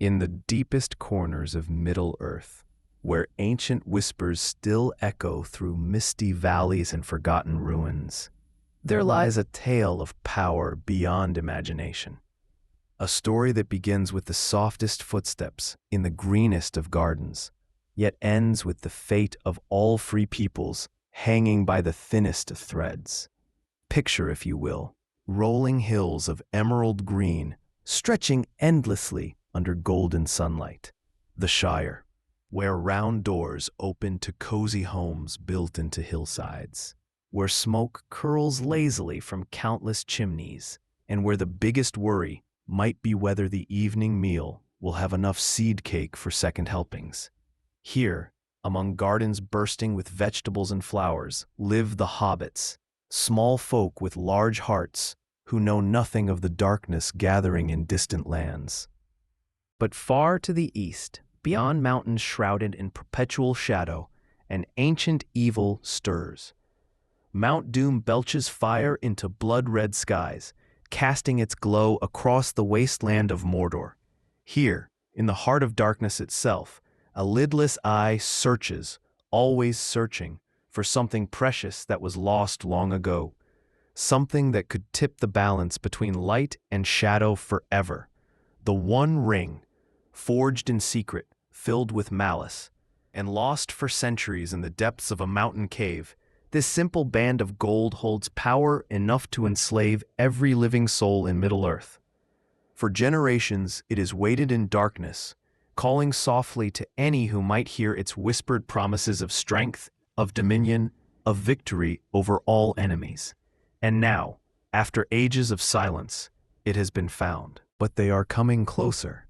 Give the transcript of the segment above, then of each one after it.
In the deepest corners of Middle-earth, where ancient whispers still echo through misty valleys and forgotten ruins, there lies a tale of power beyond imagination. A story that begins with the softest footsteps in the greenest of gardens, yet ends with the fate of all free peoples hanging by the thinnest of threads. Picture, if you will, rolling hills of emerald green stretching endlessly under golden sunlight. The Shire, where round doors open to cozy homes built into hillsides, where smoke curls lazily from countless chimneys, and where the biggest worry might be whether the evening meal will have enough seed cake for second helpings. Here, among gardens bursting with vegetables and flowers, live the hobbits, small folk with large hearts who know nothing of the darkness gathering in distant lands. But far to the east, beyond mountains shrouded in perpetual shadow, an ancient evil stirs. Mount Doom belches fire into blood-red skies, casting its glow across the wasteland of Mordor. Here, in the heart of darkness itself, a lidless eye searches, always searching, for something precious that was lost long ago, something that could tip the balance between light and shadow forever. The One Ring, forged in secret, filled with malice, and lost for centuries in the depths of a mountain cave, this simple band of gold holds power enough to enslave every living soul in Middle-earth. For generations it is weighted in darkness, calling softly to any who might hear its whispered promises of strength, of dominion, of victory over all enemies. And now, after ages of silence, it has been found. But they are coming closer.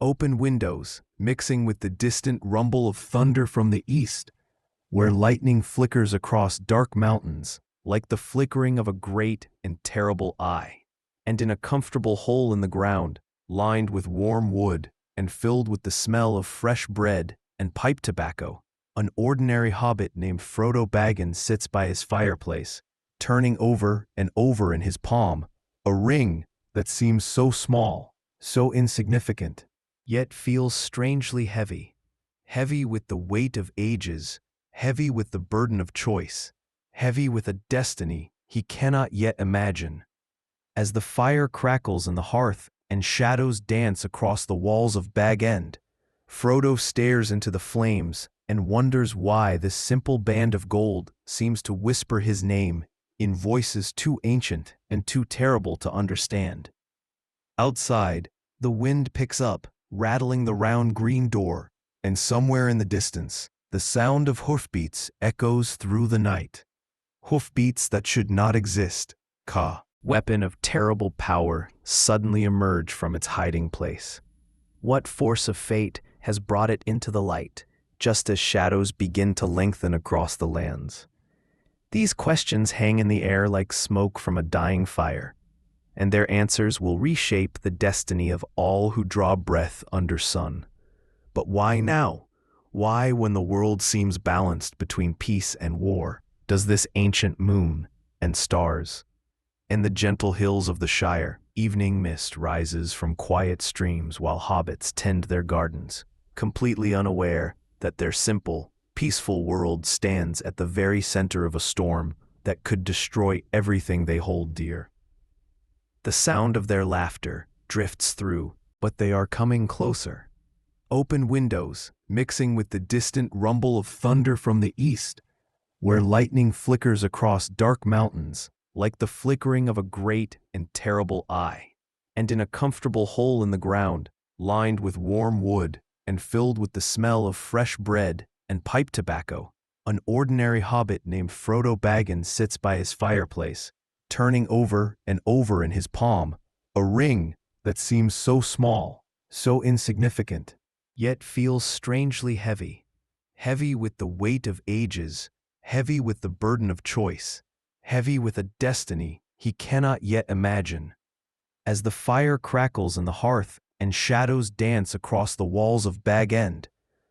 Open windows, mixing with the distant rumble of thunder from the east, where lightning flickers across dark mountains like the flickering of a great and terrible eye. And in a comfortable hole in the ground, lined with warm wood and filled with the smell of fresh bread and pipe tobacco, an ordinary hobbit named Frodo Baggins sits by his fireplace, turning over and over in his palm a ring that seems so small, so insignificant, yet feels strangely heavy. Heavy with the weight of ages, heavy with the burden of choice, heavy with a destiny he cannot yet imagine. As the fire crackles in the hearth and shadows dance across the walls of Bag End, Frodo stares into the flames and wonders why this simple band of gold seems to whisper his name in voices too ancient and too terrible to understand. Outside, the wind picks up, rattling the round green door, and somewhere in the distance, the sound of hoofbeats echoes through the night. Hoofbeats that should not exist. Ka, weapon of terrible power, suddenly emerge from its hiding place. What force of fate has brought it into the light, just as shadows begin to lengthen across the lands? These questions hang in the air like smoke from a dying fire, and their answers will reshape the destiny of all who draw breath under sun. But why now? Why, when the world seems balanced between peace and war, does this ancient moon and stars? In the gentle hills of the Shire, evening mist rises from quiet streams while hobbits tend their gardens, completely unaware that their simple, peaceful world stands at the very center of a storm that could destroy everything they hold dear. The sound of their laughter drifts through, but they are coming closer. Open windows, mixing with the distant rumble of thunder from the east, where lightning flickers across dark mountains like the flickering of a great and terrible eye. And in a comfortable hole in the ground, lined with warm wood and filled with the smell of fresh bread and pipe tobacco, an ordinary hobbit named Frodo Baggins sits by his fireplace, turning over and over in his palm a ring that seems so small, so insignificant, yet feels strangely heavy. Heavy with the weight of ages, heavy with the burden of choice, heavy with a destiny he cannot yet imagine. As the fire crackles in the hearth and shadows dance across the walls of Bag End,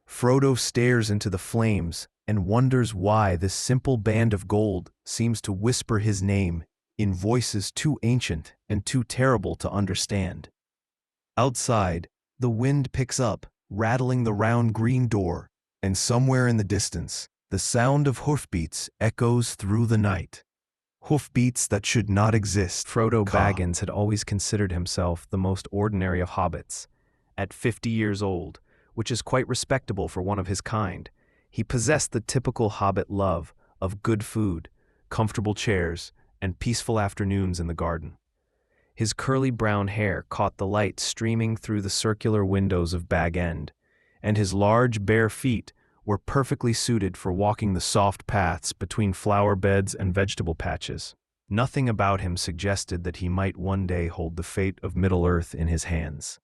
Frodo stares into the flames and wonders why this simple band of gold seems to whisper his name in voices too ancient and too terrible to understand. Outside, The wind picks up, rattling the round green door, and somewhere in the distance, the sound of hoofbeats echoes through the night. Hoofbeats that should not exist. Frodo Baggins had always considered himself the most ordinary of hobbits. At 50 years old, which is quite respectable for one of his kind, he possessed the typical hobbit love of good food, comfortable chairs, and peaceful afternoons in the garden. His curly brown hair caught the light streaming through the circular windows of Bag End, and his large bare feet were perfectly suited for walking the soft paths between flower beds and vegetable patches. Nothing about him suggested that he might one day hold the fate of Middle-earth in his hands.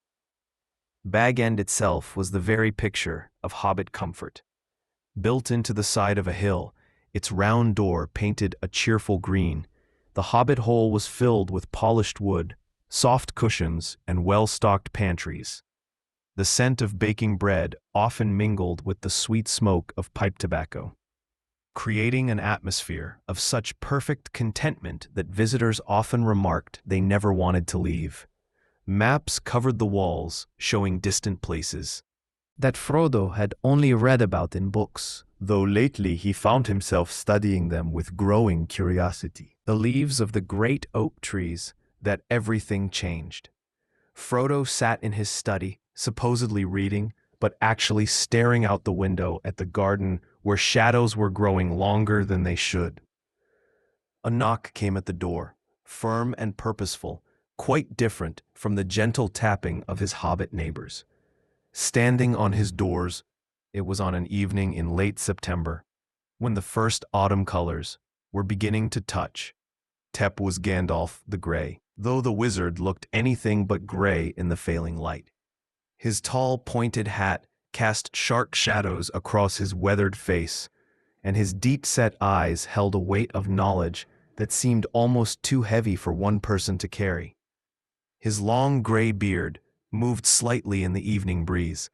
Bag End itself was the very picture of hobbit comfort. Built into the side of a hill, its round door painted a cheerful green, the hobbit hole was filled with polished wood, soft cushions, and well-stocked pantries. The scent of baking bread often mingled with the sweet smoke of pipe tobacco, creating an atmosphere of such perfect contentment that visitors often remarked they never wanted to leave. Maps covered the walls, showing distant places that Frodo had only read about in books, though lately he found himself studying them with growing curiosity. The leaves of the great oak trees, that everything changed. Frodo sat in his study, supposedly reading, but actually staring out the window at the garden where shadows were growing longer than they should. A knock came at the door, firm and purposeful, quite different from the gentle tapping of his hobbit neighbors. Standing on his doors, it was on an evening in late September, when the first autumn colors were beginning to touch. Tep was Gandalf the Grey, though the wizard looked anything but gray in the failing light. His tall, pointed hat cast sharp shadows across his weathered face, and his deep-set eyes held a weight of knowledge that seemed almost too heavy for one person to carry. His long gray beard moved slightly in the evening breeze,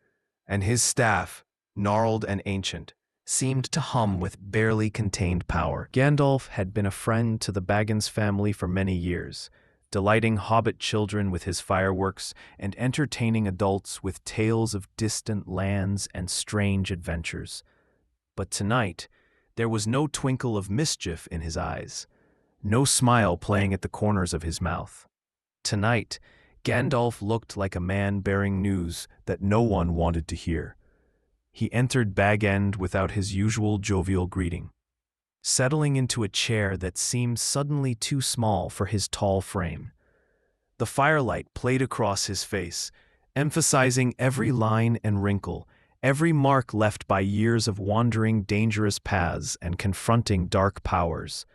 and his staff, gnarled and ancient, seemed to hum with barely contained power. Gandalf had been a friend to the Baggins family for many years, delighting hobbit children with his fireworks and entertaining adults with tales of distant lands and strange adventures. But tonight, there was no twinkle of mischief in his eyes, no smile playing at the corners of his mouth. Tonight, Gandalf looked like a man bearing news that no one wanted to hear. He entered Bag End without his usual jovial greeting, settling into a chair that seemed suddenly too small for his tall frame. The firelight played across his face, emphasizing every line and wrinkle, every mark left by years of wandering dangerous paths and confronting dark powers.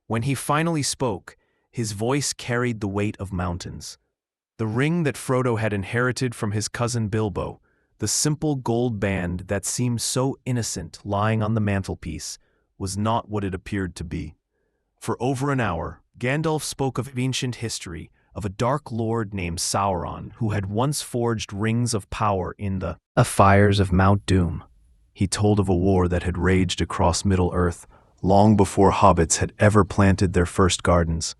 When he finally spoke, his voice carried the weight of mountains. The ring that Frodo had inherited from his cousin Bilbo, the simple gold band that seemed so innocent lying on the mantelpiece, was not what it appeared to be. For over an hour, Gandalf spoke of ancient history, of a dark lord named Sauron who had once forged rings of power in the fires of Mount Doom. He told of a war that had raged across Middle-earth long before hobbits had ever planted their first gardens,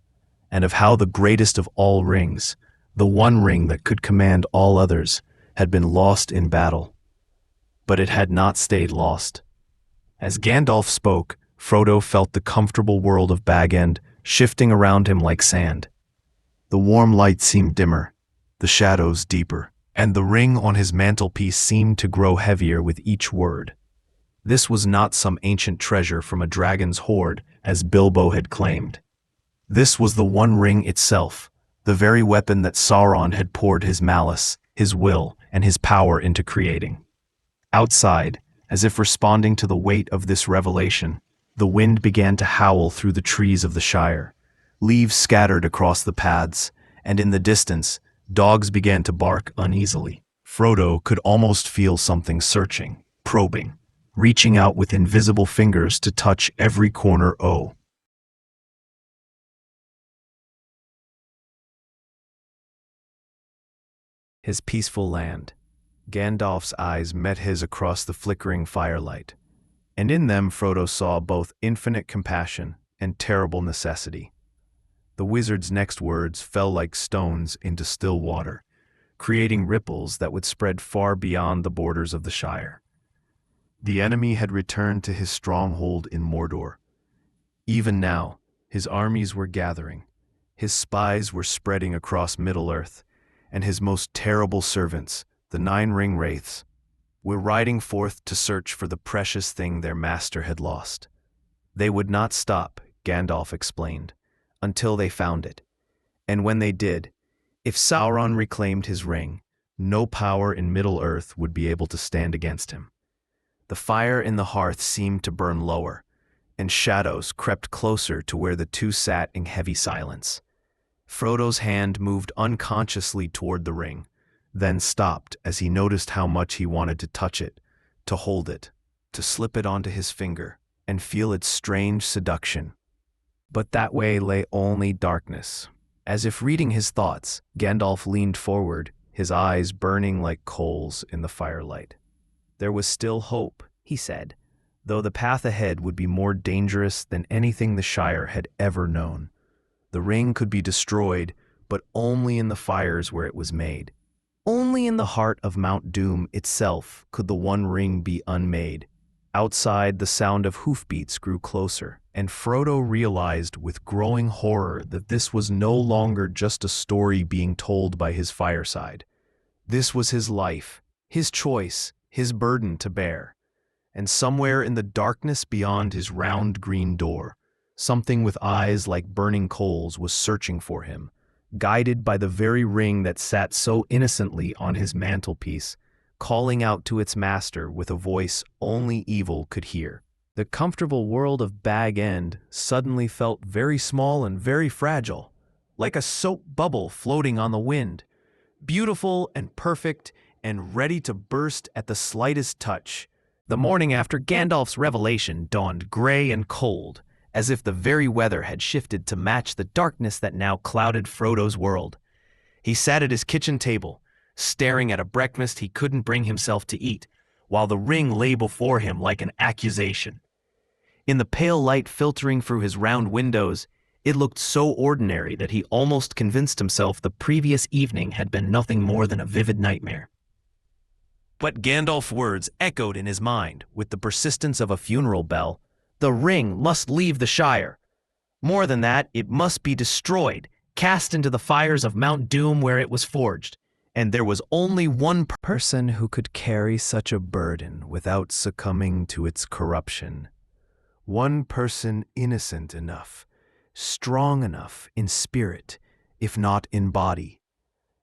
and of how the greatest of all rings, the one ring that could command all others, had been lost in battle. But it had not stayed lost. As Gandalf spoke, Frodo felt the comfortable world of Bag End shifting around him like sand. The warm light seemed dimmer, the shadows deeper, and the ring on his mantelpiece seemed to grow heavier with each word. This was not some ancient treasure from a dragon's hoard, as Bilbo had claimed. This was the One Ring itself, the very weapon that Sauron had poured his malice, his will, and his power into creating. Outside, as if responding to the weight of this revelation, the wind began to howl through the trees of the Shire. Leaves scattered across the paths, and in the distance, dogs began to bark uneasily. Frodo could almost feel something searching, probing, reaching out with invisible fingers to touch every corner. His peaceful land. Gandalf's eyes met his across the flickering firelight, and in them Frodo saw both infinite compassion and terrible necessity. The wizard's next words fell like stones into still water, creating ripples that would spread far beyond the borders of the Shire. The enemy had returned to his stronghold in Mordor. Even now, his armies were gathering. His spies were spreading across Middle-earth, and his most terrible servants, the Nine Ring Wraiths, were riding forth to search for the precious thing their master had lost. They would not stop, Gandalf explained, until they found it. And when they did, if Sauron reclaimed his ring, no power in Middle-earth would be able to stand against him. The fire in the hearth seemed to burn lower, and shadows crept closer to where the two sat in heavy silence. Frodo's hand moved unconsciously toward the ring, then stopped as he noticed how much he wanted to touch it, to hold it, to slip it onto his finger, and feel its strange seduction. But that way lay only darkness. As if reading his thoughts, Gandalf leaned forward, his eyes burning like coals in the firelight. There was still hope, he said, though the path ahead would be more dangerous than anything the Shire had ever known. The ring could be destroyed, but only in the fires where it was made. Only in the heart of Mount Doom itself could the One Ring be unmade. Outside, the sound of hoofbeats grew closer, and Frodo realized with growing horror that this was no longer just a story being told by his fireside. This was his life, his choice, his burden to bear. And somewhere in the darkness beyond his round green door, something with eyes like burning coals was searching for him, guided by the very ring that sat so innocently on his mantelpiece, calling out to its master with a voice only evil could hear. The comfortable world of Bag End suddenly felt very small and very fragile, like a soap bubble floating on the wind, beautiful and perfect and ready to burst at the slightest touch. The morning after Gandalf's revelation dawned gray and cold, as if the very weather had shifted to match the darkness that now clouded Frodo's world. He sat at his kitchen table, staring at a breakfast he couldn't bring himself to eat, while the ring lay before him like an accusation. In the pale light filtering through his round windows, it looked so ordinary that he almost convinced himself the previous evening had been nothing more than a vivid nightmare. But Gandalf's words echoed in his mind with the persistence of a funeral bell. The ring must leave the Shire. More than that, it must be destroyed, cast into the fires of Mount Doom where it was forged. And there was only one person who could carry such a burden without succumbing to its corruption. One person innocent enough, strong enough in spirit, if not in body,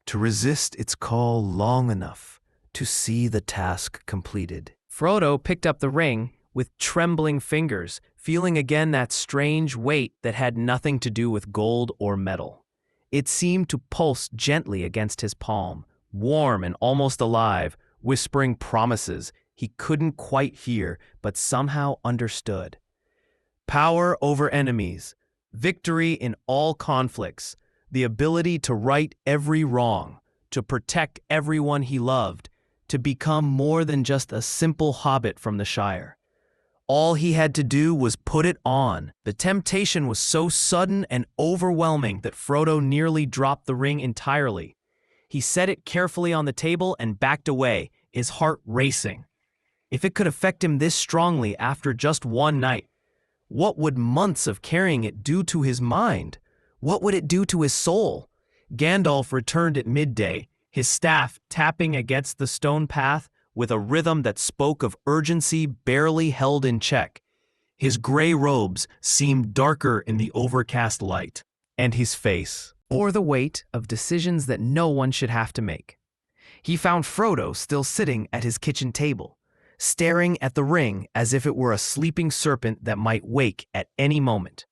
to resist its call long enough to see the task completed. Frodo picked up the ring with trembling fingers, feeling again that strange weight that had nothing to do with gold or metal. It seemed to pulse gently against his palm, warm and almost alive, whispering promises he couldn't quite hear but somehow understood. Power over enemies, victory in all conflicts, the ability to right every wrong, to protect everyone he loved, to become more than just a simple hobbit from the Shire. All he had to do was put it on. The temptation was so sudden and overwhelming that Frodo nearly dropped the ring entirely. He set it carefully on the table and backed away, his heart racing. If it could affect him this strongly after just one night, what would months of carrying it do to his mind? What would it do to his soul? Gandalf returned at midday, his staff tapping against the stone path with a rhythm that spoke of urgency barely held in check. His gray robes seemed darker in the overcast light, and his face bore the weight of decisions that no one should have to make. He found Frodo still sitting at his kitchen table, staring at the ring as if it were a sleeping serpent that might wake at any moment.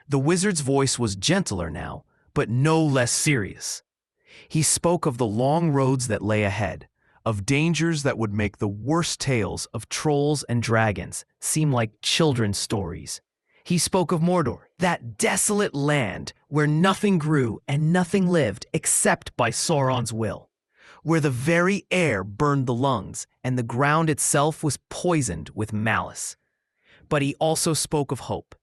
The wizard's voice was gentler now, but no less serious. He spoke of the long roads that lay ahead, of dangers that would make the worst tales of trolls and dragons seem like children's stories. He spoke of Mordor, that desolate land where nothing grew and nothing lived except by Sauron's will, where the very air burned the lungs and the ground itself was poisoned with malice. But he also spoke of hope.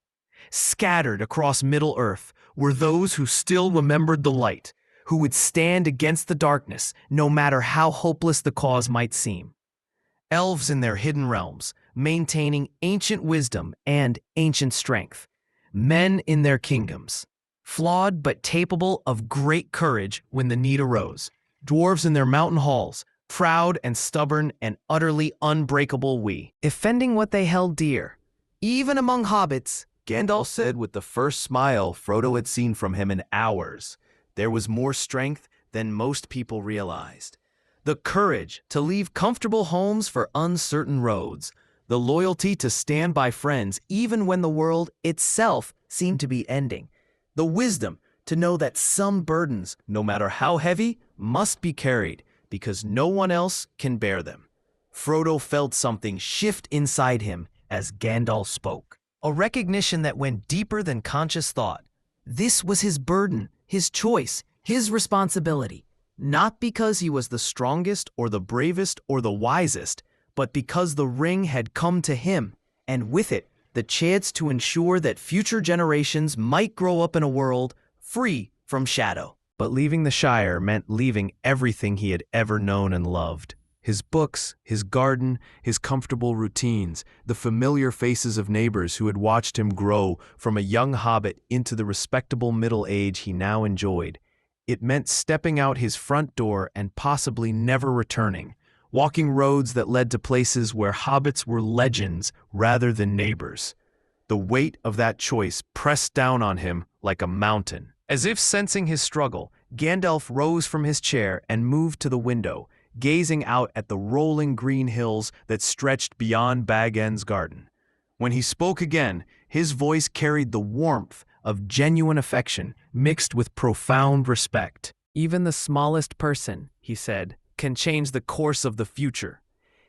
Scattered across Middle-earth were those who still remembered the light, who would stand against the darkness, no matter how hopeless the cause might seem. Elves in their hidden realms, maintaining ancient wisdom and ancient strength. Men in their kingdoms, flawed but capable of great courage when the need arose. Dwarves in their mountain halls, proud and stubborn and utterly unbreakable defending what they held dear. Even among hobbits, Gandalf said with the first smile Frodo had seen from him in hours, there was more strength than most people realized. The courage to leave comfortable homes for uncertain roads, the loyalty to stand by friends even when the world itself seemed to be ending, the wisdom to know that some burdens, no matter how heavy, must be carried because no one else can bear them. Frodo felt something shift inside him as Gandalf spoke, a recognition that went deeper than conscious thought. This was his burden, his choice, his responsibility. Not because he was the strongest or the bravest or the wisest, but because the ring had come to him, and with it, the chance to ensure that future generations might grow up in a world free from shadow. But leaving the Shire meant leaving everything he had ever known and loved. His books, his garden, his comfortable routines, the familiar faces of neighbors who had watched him grow from a young hobbit into the respectable middle age he now enjoyed. It meant stepping out his front door and possibly never returning, walking roads that led to places where hobbits were legends rather than neighbors. The weight of that choice pressed down on him like a mountain. As if sensing his struggle, Gandalf rose from his chair and moved to the window, gazing out at the rolling green hills that stretched beyond Bag End's garden. When he spoke again, his voice carried the warmth of genuine affection mixed with profound respect. Even the smallest person, he said, can change the course of the future.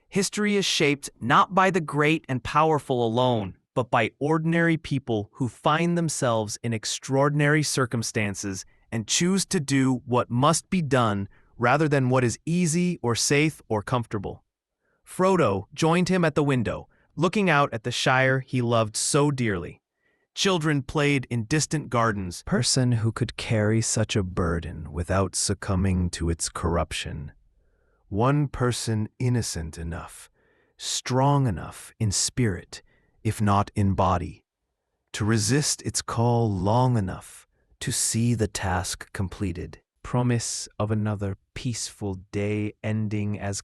History is shaped not by the great and powerful alone, but by ordinary people who find themselves in extraordinary circumstances and choose to do what must be done rather than what is easy or safe or comfortable. Frodo joined him at the window, looking out at the Shire he loved so dearly. Children played in distant gardens. Person who could carry such a burden without succumbing to its corruption. One person innocent enough, strong enough in spirit, if not in body, to resist its call long enough to see the task completed. Promise of another peaceful day ending as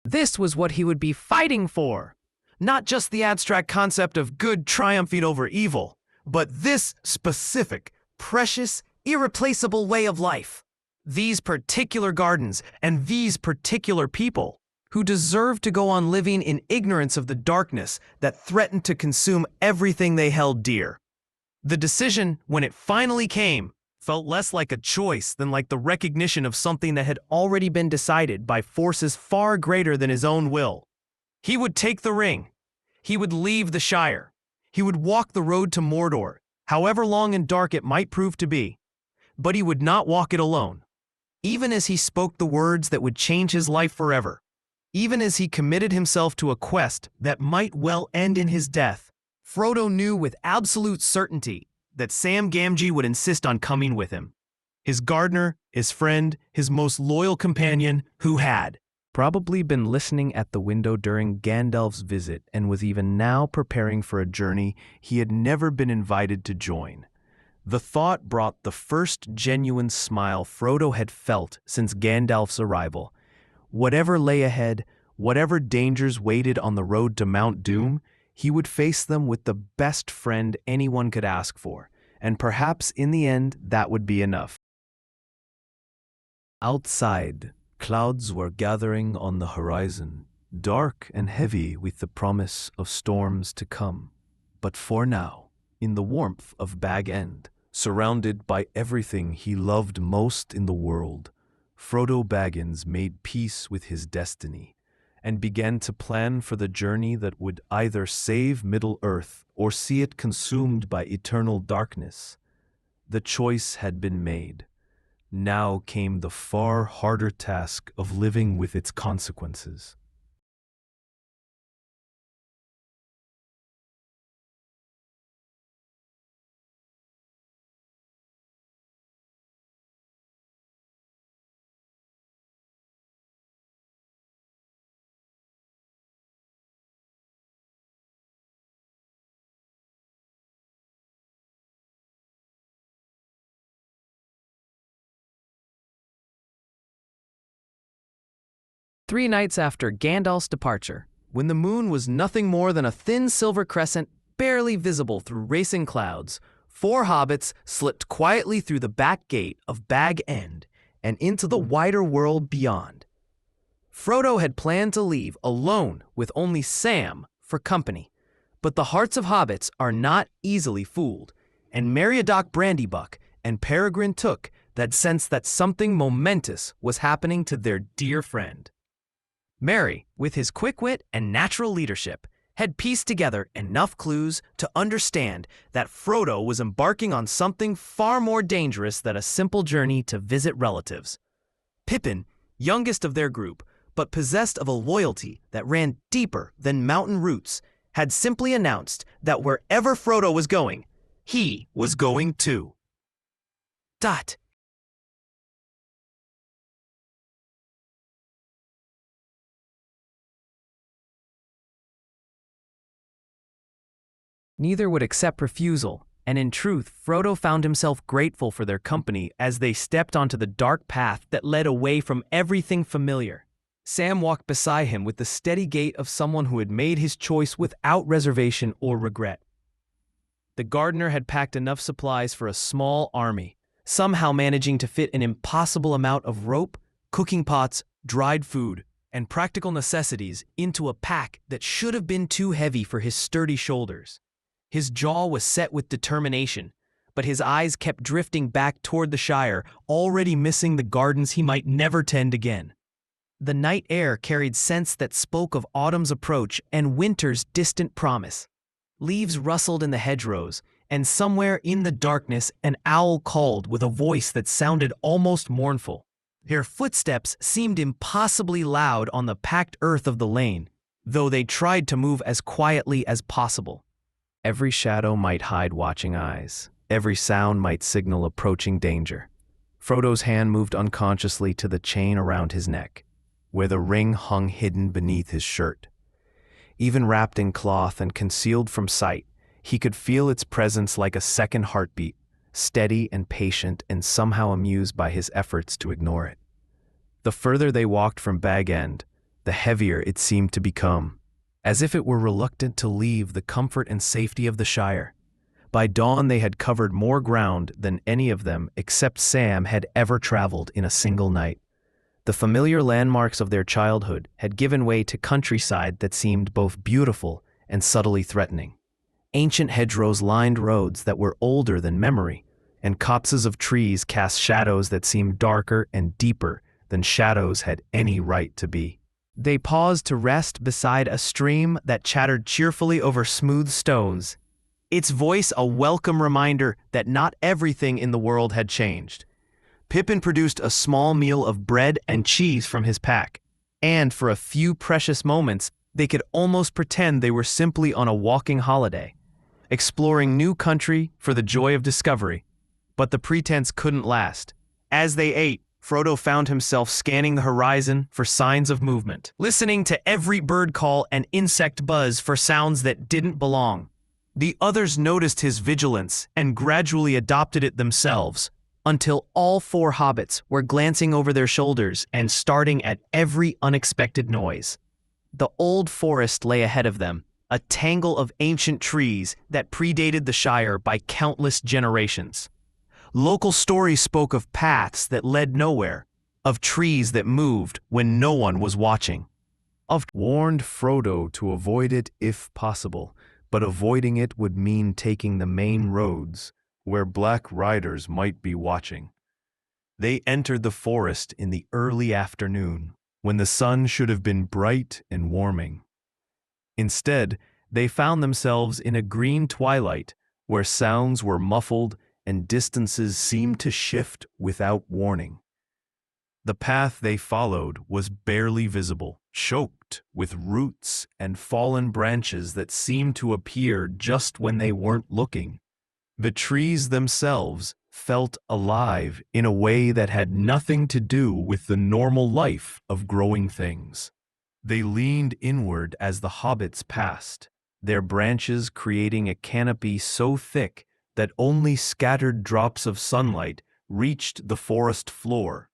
this was what he would be fighting for. Not just the abstract concept of good triumphing over evil, but this specific, precious, irreplaceable way of life. These particular gardens and these particular people who deserved to go on living in ignorance of the darkness that threatened to consume everything they held dear. The decision, when it finally came, felt less like a choice than like the recognition of something that had already been decided by forces far greater than his own will. He would take the ring. He would leave the Shire. He would walk the road to Mordor, however long and dark it might prove to be. But he would not walk it alone. Even as he spoke the words that would change his life forever, even as he committed himself to a quest that might well end in his death, Frodo knew with absolute certainty that Sam Gamgee would insist on coming with him. His gardener, his friend, his most loyal companion, who had probably been listening at the window during Gandalf's visit and was even now preparing for a journey he had never been invited to join. The thought brought the first genuine smile Frodo had felt since Gandalf's arrival. Whatever lay ahead, whatever dangers waited on the road to Mount Doom, he would face them with the best friend anyone could ask for, and perhaps in the end that would be enough. Outside, clouds were gathering on the horizon, dark and heavy with the promise of storms to come. But for now, in the warmth of Bag End, surrounded by everything he loved most in the world, Frodo Baggins made peace with his destiny and began to plan for the journey that would either save Middle-earth or see it consumed by eternal darkness. The choice had been made. Now came the far harder task of living with its consequences. 3 nights after Gandalf's departure, when the moon was nothing more than a thin silver crescent barely visible through racing clouds, 4 hobbits slipped quietly through the back gate of Bag End and into the wider world beyond. Frodo had planned to leave alone with only Sam for company, but the hearts of hobbits are not easily fooled, and Meriadoc Brandybuck and Peregrine Took that sense that something momentous was happening to their dear friend. Merry, with his quick wit and natural leadership, had pieced together enough clues to understand that Frodo was embarking on something far more dangerous than a simple journey to visit relatives. Pippin, youngest of their group, but possessed of a loyalty that ran deeper than mountain roots, had simply announced that wherever Frodo was going, he was going too. Neither would accept refusal, and in truth, Frodo found himself grateful for their company as they stepped onto the dark path that led away from everything familiar. Sam walked beside him with the steady gait of someone who had made his choice without reservation or regret. The gardener had packed enough supplies for a small army, somehow managing to fit an impossible amount of rope, cooking pots, dried food, and practical necessities into a pack that should have been too heavy for his sturdy shoulders. His jaw was set with determination, but his eyes kept drifting back toward the Shire, already missing the gardens he might never tend again. The night air carried scents that spoke of autumn's approach and winter's distant promise. Leaves rustled in the hedgerows, and somewhere in the darkness an owl called with a voice that sounded almost mournful. Their footsteps seemed impossibly loud on the packed earth of the lane, though they tried to move as quietly as possible. Every shadow might hide watching eyes. Every sound might signal approaching danger. Frodo's hand moved unconsciously to the chain around his neck, where the ring hung hidden beneath his shirt. Even wrapped in cloth and concealed from sight, he could feel its presence like a second heartbeat, steady and patient and somehow amused by his efforts to ignore it. The further they walked from Bag End, the heavier it seemed to become, as if it were reluctant to leave the comfort and safety of the Shire. By dawn they had covered more ground than any of them except Sam had ever traveled in a single night. The familiar landmarks of their childhood had given way to countryside that seemed both beautiful and subtly threatening. Ancient hedgerows lined roads that were older than memory, and copses of trees cast shadows that seemed darker and deeper than shadows had any right to be. They paused to rest beside a stream that chattered cheerfully over smooth stones, its voice a welcome reminder that not everything in the world had changed. Pippin produced a small meal of bread and cheese from his pack, and for a few precious moments, they could almost pretend they were simply on a walking holiday, exploring new country for the joy of discovery. But the pretense couldn't last. As they ate, Frodo found himself scanning the horizon for signs of movement, listening to every bird call and insect buzz for sounds that didn't belong. The others noticed his vigilance and gradually adopted it themselves, until all 4 hobbits were glancing over their shoulders and starting at every unexpected noise. The old forest lay ahead of them, a tangle of ancient trees that predated the Shire by countless generations. Local stories spoke of paths that led nowhere, of trees that moved when no one was watching. Warned Frodo to avoid it if possible, but avoiding it would mean taking the main roads, where black riders might be watching. They entered the forest in the early afternoon, when the sun should have been bright and warming. Instead, they found themselves in a green twilight, where sounds were muffled and distances seemed to shift without warning. The path they followed was barely visible, choked with roots and fallen branches that seemed to appear just when they weren't looking. The trees themselves felt alive in a way that had nothing to do with the normal life of growing things. They leaned inward as the hobbits passed, their branches creating a canopy so thick that only scattered drops of sunlight reached the forest floor.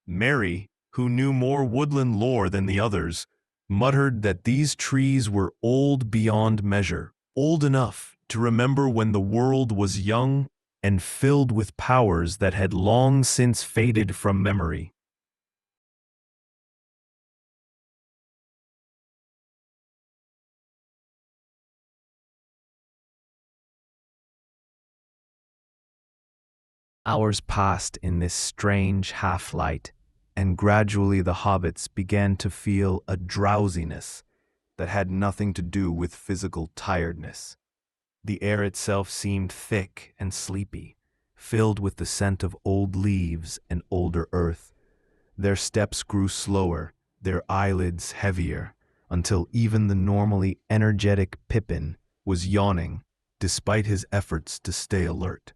Merry, who knew more woodland lore than the others, muttered that these trees were old beyond measure, old enough to remember when the world was young and filled with powers that had long since faded from memory. Hours passed in this strange half-light, and gradually the hobbits began to feel a drowsiness that had nothing to do with physical tiredness. The air itself seemed thick and sleepy, filled with the scent of old leaves and older earth. Their steps grew slower, their eyelids heavier, until even the normally energetic Pippin was yawning, despite his efforts to stay alert.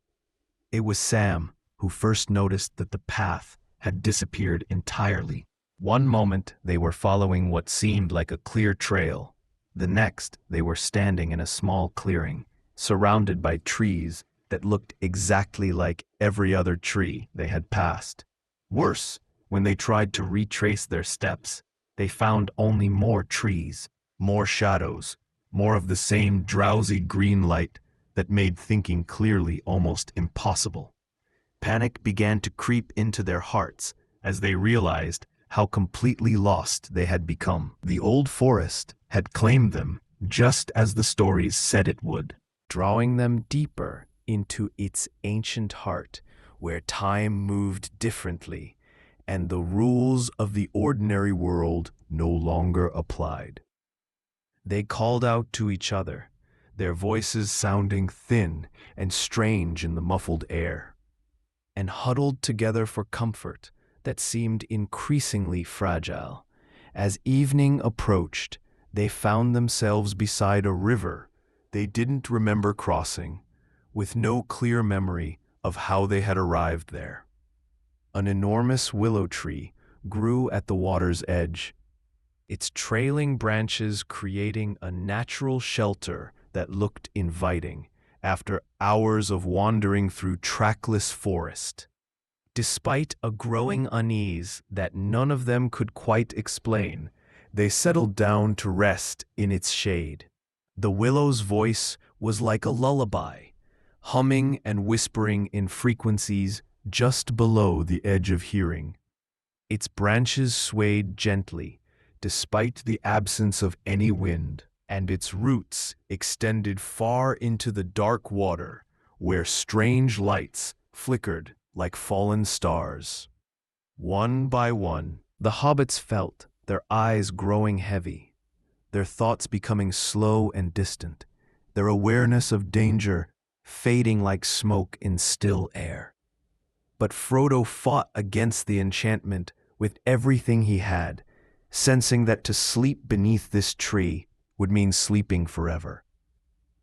It was Sam who first noticed that the path had disappeared entirely. One moment they were following what seemed like a clear trail. The next they were standing in a small clearing, surrounded by trees that looked exactly like every other tree they had passed. Worse, when they tried to retrace their steps, they found only more trees, more shadows, more of the same drowsy green light that made thinking clearly almost impossible. Panic began to creep into their hearts as they realized how completely lost they had become. The old forest had claimed them just as the stories said it would, drawing them deeper into its ancient heart, where time moved differently and the rules of the ordinary world no longer applied. They called out to each other, their voices sounding thin and strange in the muffled air, and huddled together for comfort that seemed increasingly fragile. As evening approached, they found themselves beside a river they didn't remember crossing, with no clear memory of how they had arrived there. An enormous willow tree grew at the water's edge, its trailing branches creating a natural shelter that looked inviting after hours of wandering through trackless forest. Despite a growing unease that none of them could quite explain, they settled down to rest in its shade. The willow's voice was like a lullaby, humming and whispering in frequencies just below the edge of hearing. Its branches swayed gently, despite the absence of any wind, and its roots extended far into the dark water, where strange lights flickered like fallen stars. One by one, the hobbits felt their eyes growing heavy, their thoughts becoming slow and distant, their awareness of danger fading like smoke in still air. But Frodo fought against the enchantment with everything he had, sensing that to sleep beneath this tree would mean sleeping forever.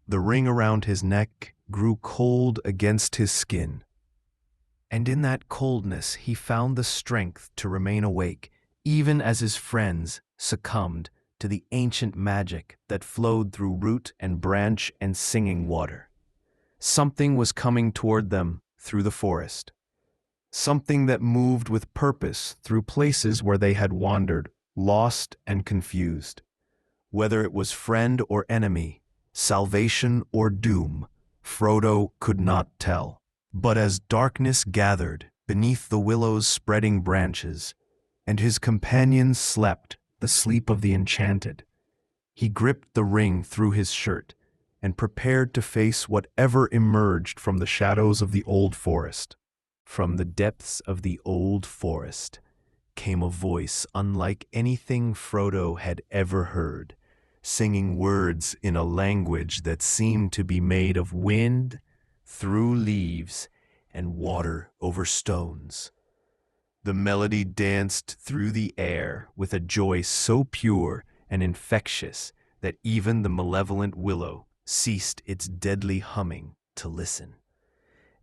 The ring around his neck grew cold against his skin, and in that coldness he found the strength to remain awake, even as his friends succumbed to the ancient magic that flowed through root and branch and singing water. Something was coming toward them through the forest, something that moved with purpose through places where they had wandered, lost and confused. Whether it was friend or enemy, salvation or doom, Frodo could not tell. But as darkness gathered beneath the willow's spreading branches, and his companions slept the sleep of the enchanted, he gripped the ring through his shirt and prepared to face whatever emerged from the shadows of the old forest. From the depths of the old forest came a voice unlike anything Frodo had ever heard, singing words in a language that seemed to be made of wind through leaves and water over stones. The melody danced through the air with a joy so pure and infectious that even the malevolent willow ceased its deadly humming to listen.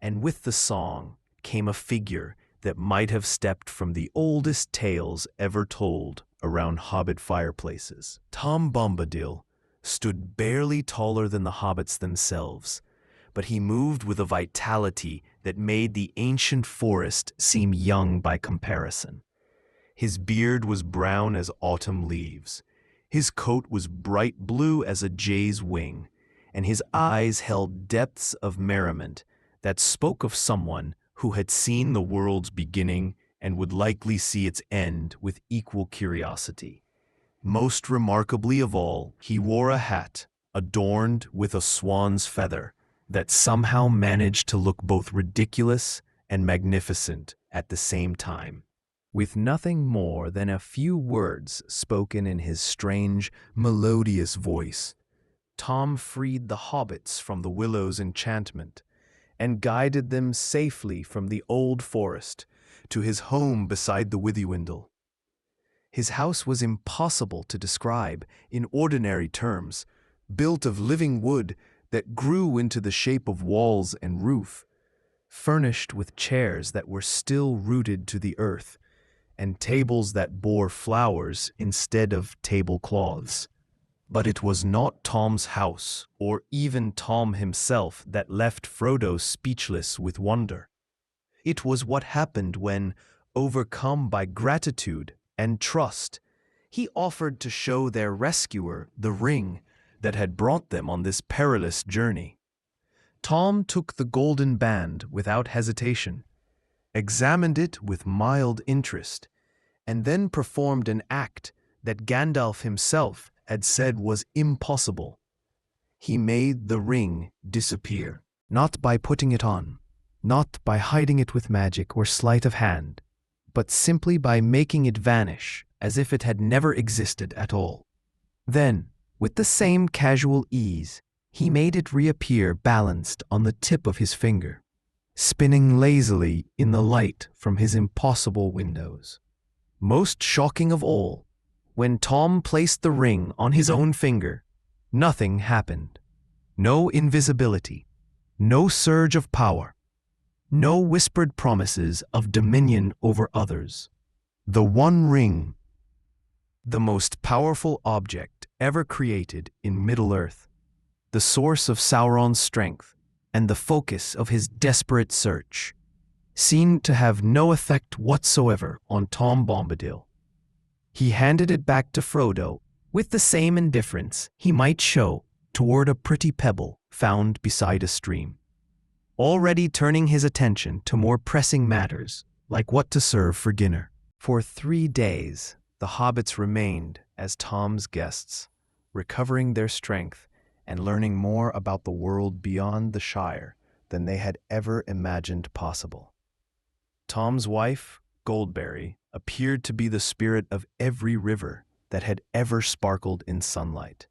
And with the song came a figure that might have stepped from the oldest tales ever told around hobbit fireplaces. Tom Bombadil stood barely taller than the hobbits themselves, but he moved with a vitality that made the ancient forest seem young by comparison. His beard was brown as autumn leaves. His coat was bright blue as a jay's wing, and his eyes held depths of merriment that spoke of someone who had seen the world's beginning and would likely see its end with equal curiosity. Most remarkably of all, he wore a hat adorned with a swan's feather that somehow managed to look both ridiculous and magnificent at the same time. With nothing more than a few words spoken in his strange, melodious voice, Tom freed the hobbits from the willow's enchantment and guided them safely from the old forest to his home beside the Withywindle. His house was impossible to describe in ordinary terms, built of living wood that grew into the shape of walls and roof, furnished with chairs that were still rooted to the earth, and tables that bore flowers instead of tablecloths. But it was not Tom's house, or even Tom himself, that left Frodo speechless with wonder. It was what happened when, overcome by gratitude and trust, he offered to show their rescuer the ring that had brought them on this perilous journey. Tom took the golden band without hesitation, examined it with mild interest, and then performed an act that Gandalf himself had said was impossible. He made the ring disappear, not by putting it on, not by hiding it with magic or sleight of hand, but simply by making it vanish as if it had never existed at all. Then, with the same casual ease, he made it reappear balanced on the tip of his finger, spinning lazily in the light from his impossible windows. Most shocking of all, when Tom placed the ring on his own finger, nothing happened. No invisibility, no surge of power, no whispered promises of dominion over others. The One Ring, the most powerful object ever created in Middle-earth, the source of Sauron's strength and the focus of his desperate search, seemed to have no effect whatsoever on Tom Bombadil. He handed it back to Frodo with the same indifference he might show toward a pretty pebble found beside a stream, already turning his attention to more pressing matters, like what to serve for dinner. For 3 days, the hobbits remained as Tom's guests, recovering their strength and learning more about the world beyond the Shire than they had ever imagined possible. Tom's wife, Goldberry, appeared to be the spirit of every river that had ever sparkled in sunlight,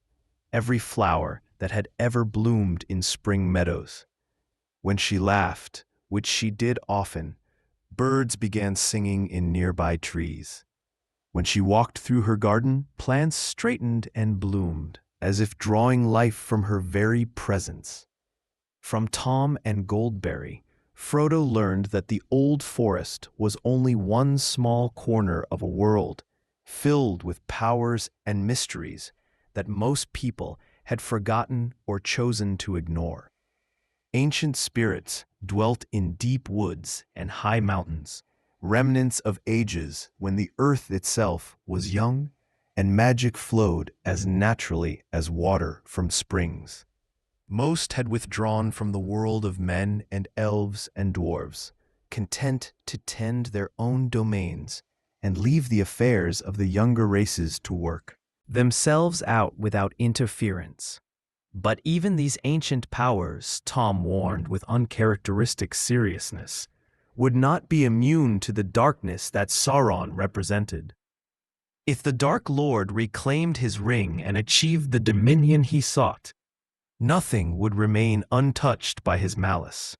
every flower that had ever bloomed in spring meadows. When she laughed, which she did often, birds began singing in nearby trees. When she walked through her garden, plants straightened and bloomed, as if drawing life from her very presence. From Tom and Goldberry, Frodo learned that the old forest was only one small corner of a world filled with powers and mysteries that most people had forgotten or chosen to ignore. Ancient spirits dwelt in deep woods and high mountains, remnants of ages when the earth itself was young and magic flowed as naturally as water from springs. Most had withdrawn from the world of men and elves and dwarves, content to tend their own domains and leave the affairs of the younger races to work themselves out without interference. But even these ancient powers, Tom warned with uncharacteristic seriousness, would not be immune to the darkness that Sauron represented. If the Dark Lord reclaimed his ring and achieved the dominion he sought, nothing would remain untouched by his malice.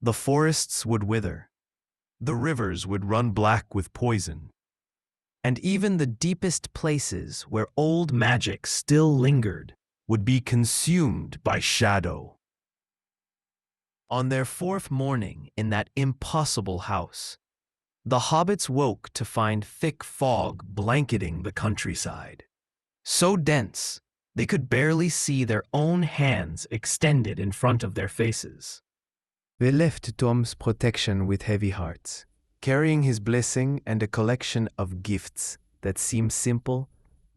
The forests would wither, the rivers would run black with poison, and even the deepest places where old magic still lingered would be consumed by shadow. On their 4th morning in that impossible house, the hobbits woke to find thick fog blanketing the countryside, so dense they could barely see their own hands extended in front of their faces. They left Tom's protection with heavy hearts, carrying his blessing and a collection of gifts that seemed simple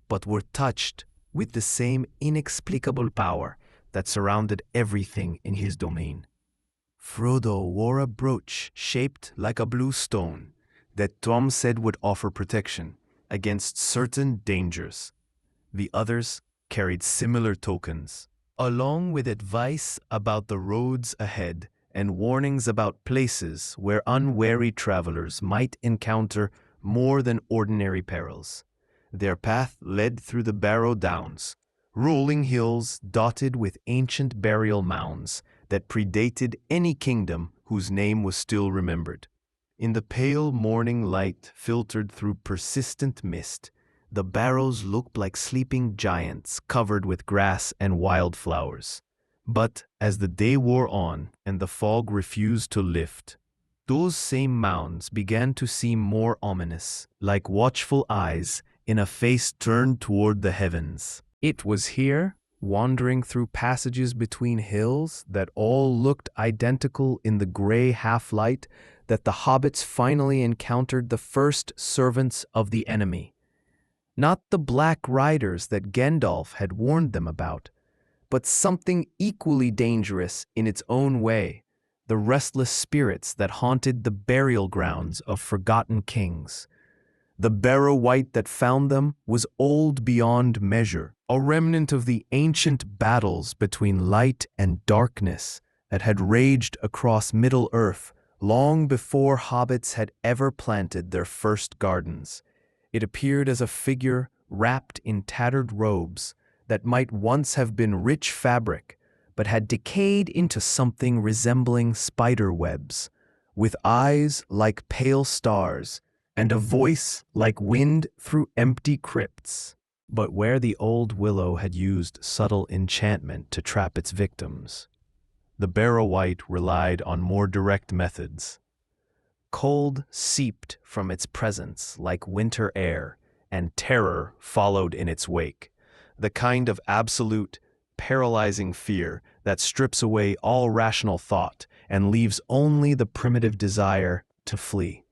but were touched with the same inexplicable power that surrounded everything in his domain. Frodo wore a brooch shaped like a blue stone that Tom said would offer protection against certain dangers. The others carried similar tokens, along with advice about the roads ahead and warnings about places where unwary travelers might encounter more than ordinary perils. Their path led through the Barrow Downs, rolling hills dotted with ancient burial mounds that predated any kingdom whose name was still remembered. In the pale morning light filtered through persistent mist, the barrows looked like sleeping giants covered with grass and wildflowers. But as the day wore on and the fog refused to lift, those same mounds began to seem more ominous, like watchful eyes in a face turned toward the heavens. It was here, wandering through passages between hills that all looked identical in the gray half-light, that the hobbits finally encountered the first servants of the enemy. Not the black riders that Gandalf had warned them about, but something equally dangerous in its own way, the restless spirits that haunted the burial grounds of forgotten kings. The Barrow Wight that found them was old beyond measure, a remnant of the ancient battles between light and darkness that had raged across Middle-earth long before hobbits had ever planted their first gardens. It appeared as a figure wrapped in tattered robes that might once have been rich fabric, but had decayed into something resembling spider webs, with eyes like pale stars and a voice like wind through empty crypts. But where the old willow had used subtle enchantment to trap its victims, the Barrow Wight relied on more direct methods. Cold seeped from its presence like winter air, and terror followed in its wake, the kind of absolute, paralyzing fear that strips away all rational thought and leaves only the primitive desire to flee.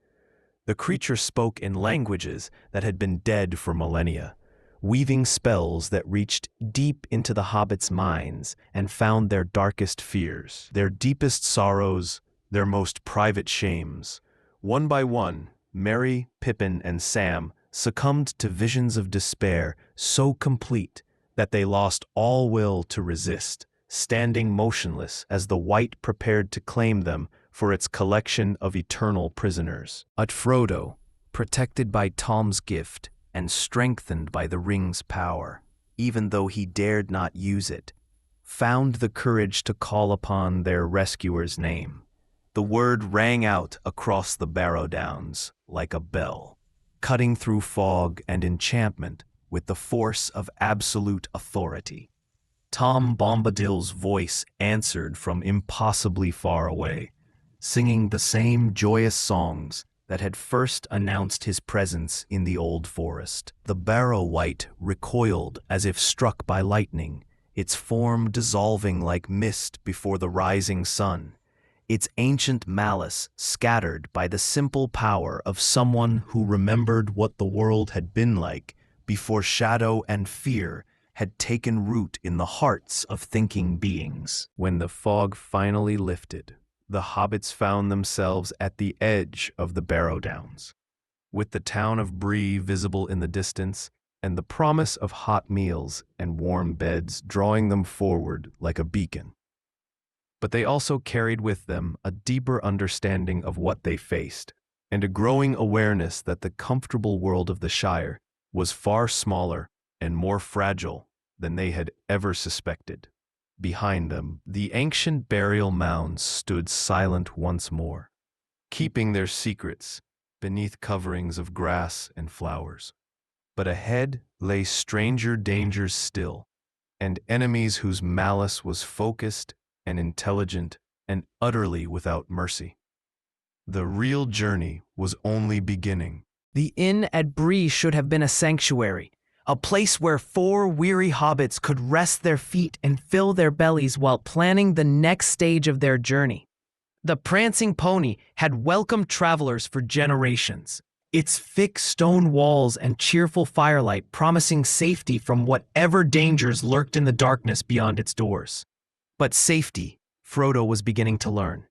The creature spoke in languages that had been dead for millennia, weaving spells that reached deep into the hobbits' minds and found their darkest fears, their deepest sorrows, their most private shames. One by one, Merry, Pippin, and Sam succumbed to visions of despair so complete that they lost all will to resist, standing motionless as the Wight prepared to claim them for its collection of eternal prisoners. But Frodo, protected by Tom's gift and strengthened by the ring's power, even though he dared not use it, found the courage to call upon their rescuer's name. The word rang out across the Barrow Downs like a bell, cutting through fog and enchantment with the force of absolute authority. Tom Bombadil's voice answered from impossibly far away, singing the same joyous songs that had first announced his presence in the old forest. The Barrow Wight recoiled as if struck by lightning, its form dissolving like mist before the rising sun, its ancient malice scattered by the simple power of someone who remembered what the world had been like before shadow and fear had taken root in the hearts of thinking beings. When the fog finally lifted, the hobbits found themselves at the edge of the Barrow Downs, with the town of Bree visible in the distance and the promise of hot meals and warm beds drawing them forward like a beacon. But they also carried with them a deeper understanding of what they faced, and a growing awareness that the comfortable world of the Shire was far smaller and more fragile than they had ever suspected. Behind them, the ancient burial mounds stood silent once more, keeping their secrets beneath coverings of grass and flowers. But ahead lay stranger dangers still, and enemies whose malice was focused and intelligent and utterly without mercy. The real journey was only beginning. The inn at Bree should have been a sanctuary, a place where 4 weary hobbits could rest their feet and fill their bellies while planning the next stage of their journey. The prancing pony had welcomed travelers for generations, its thick stone walls and cheerful firelight promising safety from whatever dangers lurked in the darkness beyond its doors. But safety, Frodo was beginning to learn,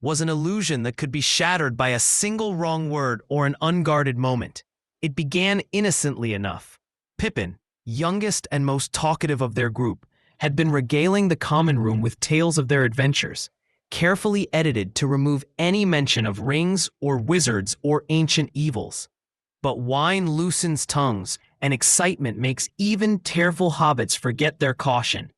was an illusion that could be shattered by a single wrong word or an unguarded moment. It began innocently enough. Pippin, youngest and most talkative of their group, had been regaling the common room with tales of their adventures, carefully edited to remove any mention of rings or wizards or ancient evils. But wine loosens tongues, and excitement makes even tearful hobbits forget their caution.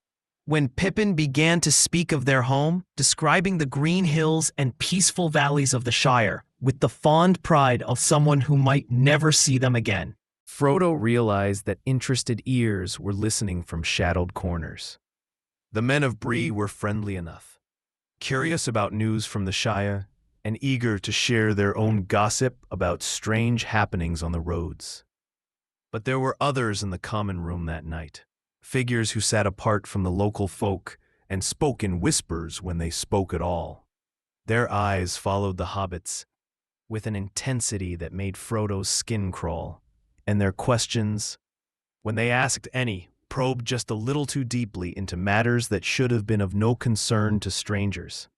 When Pippin began to speak of their home, describing the green hills and peaceful valleys of the Shire, with the fond pride of someone who might never see them again, Frodo realized that interested ears were listening from shadowed corners. The men of Bree were friendly enough, curious about news from the Shire, and eager to share their own gossip about strange happenings on the roads. But there were others in the common room that night, figures who sat apart from the local folk and spoke in whispers when they spoke at all. Their eyes followed the hobbits with an intensity that made Frodo's skin crawl, and their questions, when they asked any, probed just a little too deeply into matters that should have been of no concern to strangers.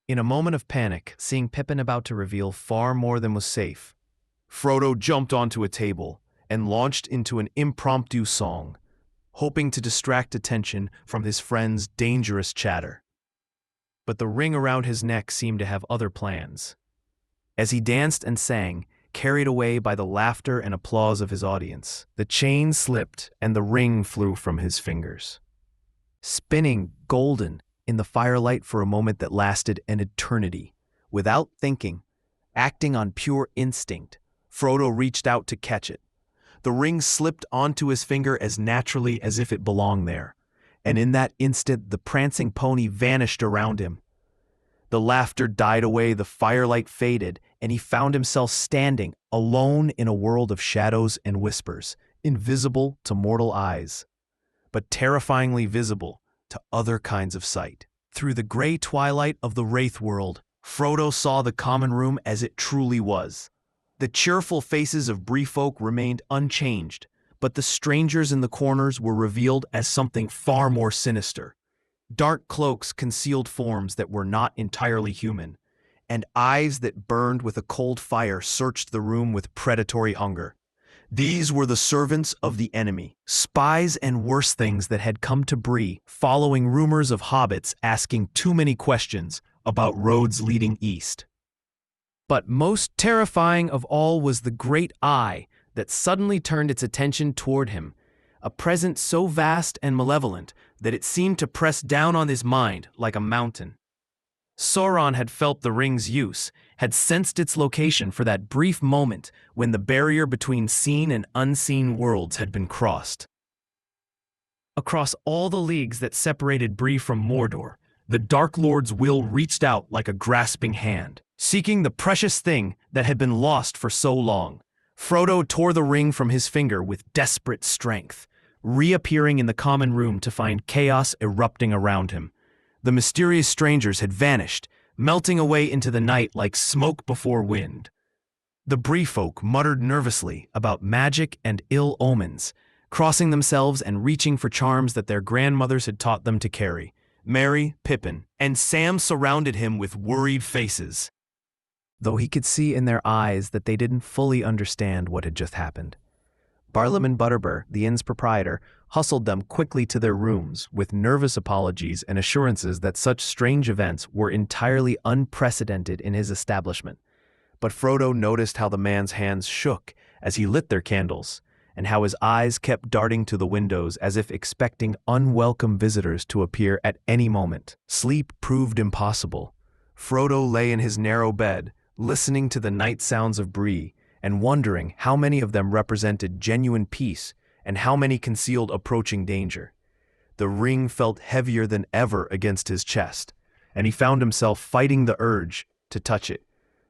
In a moment of panic, seeing Pippin about to reveal far more than was safe, Frodo jumped onto a table and launched into an impromptu song, hoping to distract attention from his friend's dangerous chatter. But the ring around his neck seemed to have other plans. As he danced and sang, carried away by the laughter and applause of his audience, the chain slipped and the ring flew from his fingers, spinning golden in the firelight for a moment that lasted an eternity. Without thinking, acting on pure instinct, Frodo reached out to catch it. The ring slipped onto his finger as naturally as if it belonged there, and in that instant the prancing pony vanished around him. The laughter died away, the firelight faded, and he found himself standing alone in a world of shadows and whispers, invisible to mortal eyes, but terrifyingly visible to other kinds of sight. Through the gray twilight of the Wraith world, Frodo saw the common room as it truly was. The cheerful faces of Bree folk remained unchanged, but the strangers in the corners were revealed as something far more sinister. Dark cloaks concealed forms that were not entirely human, and eyes that burned with a cold fire searched the room with predatory hunger. These were the servants of the enemy, spies and worse things that had come to Bree, following rumors of hobbits asking too many questions about roads leading east. But most terrifying of all was the great eye that suddenly turned its attention toward him, a presence so vast and malevolent that it seemed to press down on his mind like a mountain. Sauron had felt the ring's use, had sensed its location for that brief moment when the barrier between seen and unseen worlds had been crossed. Across all the leagues that separated Bree from Mordor, the Dark Lord's will reached out like a grasping hand, seeking the precious thing that had been lost for so long. Frodo tore the ring from his finger with desperate strength, reappearing in the common room to find chaos erupting around him. The mysterious strangers had vanished, melting away into the night like smoke before wind. The Bree folk muttered nervously about magic and ill omens, crossing themselves and reaching for charms that their grandmothers had taught them to carry. Merry, Pippin, and Sam surrounded him with worried faces, though he could see in their eyes that they didn't fully understand what had just happened. Barlaam Butterbur, the inn's proprietor, hustled them quickly to their rooms with nervous apologies and assurances that such strange events were entirely unprecedented in his establishment. But Frodo noticed how the man's hands shook as he lit their candles, and how his eyes kept darting to the windows as if expecting unwelcome visitors to appear at any moment. Sleep proved impossible. Frodo lay in his narrow bed, listening to the night sounds of Bree, and wondering how many of them represented genuine peace and how many concealed approaching danger. The ring felt heavier than ever against his chest, and he found himself fighting the urge to touch it,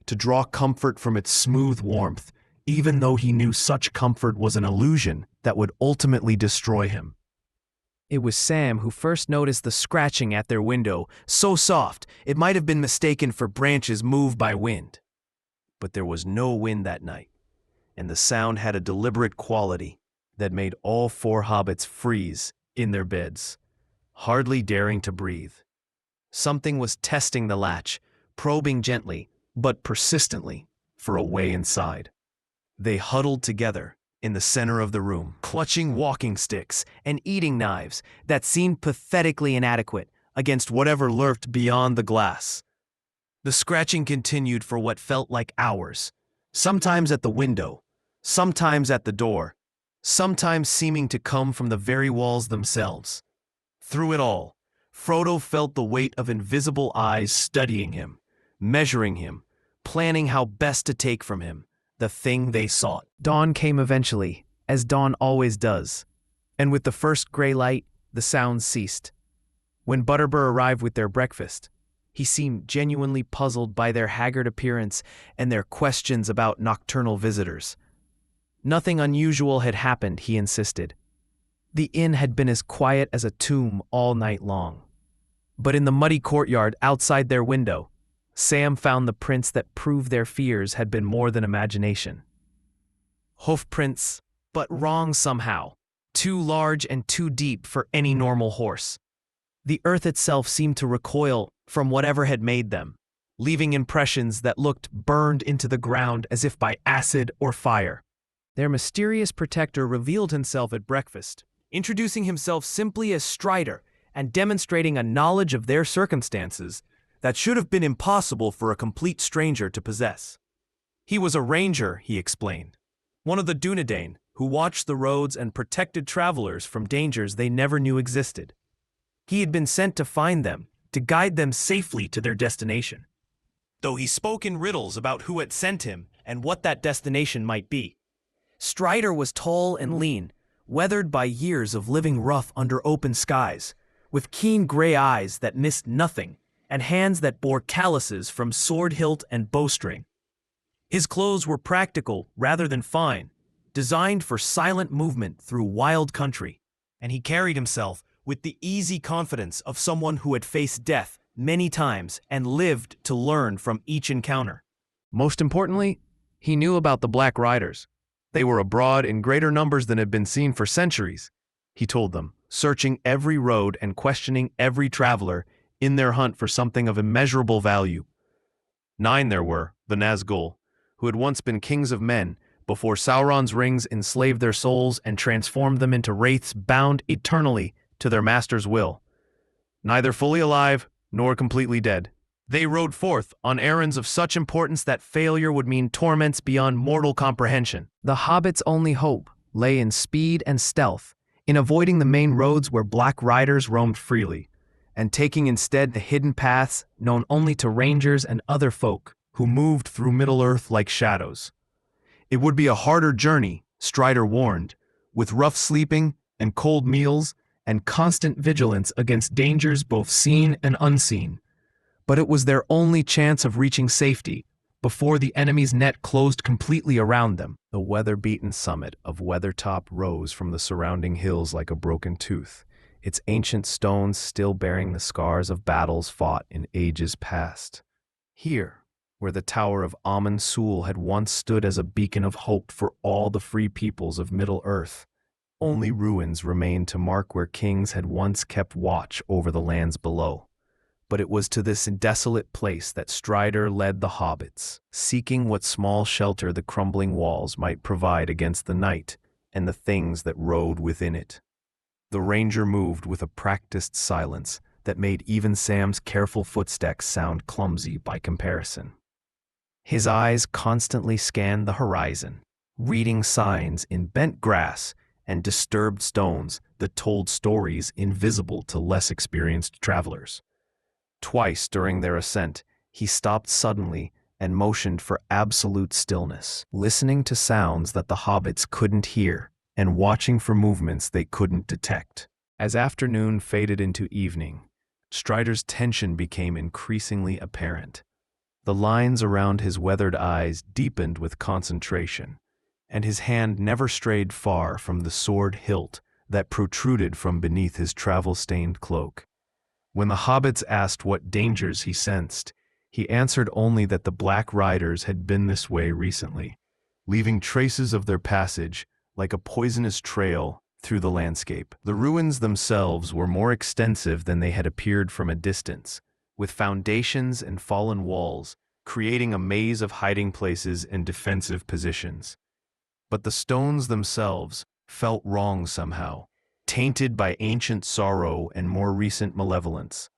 to draw comfort from its smooth warmth, even though he knew such comfort was an illusion that would ultimately destroy him. It was Sam who first noticed the scratching at their window, so soft it might have been mistaken for branches moved by wind. But there was no wind that night, and the sound had a deliberate quality that made all four hobbits freeze in their beds, hardly daring to breathe. Something was testing the latch, probing gently, but persistently, for a way inside. They huddled together in the center of the room, clutching walking sticks and eating knives that seemed pathetically inadequate against whatever lurked beyond the glass. The scratching continued for what felt like hours, sometimes at the window, sometimes at the door, sometimes seeming to come from the very walls themselves. Through it all, Frodo felt the weight of invisible eyes studying him, measuring him, planning how best to take from him the thing they sought. Dawn came eventually, as dawn always does, and with the first gray light, the sounds ceased. When Butterbur arrived with their breakfast, he seemed genuinely puzzled by their haggard appearance and their questions about nocturnal visitors. Nothing unusual had happened, he insisted. The inn had been as quiet as a tomb all night long. But in the muddy courtyard outside their window, Sam found the prints that proved their fears had been more than imagination. Hoof prints, but wrong somehow, too large and too deep for any normal horse. The earth itself seemed to recoil from whatever had made them, leaving impressions that looked burned into the ground as if by acid or fire. Their mysterious protector revealed himself at breakfast, introducing himself simply as Strider and demonstrating a knowledge of their circumstances that should have been impossible for a complete stranger to possess. He was a ranger, he explained, one of the Dunedain who watched the roads and protected travelers from dangers they never knew existed. He had been sent to find them, to guide them safely to their destination. Though he spoke in riddles about who had sent him and what that destination might be. Strider was tall and lean, weathered by years of living rough under open skies, with keen gray eyes that missed nothing and hands that bore calluses from sword hilt and bowstring. His clothes were practical rather than fine, designed for silent movement through wild country, and he carried himself with the easy confidence of someone who had faced death many times and lived to learn from each encounter. Most importantly, he knew about the Black Riders. They were abroad in greater numbers than had been seen for centuries, he told them, searching every road and questioning every traveler in their hunt for something of immeasurable value. 9 there were, the Nazgul, who had once been kings of men before Sauron's rings enslaved their souls and transformed them into wraiths bound eternally to their master's will. Neither fully alive nor completely dead, they rode forth on errands of such importance that failure would mean torments beyond mortal comprehension. The hobbits' only hope lay in speed and stealth, in avoiding the main roads where Black Riders roamed freely, and taking instead the hidden paths known only to rangers and other folk who moved through Middle-earth like shadows. It would be a harder journey, Strider warned, with rough sleeping and cold meals and constant vigilance against dangers both seen and unseen. But it was their only chance of reaching safety before the enemy's net closed completely around them. The weather-beaten summit of Weathertop rose from the surrounding hills like a broken tooth, its ancient stones still bearing the scars of battles fought in ages past. Here, where the Tower of Amun-Sul had once stood as a beacon of hope for all the free peoples of Middle-earth, only ruins remained to mark where kings had once kept watch over the lands below. But it was to this desolate place that Strider led the hobbits, seeking what small shelter the crumbling walls might provide against the night and the things that rode within it. The ranger moved with a practiced silence that made even Sam's careful footsteps sound clumsy by comparison. His eyes constantly scanned the horizon, reading signs in bent grass and disturbed stones that told stories invisible to less experienced travelers. Twice during their ascent, he stopped suddenly and motioned for absolute stillness, listening to sounds that the hobbits couldn't hear and watching for movements they couldn't detect. As afternoon faded into evening, Strider's tension became increasingly apparent. The lines around his weathered eyes deepened with concentration, and his hand never strayed far from the sword hilt that protruded from beneath his travel-stained cloak. When the hobbits asked what dangers he sensed, he answered only that the Black Riders had been this way recently, leaving traces of their passage like a poisonous trail through the landscape. The ruins themselves were more extensive than they had appeared from a distance, with foundations and fallen walls, creating a maze of hiding places and defensive positions. But the stones themselves felt wrong somehow, tainted by ancient sorrow and more recent malevolence.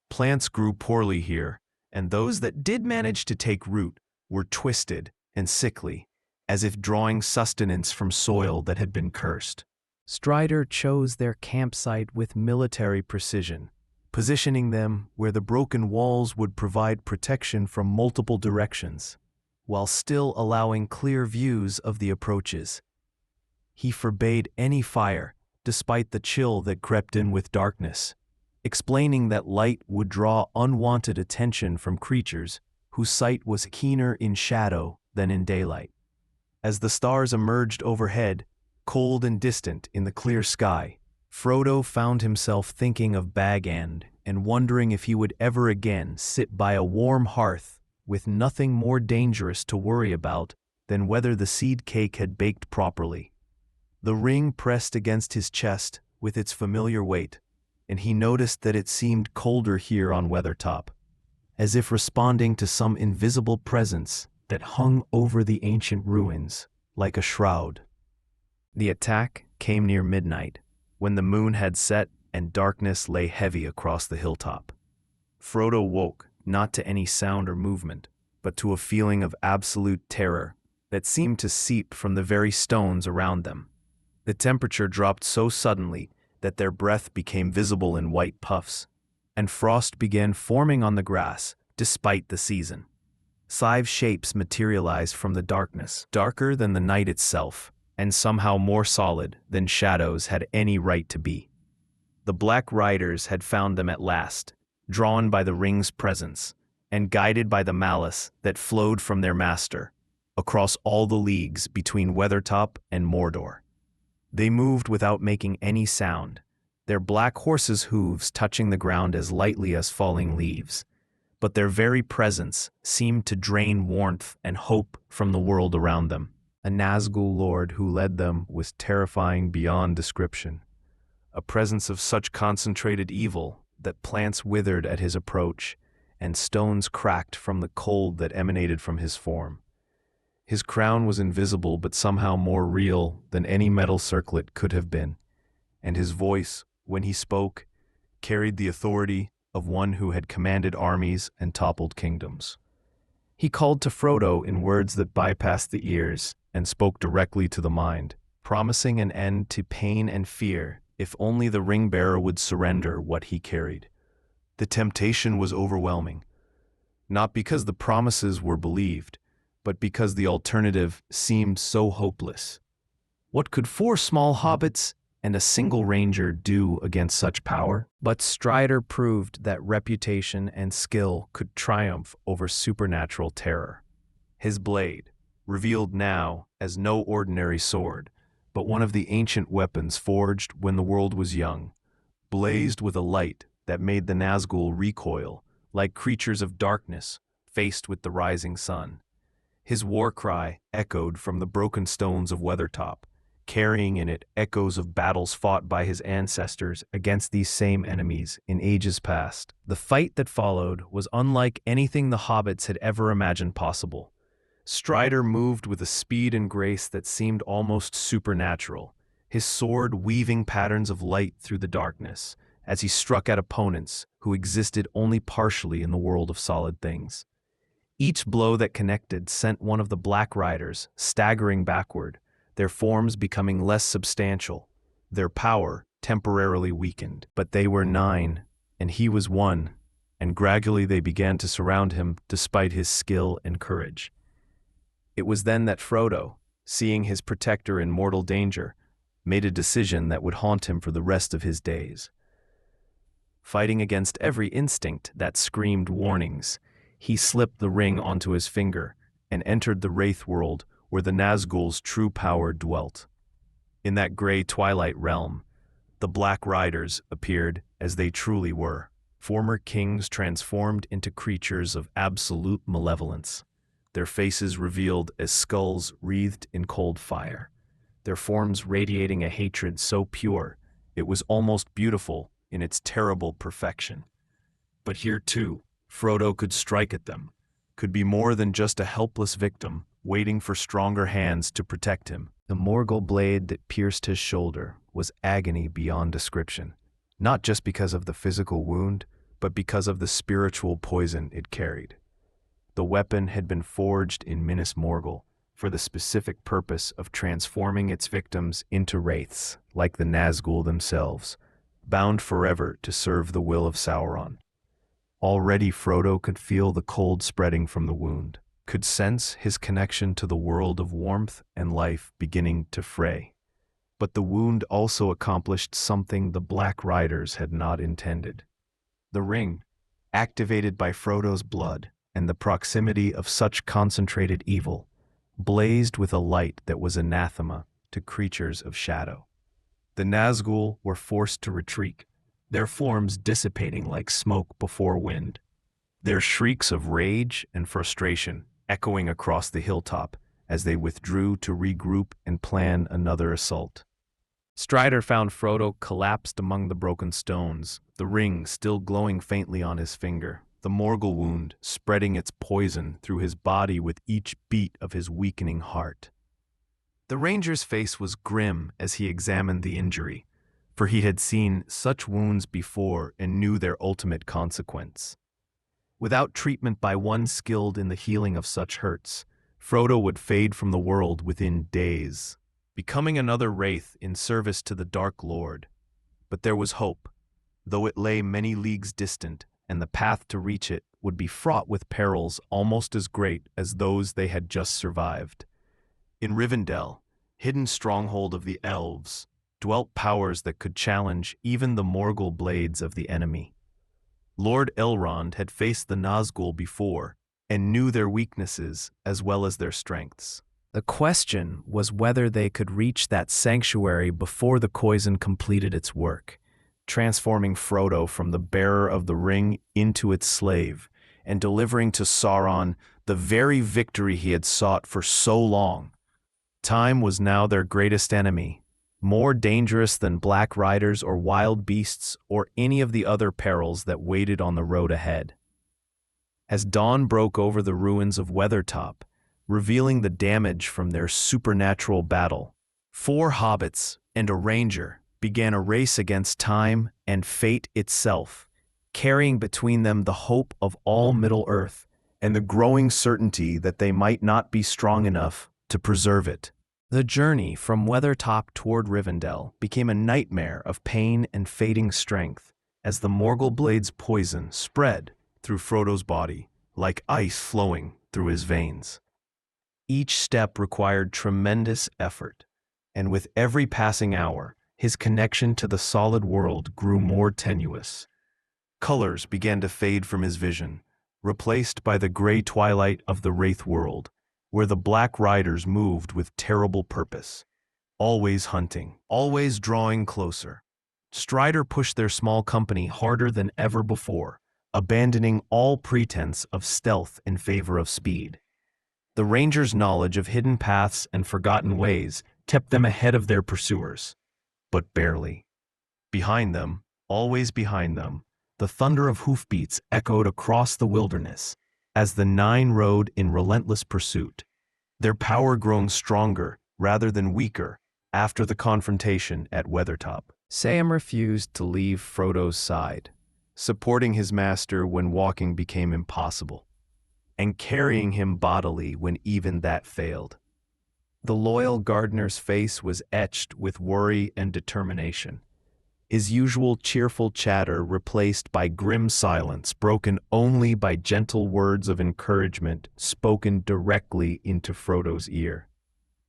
Plants grew poorly here, and those that did manage to take root were twisted and sickly, as if drawing sustenance from soil that had been cursed. Strider chose their campsite with military precision, positioning them where the broken walls would provide protection from multiple directions, while still allowing clear views of the approaches. He forbade any fire, despite the chill that crept in with darkness, explaining that light would draw unwanted attention from creatures whose sight was keener in shadow than in daylight. As the stars emerged overhead, cold and distant in the clear sky, Frodo found himself thinking of Bag End and wondering if he would ever again sit by a warm hearth with nothing more dangerous to worry about than whether the seed cake had baked properly. The ring pressed against his chest with its familiar weight, and he noticed that it seemed colder here on Weathertop, as if responding to some invisible presence that hung over the ancient ruins like a shroud. The attack came near midnight, when the moon had set and darkness lay heavy across the hilltop. Frodo woke, not to any sound or movement, but to a feeling of absolute terror that seemed to seep from the very stones around them. The temperature dropped so suddenly that their breath became visible in white puffs, and frost began forming on the grass despite the season. 5 shapes materialized from the darkness, darker than the night itself, and somehow more solid than shadows had any right to be. The Black Riders had found them at last, drawn by the ring's presence, and guided by the malice that flowed from their master, across all the leagues between Weathertop and Mordor. They moved without making any sound, their black horses' hooves touching the ground as lightly as falling leaves, but their very presence seemed to drain warmth and hope from the world around them. A Nazgul lord who led them was terrifying beyond description, a presence of such concentrated evil that plants withered at his approach and stones cracked from the cold that emanated from his form. His crown was invisible but somehow more real than any metal circlet could have been, and his voice, when he spoke, carried the authority of one who had commanded armies and toppled kingdoms. He called to Frodo in words that bypassed the ears and spoke directly to the mind, promising an end to pain and fear if only the ring-bearer would surrender what he carried. The temptation was overwhelming, not because the promises were believed, but because the alternative seemed so hopeless. What could 4 small hobbits and a single ranger do against such power? But Strider proved that reputation and skill could triumph over supernatural terror. His blade, revealed now as no ordinary sword, but one of the ancient weapons forged when the world was young, blazed with a light that made the Nazgul recoil like creatures of darkness faced with the rising sun. His war cry echoed from the broken stones of Weathertop, carrying in it echoes of battles fought by his ancestors against these same enemies in ages past. The fight that followed was unlike anything the hobbits had ever imagined possible. Strider moved with a speed and grace that seemed almost supernatural, his sword weaving patterns of light through the darkness as he struck at opponents who existed only partially in the world of solid things. Each blow that connected sent one of the Black Riders staggering backward, their forms becoming less substantial, their power temporarily weakened. But they were 9, and he was 1, and gradually they began to surround him despite his skill and courage. It was then that Frodo, seeing his protector in mortal danger, made a decision that would haunt him for the rest of his days. Fighting against every instinct that screamed warnings, he slipped the ring onto his finger and entered the Wraith world where the Nazgul's true power dwelt. In that gray twilight realm, The Black Riders appeared as they truly were, former kings transformed into creatures of absolute malevolence, their faces revealed as skulls wreathed in cold fire, their forms radiating a hatred so pure it was almost beautiful in its terrible perfection. But here too, Frodo could strike at them, could be more than just a helpless victim, waiting for stronger hands to protect him. The Morgul blade that pierced his shoulder was agony beyond description, not just because of the physical wound, but because of the spiritual poison it carried. The weapon had been forged in Minas Morgul for the specific purpose of transforming its victims into wraiths, like the Nazgul themselves, bound forever to serve the will of Sauron. Already Frodo could feel the cold spreading from the wound, could sense his connection to the world of warmth and life beginning to fray. But the wound also accomplished something the Black Riders had not intended. The ring, activated by Frodo's blood and the proximity of such concentrated evil, blazed with a light that was anathema to creatures of shadow. The Nazgul were forced to retreat, their forms dissipating like smoke before wind, their shrieks of rage and frustration echoing across the hilltop as they withdrew to regroup and plan another assault. Strider found Frodo collapsed among the broken stones, the ring still glowing faintly on his finger, the Morgul wound spreading its poison through his body with each beat of his weakening heart. The ranger's face was grim as he examined the injury, for he had seen such wounds before and knew their ultimate consequence. Without treatment by one skilled in the healing of such hurts, Frodo would fade from the world within days, becoming another wraith in service to the Dark Lord. But there was hope, though it lay many leagues distant, and the path to reach it would be fraught with perils almost as great as those they had just survived. In Rivendell, hidden stronghold of the elves, dwelt powers that could challenge even the Morgul blades of the enemy. Lord Elrond had faced the Nazgul before and knew their weaknesses as well as their strengths. The question was whether they could reach that sanctuary before the poison completed its work, transforming Frodo from the bearer of the ring into its slave and delivering to Sauron the very victory he had sought for so long. Time was now their greatest enemy, more dangerous than Black Riders or wild beasts or any of the other perils that waited on the road ahead. As dawn broke over the ruins of Weathertop, revealing the damage from their supernatural battle, 4 hobbits and a ranger began a race against time and fate itself, carrying between them the hope of all Middle-earth and the growing certainty that they might not be strong enough to preserve it. The journey from Weathertop toward Rivendell became a nightmare of pain and fading strength as the Morgul blade's poison spread through Frodo's body like ice flowing through his veins. Each step required tremendous effort, and with every passing hour, his connection to the solid world grew more tenuous. Colors began to fade from his vision, replaced by the gray twilight of the Wraith world, where the Black Riders moved with terrible purpose, always hunting, always drawing closer. Strider pushed their small company harder than ever before, abandoning all pretense of stealth in favor of speed. The Rangers' knowledge of hidden paths and forgotten ways kept them ahead of their pursuers, but barely. Behind them, always behind them, the thunder of hoofbeats echoed across the wilderness as the 9 rode in relentless pursuit, their power grown stronger rather than weaker after the confrontation at Weathertop. Sam refused to leave Frodo's side, supporting his master when walking became impossible, and carrying him bodily when even that failed. The loyal gardener's face was etched with worry and determination, his usual cheerful chatter replaced by grim silence broken only by gentle words of encouragement spoken directly into Frodo's ear.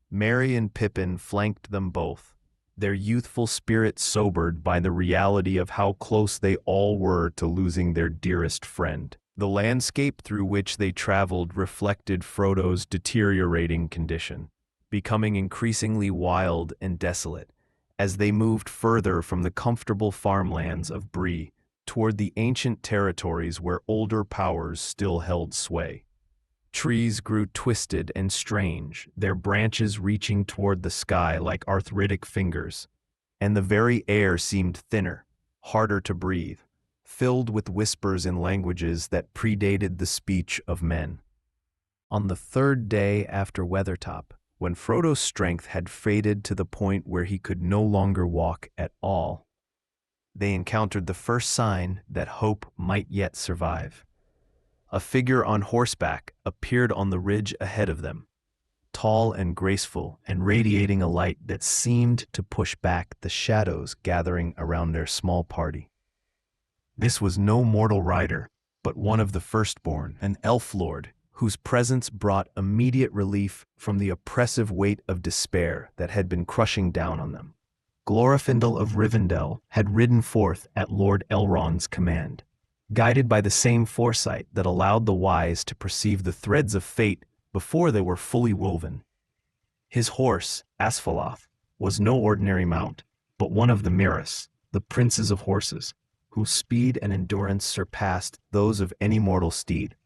Merry and Pippin flanked them both, their youthful spirit sobered by the reality of how close they all were to losing their dearest friend. The landscape through which they traveled reflected Frodo's deteriorating condition, becoming increasingly wild and desolate, as they moved further from the comfortable farmlands of Bree toward the ancient territories where older powers still held sway. Trees grew twisted and strange, their branches reaching toward the sky like arthritic fingers, and the very air seemed thinner, harder to breathe, filled with whispers in languages that predated the speech of men. On the third day after Weathertop, when Frodo's strength had faded to the point where he could no longer walk at all, they encountered the first sign that hope might yet survive. A figure on horseback appeared on the ridge ahead of them, tall and graceful and radiating a light that seemed to push back the shadows gathering around their small party. This was no mortal rider, but one of the firstborn, an elf lord, whose presence brought immediate relief from the oppressive weight of despair that had been crushing down on them. Glorfindel of Rivendell had ridden forth at Lord Elrond's command, guided by the same foresight that allowed the wise to perceive the threads of fate before they were fully woven. His horse, Asphaloth, was no ordinary mount, but one of the Mirrors, the princes of horses, whose speed and endurance surpassed those of any mortal steed.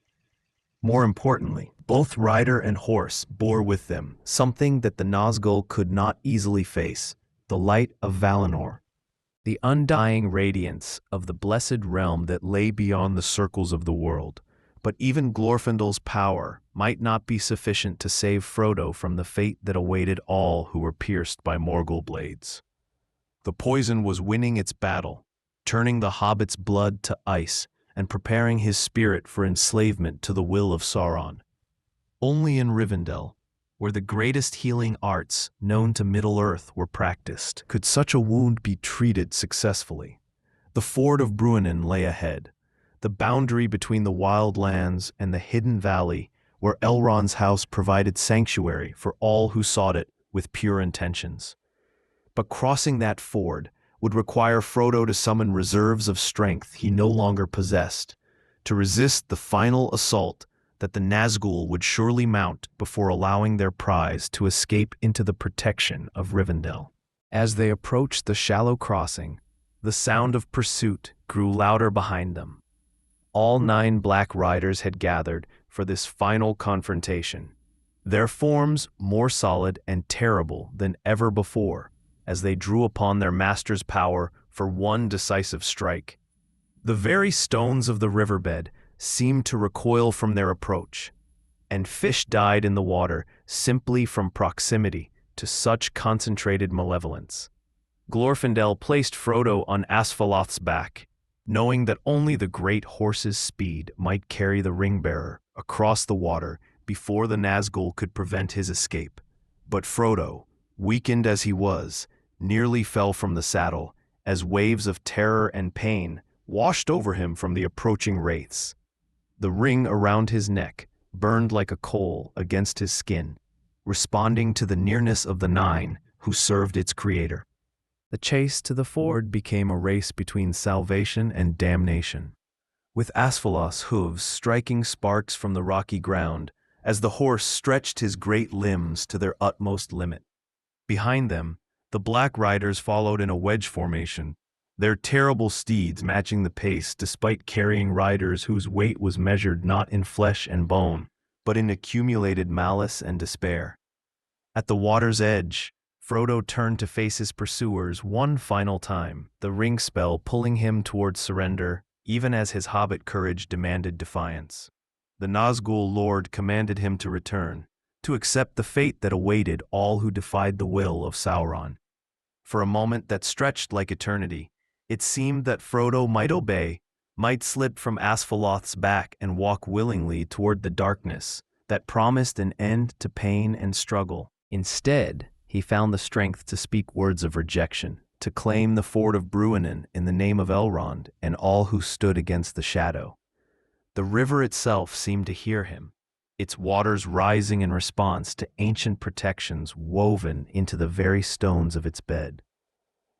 More importantly, both rider and horse bore with them something that the Nazgul could not easily face: the light of Valinor, the undying radiance of the blessed realm that lay beyond the circles of the world. But even Glorfindel's power might not be sufficient to save Frodo from the fate that awaited all who were pierced by Morgul blades. The poison was winning its battle, turning the hobbit's blood to ice and preparing his spirit for enslavement to the will of Sauron. Only in Rivendell, where the greatest healing arts known to Middle-earth were practiced, could such a wound be treated successfully. The ford of Bruinen lay ahead, the boundary between the wild lands and the hidden valley where Elrond's house provided sanctuary for all who sought it with pure intentions. But crossing that ford would require Frodo to summon reserves of strength he no longer possessed, to resist the final assault that the Nazgul would surely mount before allowing their prize to escape into the protection of Rivendell. As they approached the shallow crossing, the sound of pursuit grew louder behind them. All 9 black riders had gathered for this final confrontation, their forms more solid and terrible than ever before, as they drew upon their master's power for one decisive strike. The very stones of the riverbed seemed to recoil from their approach, and fish died in the water simply from proximity to such concentrated malevolence. Glorfindel placed Frodo on Asphaloth's back, knowing that only the great horse's speed might carry the ring-bearer across the water before the Nazgul could prevent his escape. But Frodo, weakened as he was, nearly fell from the saddle as waves of terror and pain washed over him from the approaching wraiths. The ring around his neck burned like a coal against his skin, responding to the nearness of the 9 who served its creator. The chase to the ford became a race between salvation and damnation, with Asphaloth's hooves striking sparks from the rocky ground as the horse stretched his great limbs to their utmost limit. Behind them, the black riders followed in a wedge formation, their terrible steeds matching the pace despite carrying riders whose weight was measured not in flesh and bone, but in accumulated malice and despair. At the water's edge, Frodo turned to face his pursuers one final time, the ring spell pulling him towards surrender, even as his hobbit courage demanded defiance. The Nazgul Lord commanded him to return, to accept the fate that awaited all who defied the will of Sauron. For a moment that stretched like eternity, it seemed that Frodo might obey, might slip from Asphaloth's back and walk willingly toward the darkness that promised an end to pain and struggle. Instead, he found the strength to speak words of rejection, to claim the ford of Bruinen in the name of Elrond and all who stood against the shadow. The river itself seemed to hear him, its waters rising in response to ancient protections woven into the very stones of its bed.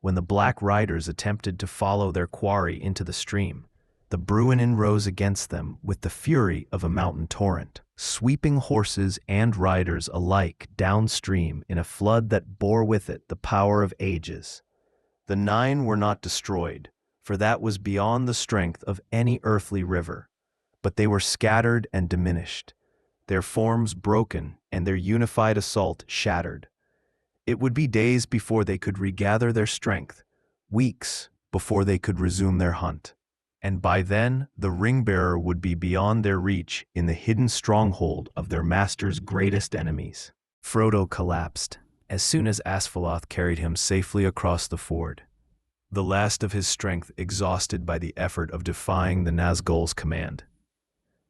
When the black riders attempted to follow their quarry into the stream, The Bruinen rose against them with the fury of a mountain torrent, sweeping horses and riders alike downstream in a flood that bore with it the power of ages. The nine were not destroyed, for that was beyond the strength of any earthly river, but they were scattered and diminished, their forms broken and their unified assault shattered. It would be days before they could regather their strength, weeks before they could resume their hunt. And by then, the ring-bearer would be beyond their reach in the hidden stronghold of their master's greatest enemies. Frodo collapsed as soon as Asphalloth carried him safely across the ford, the last of his strength exhausted by the effort of defying the Nazgul's command.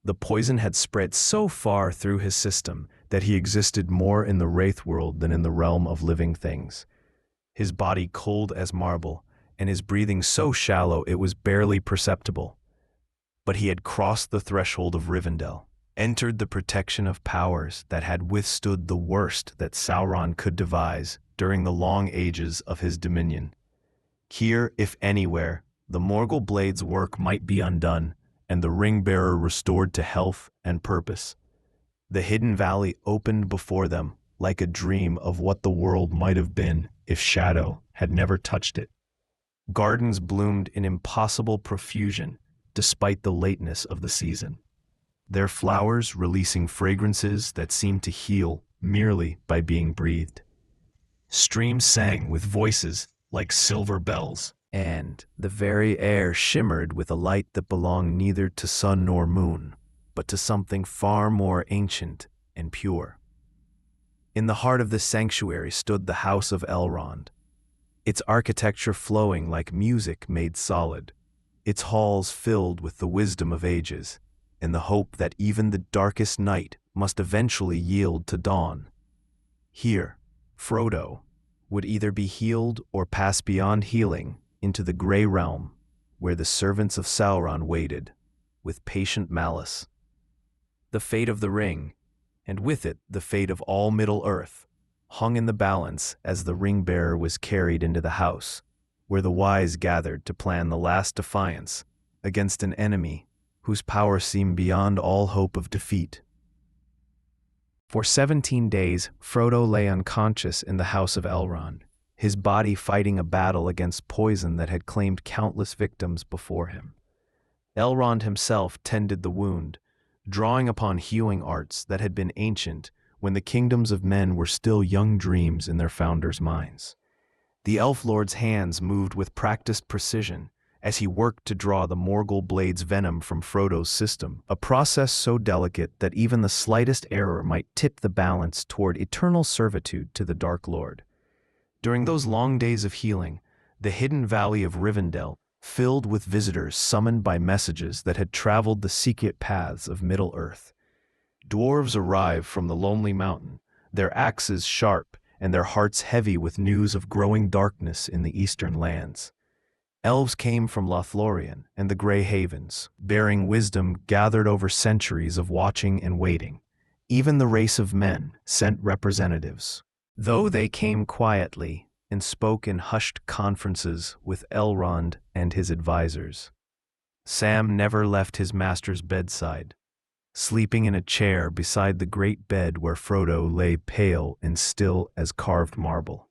The poison had spread so far through his system that he existed more in the Wraith world than in the realm of living things. His body cold as marble, and his breathing so shallow it was barely perceptible. But he had crossed the threshold of Rivendell, entered the protection of powers that had withstood the worst that Sauron could devise during the long ages of his dominion. Here, if anywhere, the Morgul Blade's work might be undone, and the ring-bearer restored to health and purpose. The hidden valley opened before them like a dream of what the world might have been if shadow had never touched it. Gardens bloomed in impossible profusion despite the lateness of the season, their flowers releasing fragrances that seemed to heal merely by being breathed. Streams sang with voices like silver bells, and the very air shimmered with a light that belonged neither to sun nor moon, but to something far more ancient and pure. In the heart of the sanctuary stood the House of Elrond, its architecture flowing like music made solid, its halls filled with the wisdom of ages, in the hope that even the darkest night must eventually yield to dawn. Here, Frodo would either be healed or pass beyond healing into the Grey Realm, where the servants of Sauron waited, with patient malice. The fate of the ring, and with it the fate of all Middle-earth, hung in the balance as the ring-bearer was carried into the house, where the wise gathered to plan the last defiance against an enemy whose power seemed beyond all hope of defeat. For 17 days, Frodo lay unconscious in the House of Elrond, his body fighting a battle against poison that had claimed countless victims before him. Elrond himself tended the wound, drawing upon healing arts that had been ancient when the kingdoms of men were still young dreams in their founders' minds. The Elf Lord's hands moved with practiced precision as he worked to draw the Morgul Blade's venom from Frodo's system, a process so delicate that even the slightest error might tip the balance toward eternal servitude to the Dark Lord. During those long days of healing, the hidden valley of Rivendell filled with visitors summoned by messages that had traveled the secret paths of Middle-earth. Dwarves arrived from the Lonely Mountain, their axes sharp and their hearts heavy with news of growing darkness in the eastern lands. Elves came from Lothlorien and the Grey Havens, bearing wisdom gathered over centuries of watching and waiting. Even the race of men sent representatives, though they came quietly and spoke in hushed conferences with Elrond and his advisors. Sam never left his master's bedside, sleeping in a chair beside the great bed where Frodo lay pale and still as carved marble.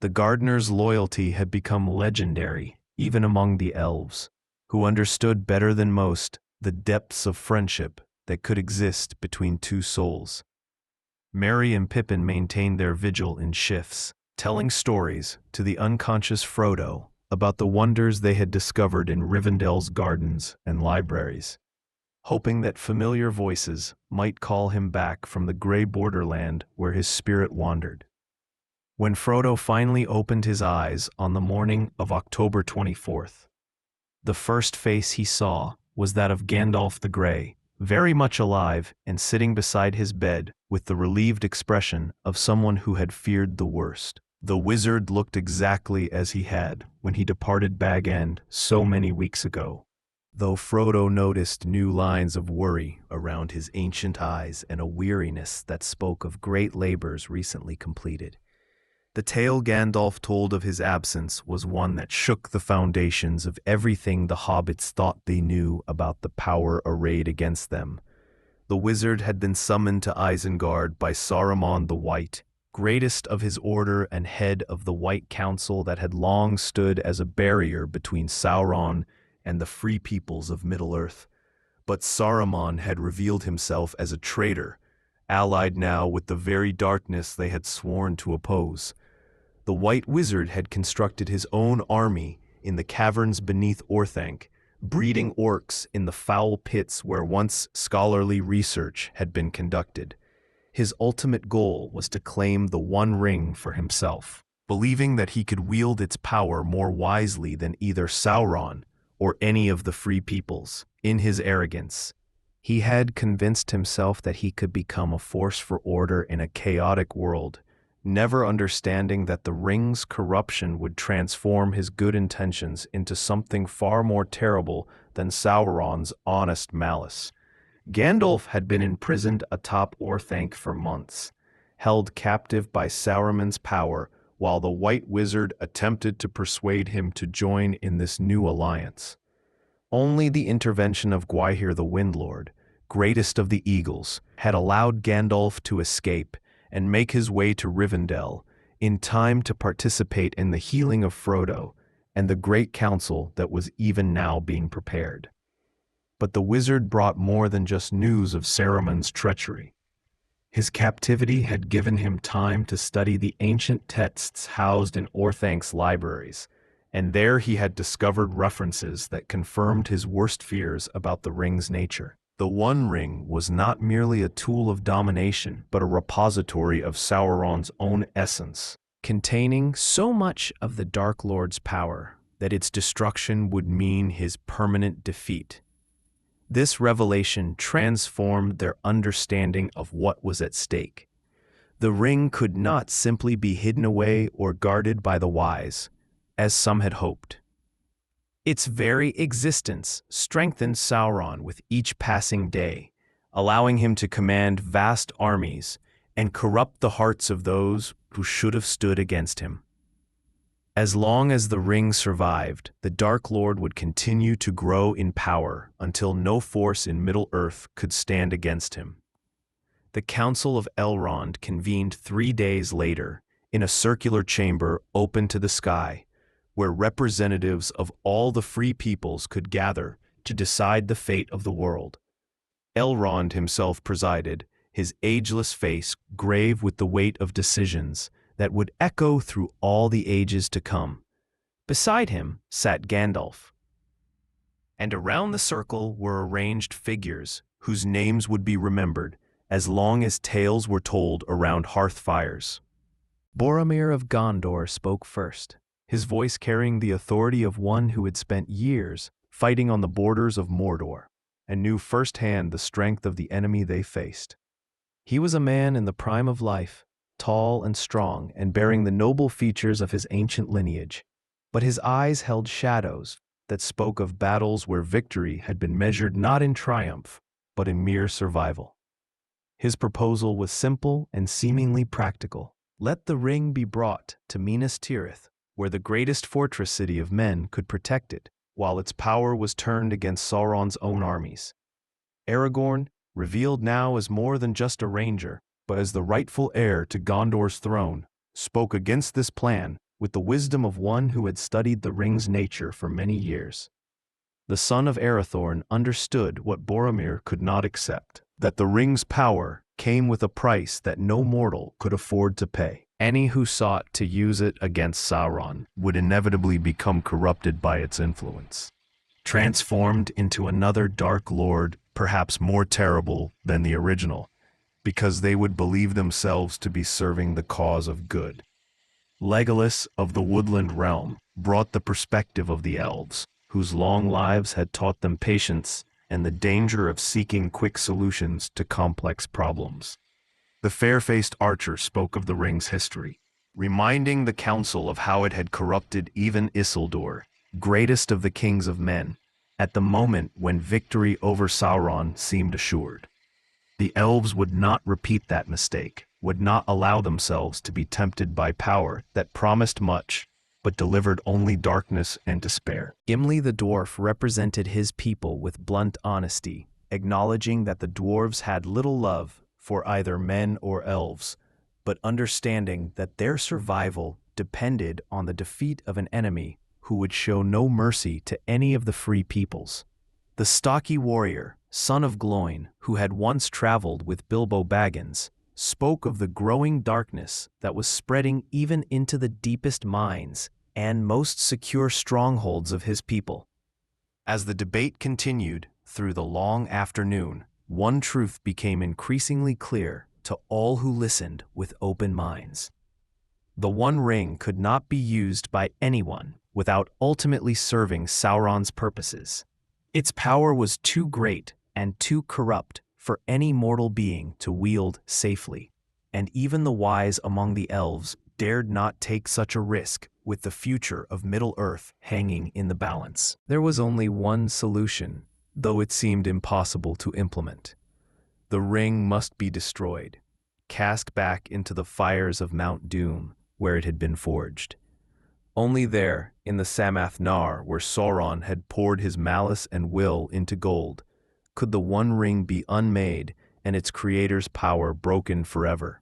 The gardener's loyalty had become legendary even among the elves, who understood better than most the depths of friendship that could exist between two souls. Merry and Pippin maintained their vigil in shifts, telling stories to the unconscious Frodo about the wonders they had discovered in Rivendell's gardens and libraries, hoping that familiar voices might call him back from the gray borderland where his spirit wandered. When Frodo finally opened his eyes on the morning of October 24th, the first face he saw was that of Gandalf the Grey, very much alive and sitting beside his bed with the relieved expression of someone who had feared the worst. The wizard looked exactly as he had when he departed Bag End so many weeks ago, though Frodo noticed new lines of worry around his ancient eyes and a weariness that spoke of great labors recently completed. The tale Gandalf told of his absence was one that shook the foundations of everything the hobbits thought they knew about the power arrayed against them. The wizard had been summoned to Isengard by Saruman the White, greatest of his order and head of the White Council that had long stood as a barrier between Sauron and the free peoples of Middle-earth. But Saruman had revealed himself as a traitor, allied now with the very darkness they had sworn to oppose. The White Wizard had constructed his own army in the caverns beneath Orthanc, breeding orcs in the foul pits where once scholarly research had been conducted. His ultimate goal was to claim the One Ring for himself, believing that he could wield its power more wisely than either Sauron or any of the free peoples. In his arrogance, he had convinced himself that he could become a force for order in a chaotic world, never understanding that the ring's corruption would transform his good intentions into something far more terrible than Sauron's honest malice. Gandalf had been imprisoned atop Orthanc for months, held captive by Saruman's power, while the White Wizard attempted to persuade him to join in this new alliance. Only the intervention of Gwaihir the Windlord, greatest of the Eagles, had allowed Gandalf to escape and make his way to Rivendell in time to participate in the healing of Frodo and the great council that was even now being prepared. But the wizard brought more than just news of Saruman's treachery. His captivity had given him time to study the ancient texts housed in Orthanc's libraries, and there he had discovered references that confirmed his worst fears about the ring's nature. The One Ring was not merely a tool of domination, but a repository of Sauron's own essence, containing so much of the Dark Lord's power that its destruction would mean his permanent defeat. This revelation transformed their understanding of what was at stake. The ring could not simply be hidden away or guarded by the wise, as some had hoped. Its very existence strengthened Sauron with each passing day, allowing him to command vast armies and corrupt the hearts of those who should have stood against him. As long as the ring survived, the Dark Lord would continue to grow in power until no force in Middle-earth could stand against him. The Council of Elrond convened 3 days later in a circular chamber open to the sky, where representatives of all the free peoples could gather to decide the fate of the world. Elrond himself presided, his ageless face grave with the weight of decisions that would echo through all the ages to come. Beside him sat Gandalf, and around the circle were arranged figures whose names would be remembered as long as tales were told around hearth fires. Boromir of Gondor spoke first, his voice carrying the authority of one who had spent years fighting on the borders of Mordor and knew firsthand the strength of the enemy they faced. He was a man in the prime of life, tall and strong and bearing the noble features of his ancient lineage, but his eyes held shadows that spoke of battles where victory had been measured not in triumph, but in mere survival. His proposal was simple and seemingly practical. Let the ring be brought to Minas Tirith, where the greatest fortress city of men could protect it, while its power was turned against Sauron's own armies. Aragorn, revealed now as more than just a ranger, but as the rightful heir to Gondor's throne, spoke against this plan with the wisdom of one who had studied the ring's nature for many years. The son of Arathorn understood what Boromir could not accept, that the ring's power came with a price that no mortal could afford to pay. Any who sought to use it against Sauron would inevitably become corrupted by its influence, transformed into another Dark Lord, perhaps more terrible than the original, because they would believe themselves to be serving the cause of good. Legolas of the Woodland Realm brought the perspective of the elves, whose long lives had taught them patience and the danger of seeking quick solutions to complex problems. The fair-faced archer spoke of the ring's history, reminding the council of how it had corrupted even Isildur, greatest of the kings of men, at the moment when victory over Sauron seemed assured. The elves would not repeat that mistake. would not allow themselves to be tempted by power that promised much, but delivered only darkness and despair. Gimli the dwarf represented his people with blunt honesty, acknowledging that the dwarves had little love for either men or elves, but understanding that their survival depended on the defeat of an enemy who would show no mercy to any of the free peoples. The stocky warrior, son of Gloin, who had once traveled with Bilbo Baggins, spoke of the growing darkness that was spreading even into the deepest mines and most secure strongholds of his people. As the debate continued through the long afternoon, one truth became increasingly clear to all who listened with open minds. The One Ring could not be used by anyone without ultimately serving Sauron's purposes. Its power was too great and too corrupt for any mortal being to wield safely, and even the wise among the elves dared not take such a risk with the future of Middle-earth hanging in the balance. There was only one solution, though it seemed impossible to implement. The ring must be destroyed, cast back into the fires of Mount Doom, where it had been forged. Only there, in the Samath Nar, where Sauron had poured his malice and will into gold, could the One Ring be unmade and its creator's power broken forever.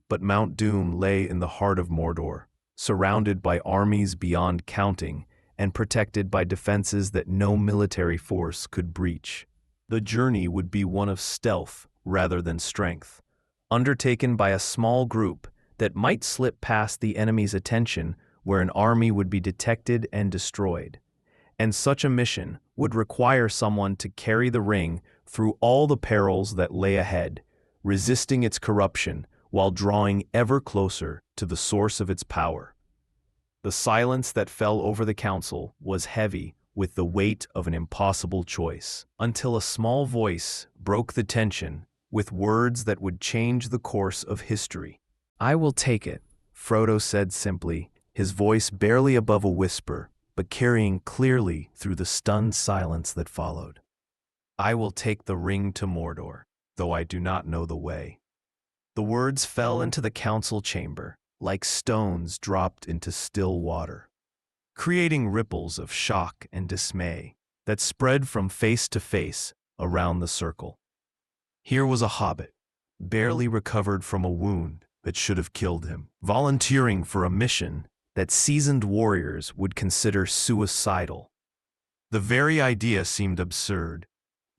But Mount Doom lay in the heart of Mordor, surrounded by armies beyond counting and protected by defenses that no military force could breach. The journey would be one of stealth rather than strength, undertaken by a small group that might slip past the enemy's attention where an army would be detected and destroyed. And such a mission would require someone to carry the ring through all the perils that lay ahead, resisting its corruption while drawing ever closer to the source of its power. The silence that fell over the council was heavy with the weight of an impossible choice, until a small voice broke the tension with words that would change the course of history. "I will take it," Frodo said simply, his voice barely above a whisper, but carrying clearly through the stunned silence that followed. "I will take the ring to Mordor, though I do not know the way." The words fell into the council chamber, like stones dropped into still water, creating ripples of shock and dismay that spread from face to face around the circle. Here was a hobbit, barely recovered from a wound that should have killed him, volunteering for a mission that seasoned warriors would consider suicidal. The very idea seemed absurd,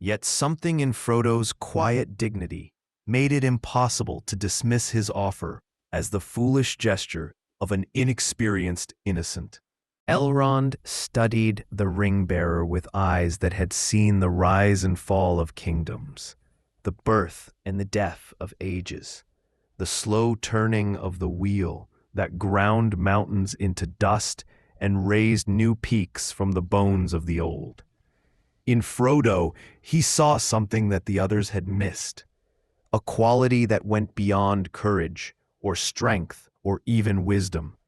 yet something in Frodo's quiet dignity made it impossible to dismiss his offer as the foolish gesture of an inexperienced innocent. Elrond studied the ring-bearer with eyes that had seen the rise and fall of kingdoms, the birth and the death of ages, the slow turning of the wheel that ground mountains into dust and raised new peaks from the bones of the old. In Frodo, he saw something that the others had missed, a quality that went beyond courage or strength or even wisdom.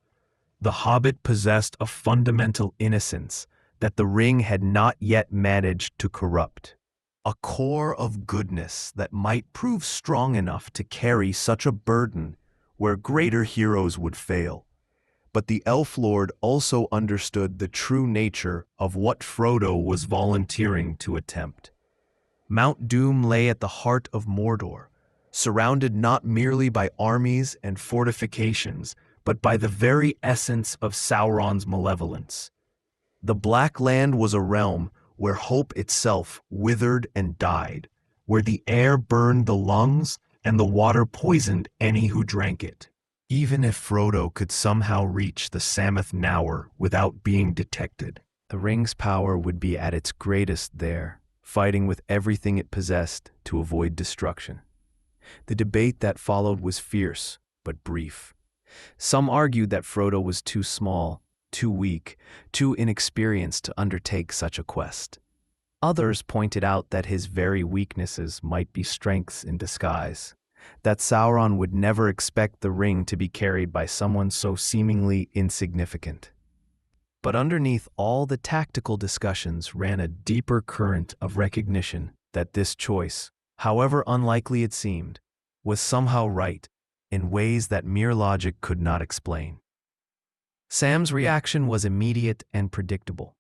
The hobbit possessed a fundamental innocence that the ring had not yet managed to corrupt, a core of goodness that might prove strong enough to carry such a burden where greater heroes would fail. But the Elf Lord also understood the true nature of what Frodo was volunteering to attempt. Mount Doom lay at the heart of Mordor, surrounded not merely by armies and fortifications, but by the very essence of Sauron's malevolence. The Black Land was a realm where hope itself withered and died, where the air burned the lungs and the water poisoned any who drank it. Even if Frodo could somehow reach the Samath Naur without being detected, the ring's power would be at its greatest there, fighting with everything it possessed to avoid destruction. The debate that followed was fierce, but brief. Some argued that Frodo was too small, too weak, too inexperienced to undertake such a quest. Others pointed out that his very weaknesses might be strengths in disguise, that Sauron would never expect the ring to be carried by someone so seemingly insignificant. But underneath all the tactical discussions ran a deeper current of recognition that this choice, however unlikely it seemed, was somehow right, in ways that mere logic could not explain. Sam's reaction was immediate and predictable.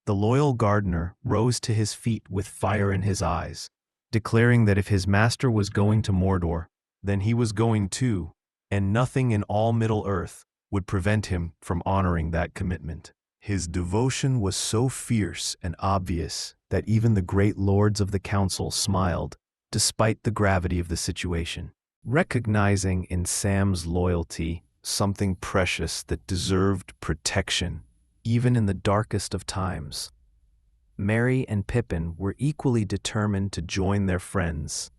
The loyal gardener rose to his feet with fire in his eyes, declaring that if his master was going to Mordor, then he was going too, and nothing in all Middle-earth would prevent him from honoring that commitment. His devotion was so fierce and obvious that even the great lords of the council smiled, despite the gravity of the situation, recognizing in Sam's loyalty something precious that deserved protection, even in the darkest of times. Merry and Pippin were equally determined to join their friends,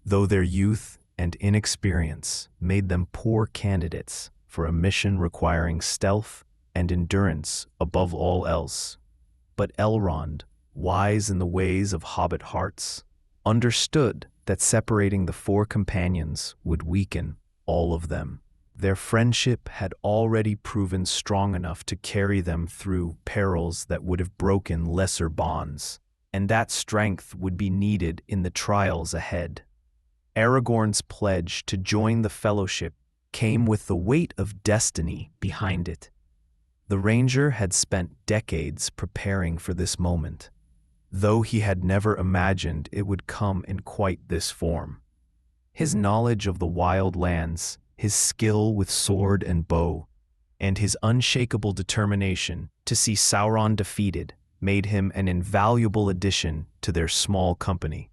though their youth and inexperience made them poor candidates for a mission requiring stealth and endurance above all else. But Elrond, wise in the ways of hobbit hearts, understood that separating the four companions would weaken all of them. Their friendship had already proven strong enough to carry them through perils that would have broken lesser bonds, and that strength would be needed in the trials ahead. Aragorn's pledge to join the Fellowship came with the weight of destiny behind it. The ranger had spent decades preparing for this moment, though he had never imagined it would come in quite this form. His knowledge of the wild lands, his skill with sword and bow, and his unshakable determination to see Sauron defeated made him an invaluable addition to their small company.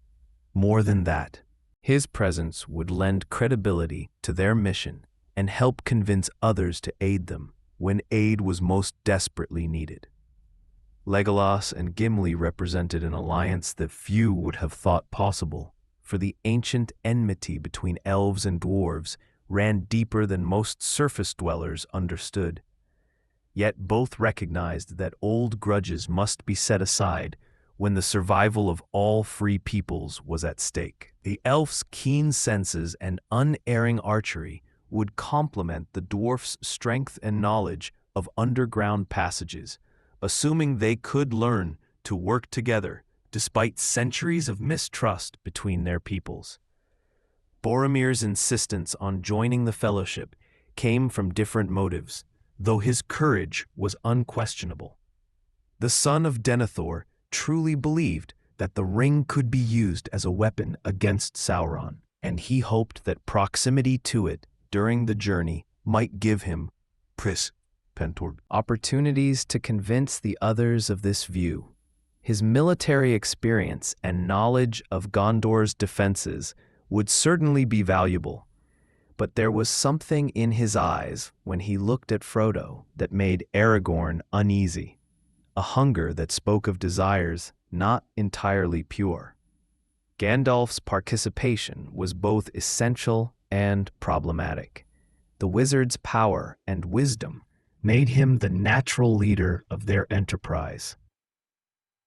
More than that, his presence would lend credibility to their mission and help convince others to aid them when aid was most desperately needed. Legolas and Gimli represented an alliance that few would have thought possible, for the ancient enmity between elves and dwarves ran deeper than most surface dwellers understood. Yet both recognized that old grudges must be set aside when the survival of all free peoples was at stake. The elf's keen senses and unerring archery would complement the dwarf's strength and knowledge of underground passages, assuming they could learn to work together despite centuries of mistrust between their peoples. Boromir's insistence on joining the Fellowship came from different motives, though his courage was unquestionable. The son of Denethor truly believed that the ring could be used as a weapon against Sauron, and he hoped that proximity to it during the journey might give him opportunities to convince the others of this view. His military experience and knowledge of Gondor's defenses would certainly be valuable, but there was something in his eyes when he looked at Frodo that made Aragorn uneasy, a hunger that spoke of desires not entirely pure. Gandalf's participation was both essential and problematic. The wizard's power and wisdom made him the natural leader of their enterprise.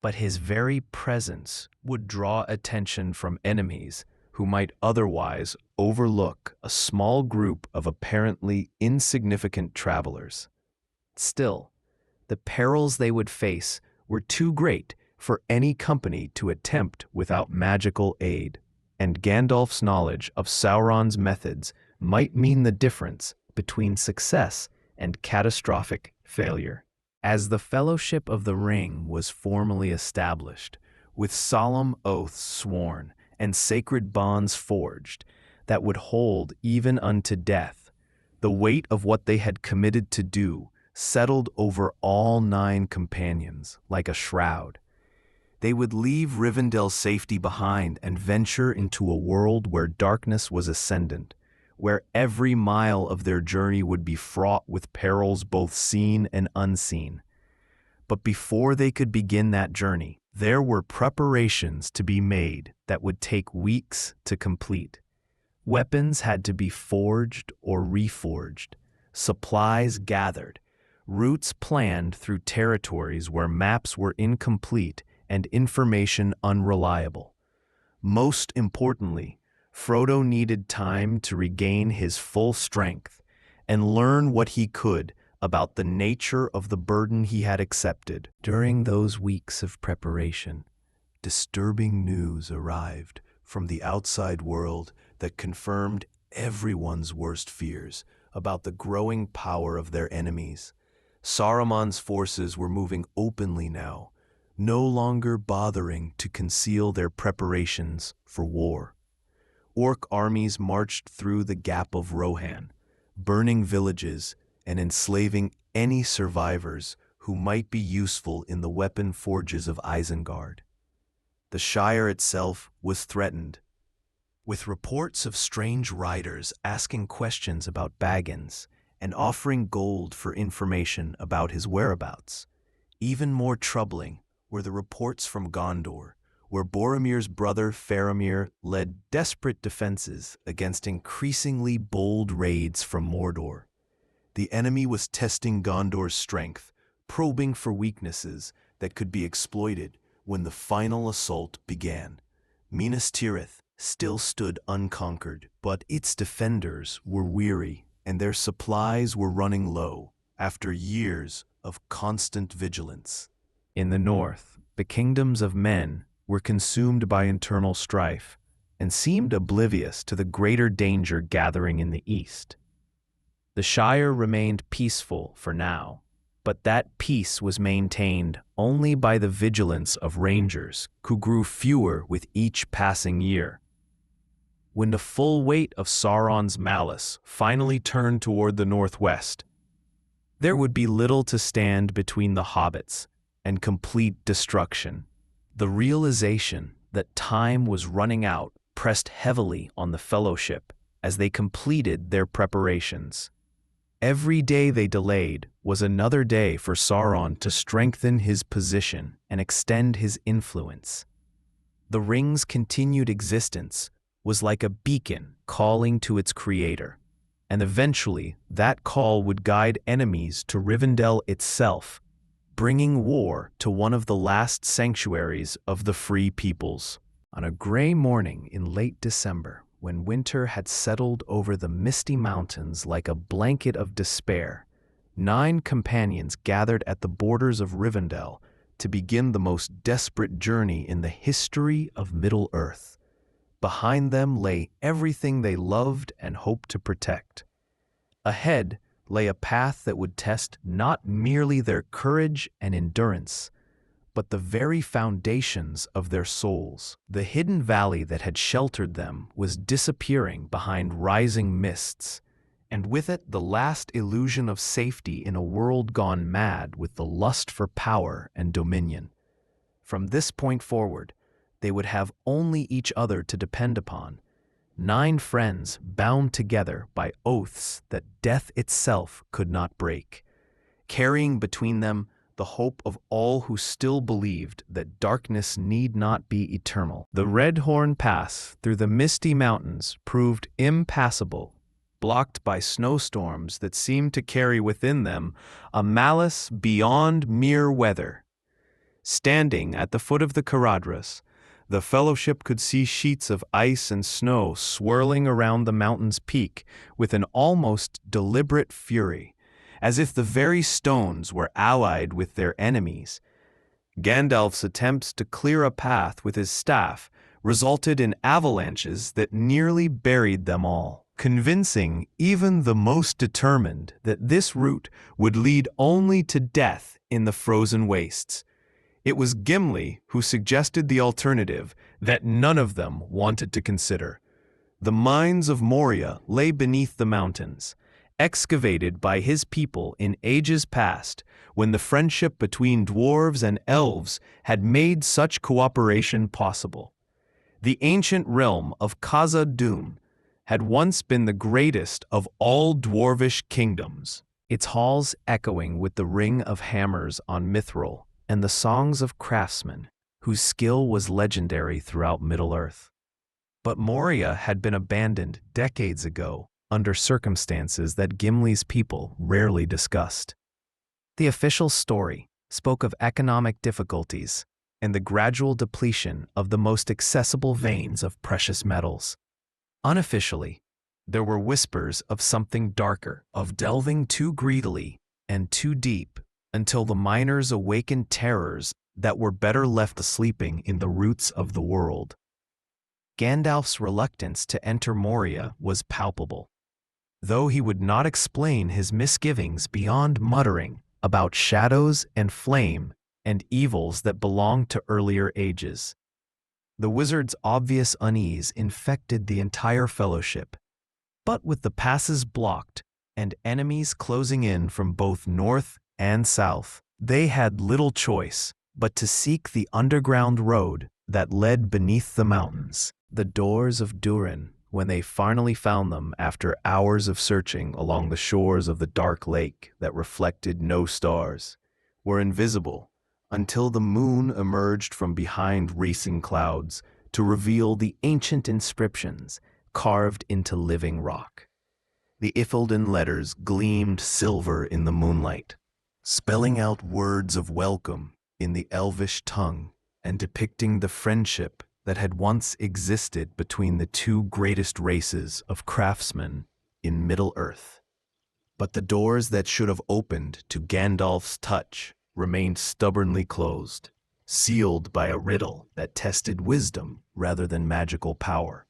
But his very presence would draw attention from enemies who might otherwise overlook a small group of apparently insignificant travelers. Still, the perils they would face were too great for any company to attempt without magical aid, and Gandalf's knowledge of Sauron's methods might mean the difference between success and catastrophic failure. As the Fellowship of the Ring was formally established, with solemn oaths sworn and sacred bonds forged that would hold even unto death, the weight of what they had committed to do settled over all 9 companions like a shroud. They would leave Rivendell's safety behind and venture into a world where darkness was ascendant, where every mile of their journey would be fraught with perils both seen and unseen. But before they could begin that journey, there were preparations to be made that would take weeks to complete. Weapons had to be forged or reforged, supplies gathered, routes planned through territories where maps were incomplete and information unreliable. Most importantly, Frodo needed time to regain his full strength and learn what he could about the nature of the burden he had accepted. During those weeks of preparation, disturbing news arrived from the outside world that confirmed everyone's worst fears about the growing power of their enemies. Saruman's forces were moving openly now, no longer bothering to conceal their preparations for war. Orc armies marched through the Gap of Rohan, burning villages and enslaving any survivors who might be useful in the weapon forges of Isengard. The Shire itself was threatened, with reports of strange riders asking questions about Baggins and offering gold for information about his whereabouts. Even more troubling were the reports from Gondor, where Boromir's brother Faramir led desperate defenses against increasingly bold raids from Mordor. The enemy was testing Gondor's strength, probing for weaknesses that could be exploited when the final assault began. Minas Tirith still stood unconquered, but its defenders were weary and their supplies were running low after years of constant vigilance. In the north, the kingdoms of men were consumed by internal strife and seemed oblivious to the greater danger gathering in the east. The Shire remained peaceful for now, but that peace was maintained only by the vigilance of rangers who grew fewer with each passing year. When the full weight of Sauron's malice finally turned toward the northwest, there would be little to stand between the hobbits and complete destruction. The realization that time was running out pressed heavily on the Fellowship as they completed their preparations. Every day they delayed was another day for Sauron to strengthen his position and extend his influence. The ring's continued existence was like a beacon calling to its creator, and eventually that call would guide enemies to Rivendell itself, bringing war to one of the last sanctuaries of the free peoples. On a gray morning in late December, when winter had settled over the misty mountains like a blanket of despair, 9 companions gathered at the borders of Rivendell to begin the most desperate journey in the history of Middle-earth. Behind them lay everything they loved and hoped to protect. Ahead lay a path that would test not merely their courage and endurance, but the very foundations of their souls. The hidden valley that had sheltered them was disappearing behind rising mists, and with it the last illusion of safety in a world gone mad with the lust for power and dominion. From this point forward, they would have only each other to depend upon, 9 friends bound together by oaths that death itself could not break, carrying between them the hope of all who still believed that darkness need not be eternal. The Redhorn Pass through the misty mountains proved impassable, blocked by snowstorms that seemed to carry within them a malice beyond mere weather. Standing at the foot of the Caradhras, the Fellowship could see sheets of ice and snow swirling around the mountain's peak with an almost deliberate fury, as if the very stones were allied with their enemies. Gandalf's attempts to clear a path with his staff resulted in avalanches that nearly buried them all, convincing even the most determined that this route would lead only to death in the frozen wastes. It was Gimli who suggested the alternative that none of them wanted to consider. The mines of Moria lay beneath the mountains, excavated by his people in ages past, when the friendship between dwarves and elves had made such cooperation possible. The ancient realm of Khazad-dûm had once been the greatest of all dwarvish kingdoms, its halls echoing with the ring of hammers on Mithril and the songs of craftsmen whose skill was legendary throughout Middle-earth. But Moria had been abandoned decades ago under circumstances that Gimli's people rarely discussed. The official story spoke of economic difficulties and the gradual depletion of the most accessible veins of precious metals. Unofficially, there were whispers of something darker, of delving too greedily and too deep until the miners awakened terrors that were better left sleeping in the roots of the world. Gandalf's reluctance to enter Moria was palpable, though he would not explain his misgivings beyond muttering about shadows and flame and evils that belonged to earlier ages. The wizard's obvious unease infected the entire fellowship, but with the passes blocked and enemies closing in from both north and south, they had little choice but to seek the underground road that led beneath the mountains. The doors of Durin, when they finally found them after hours of searching along the shores of the dark lake that reflected no stars, were invisible until the moon emerged from behind racing clouds to reveal the ancient inscriptions carved into living rock. The Ifildan letters gleamed silver in the moonlight, spelling out words of welcome in the Elvish tongue and depicting the friendship that had once existed between the two greatest races of craftsmen in Middle-earth. But the doors that should have opened to Gandalf's touch remained stubbornly closed, sealed by a riddle that tested wisdom rather than magical power.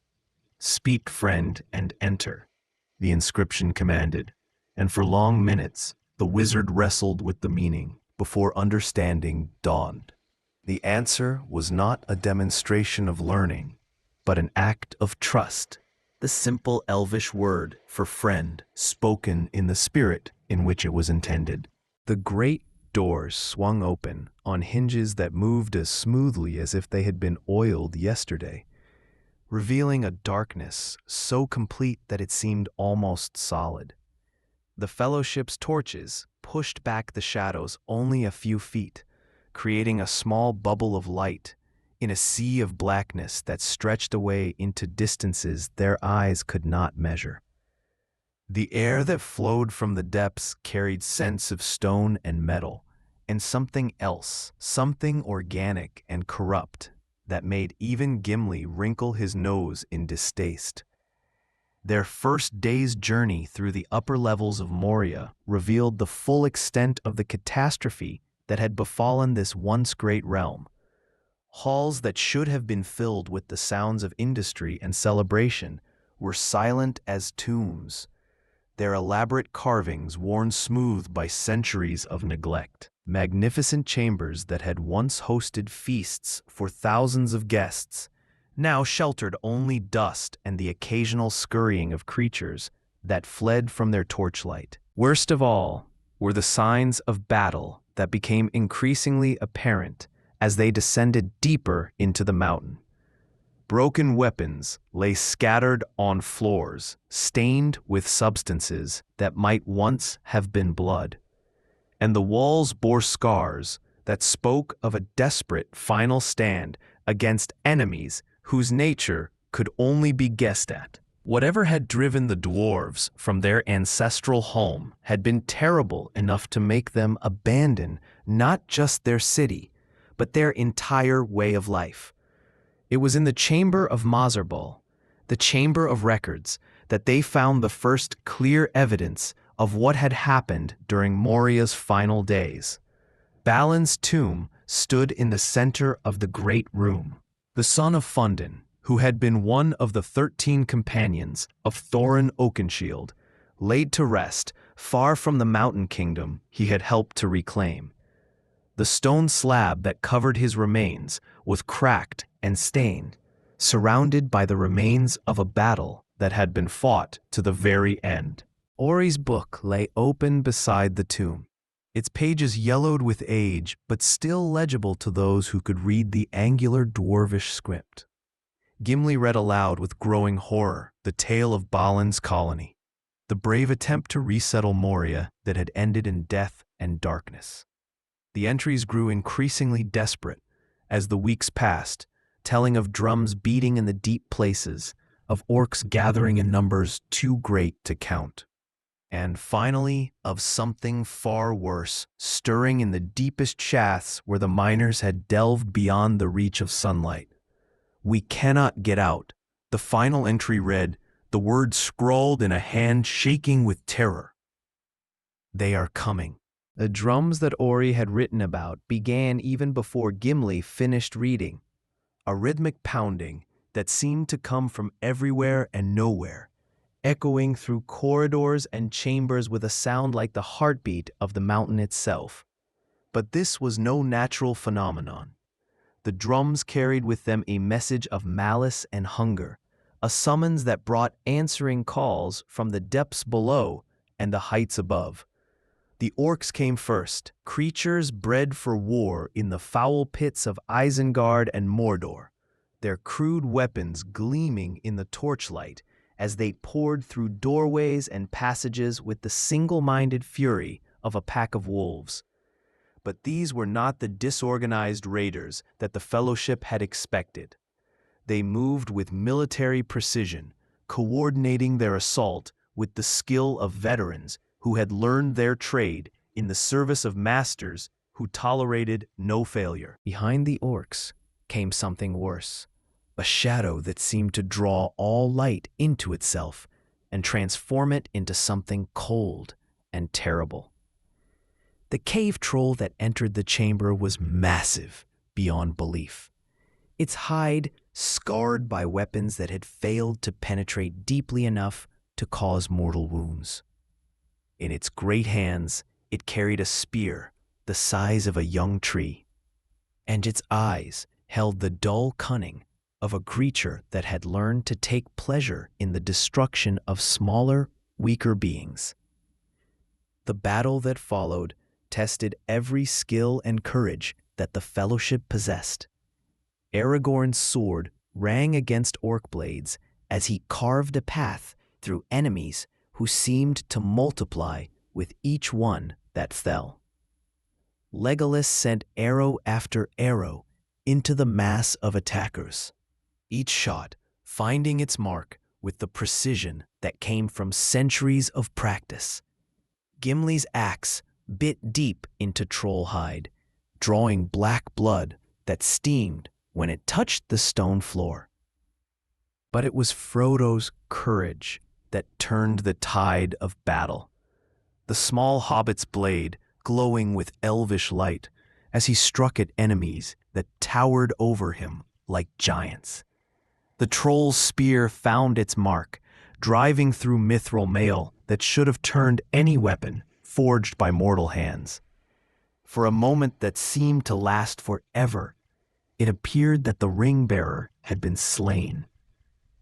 "Speak, friend, and enter," the inscription commanded, and for long minutes the wizard wrestled with the meaning before understanding dawned. The answer was not a demonstration of learning, but an act of trust, the simple Elvish word for friend spoken in the spirit in which it was intended. The great doors swung open on hinges that moved as smoothly as if they had been oiled yesterday, revealing a darkness so complete that it seemed almost solid. The fellowship's torches pushed back the shadows only a few feet, creating a small bubble of light in a sea of blackness that stretched away into distances their eyes could not measure. The air that flowed from the depths carried scents of stone and metal, and something else, something organic and corrupt, that made even Gimli wrinkle his nose in distaste. Their first day's journey through the upper levels of Moria revealed the full extent of the catastrophe that had befallen this once great realm. Halls that should have been filled with the sounds of industry and celebration were silent as tombs, their elaborate carvings worn smooth by centuries of neglect. Magnificent chambers that had once hosted feasts for thousands of guests now sheltered only dust and the occasional scurrying of creatures that fled from their torchlight. Worst of all were the signs of battle that became increasingly apparent as they descended deeper into the mountain. Broken weapons lay scattered on floors, stained with substances that might once have been blood, and the walls bore scars that spoke of a desperate final stand against enemies whose nature could only be guessed at. Whatever had driven the dwarves from their ancestral home had been terrible enough to make them abandon not just their city, but their entire way of life. It was in the chamber of Mazarbul, the chamber of records, that they found the first clear evidence of what had happened during Moria's final days. Balin's tomb stood in the center of the great room. The son of Fundin, who had been one of the 13 companions of Thorin Oakenshield, laid to rest far from the mountain kingdom he had helped to reclaim. The stone slab that covered his remains was cracked and stained, surrounded by the remains of a battle that had been fought to the very end. Ori's book lay open beside the tomb, its pages yellowed with age but still legible to those who could read the angular dwarvish script. Gimli read aloud with growing horror the tale of Balin's colony, the brave attempt to resettle Moria that had ended in death and darkness. The entries grew increasingly desperate as the weeks passed, telling of drums beating in the deep places, of orcs gathering in numbers too great to count, and finally of something far worse stirring in the deepest shafts where the miners had delved beyond the reach of sunlight. "We cannot get out," the final entry read, the words scrawled in a hand shaking with terror. "They are coming." The drums that Ori had written about began even before Gimli finished reading, a rhythmic pounding, that seemed to come from everywhere and nowhere, echoing through corridors and chambers with a sound like the heartbeat of the mountain itself. But this was no natural phenomenon. The drums carried with them a message of malice and hunger, a summons that brought answering calls from the depths below and the heights above. The orcs came first, creatures bred for war in the foul pits of Isengard and Mordor, their crude weapons gleaming in the torchlight as they poured through doorways and passages with the single-minded fury of a pack of wolves. But these were not the disorganized raiders that the Fellowship had expected. They moved with military precision, coordinating their assault with the skill of veterans who had learned their trade in the service of masters who tolerated no failure. Behind the orcs came something worse, a shadow that seemed to draw all light into itself and transform it into something cold and terrible. The cave troll that entered the chamber was massive beyond belief, its hide scarred by weapons that had failed to penetrate deeply enough to cause mortal wounds. In its great hands, it carried a spear the size of a young tree, and its eyes held the dull cunning of a creature that had learned to take pleasure in the destruction of smaller, weaker beings. The battle that followed tested every skill and courage that the Fellowship possessed. Aragorn's sword rang against orc blades as he carved a path through enemies who seemed to multiply with each one that fell. Legolas sent arrow after arrow into the mass of attackers, each shot finding its mark with the precision that came from centuries of practice. Gimli's axe bit deep into troll hide, drawing black blood that steamed when it touched the stone floor. But it was Frodo's courage that turned the tide of battle. The small hobbit's blade glowing with elvish light as he struck at enemies that towered over him like giants. The troll's spear found its mark, driving through mithril mail that should have turned any weapon forged by mortal hands. For a moment that seemed to last forever, it appeared that the ring-bearer had been slain,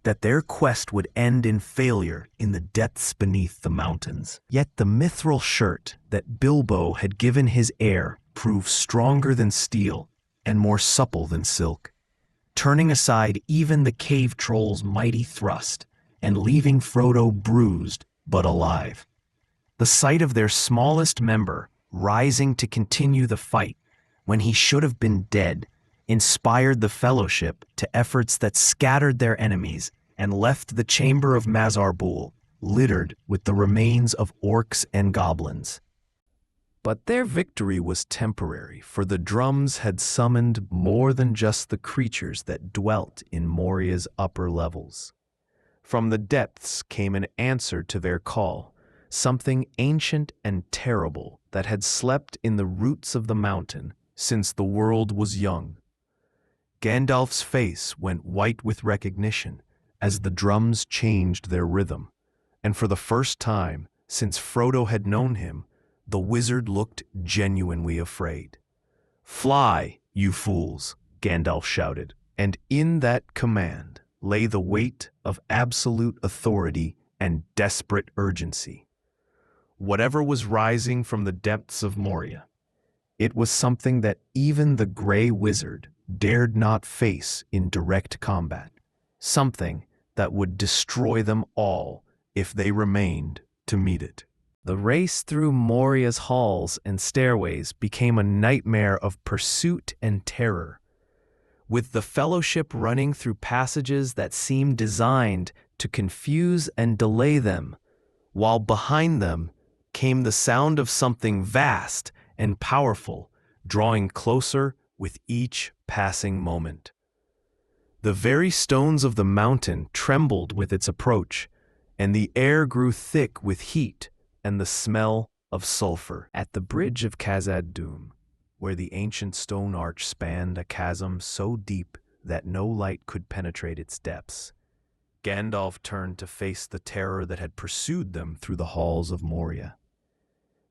that their quest would end in failure in the depths beneath the mountains. Yet the mithril shirt that Bilbo had given his heir proved stronger than steel and more supple than silk, turning aside even the cave troll's mighty thrust and leaving Frodo bruised but alive. The sight of their smallest member rising to continue the fight when he should have been dead inspired the Fellowship to efforts that scattered their enemies and left the chamber of Mazarbul littered with the remains of orcs and goblins. But their victory was temporary, for the drums had summoned more than just the creatures that dwelt in Moria's upper levels. From the depths came an answer to their call, something ancient and terrible that had slept in the roots of the mountain since the world was young. Gandalf's face went white with recognition as the drums changed their rhythm, and for the first time since Frodo had known him, the wizard looked genuinely afraid. "Fly, you fools," Gandalf shouted, and in that command lay the weight of absolute authority and desperate urgency. Whatever was rising from the depths of Moria, it was something that even the Grey Wizard dared not face in direct combat, something that would destroy them all if they remained to meet it. The race through Moria's halls and stairways became a nightmare of pursuit and terror, with the Fellowship running through passages that seemed designed to confuse and delay them, while behind them came the sound of something vast and powerful, drawing closer with each passing moment. The very stones of the mountain trembled with its approach, and the air grew thick with heat and the smell of sulfur. At the bridge of Khazad-dûm, where the ancient stone arch spanned a chasm so deep that no light could penetrate its depths. Gandalf turned to face the terror that had pursued them through the halls of Moria.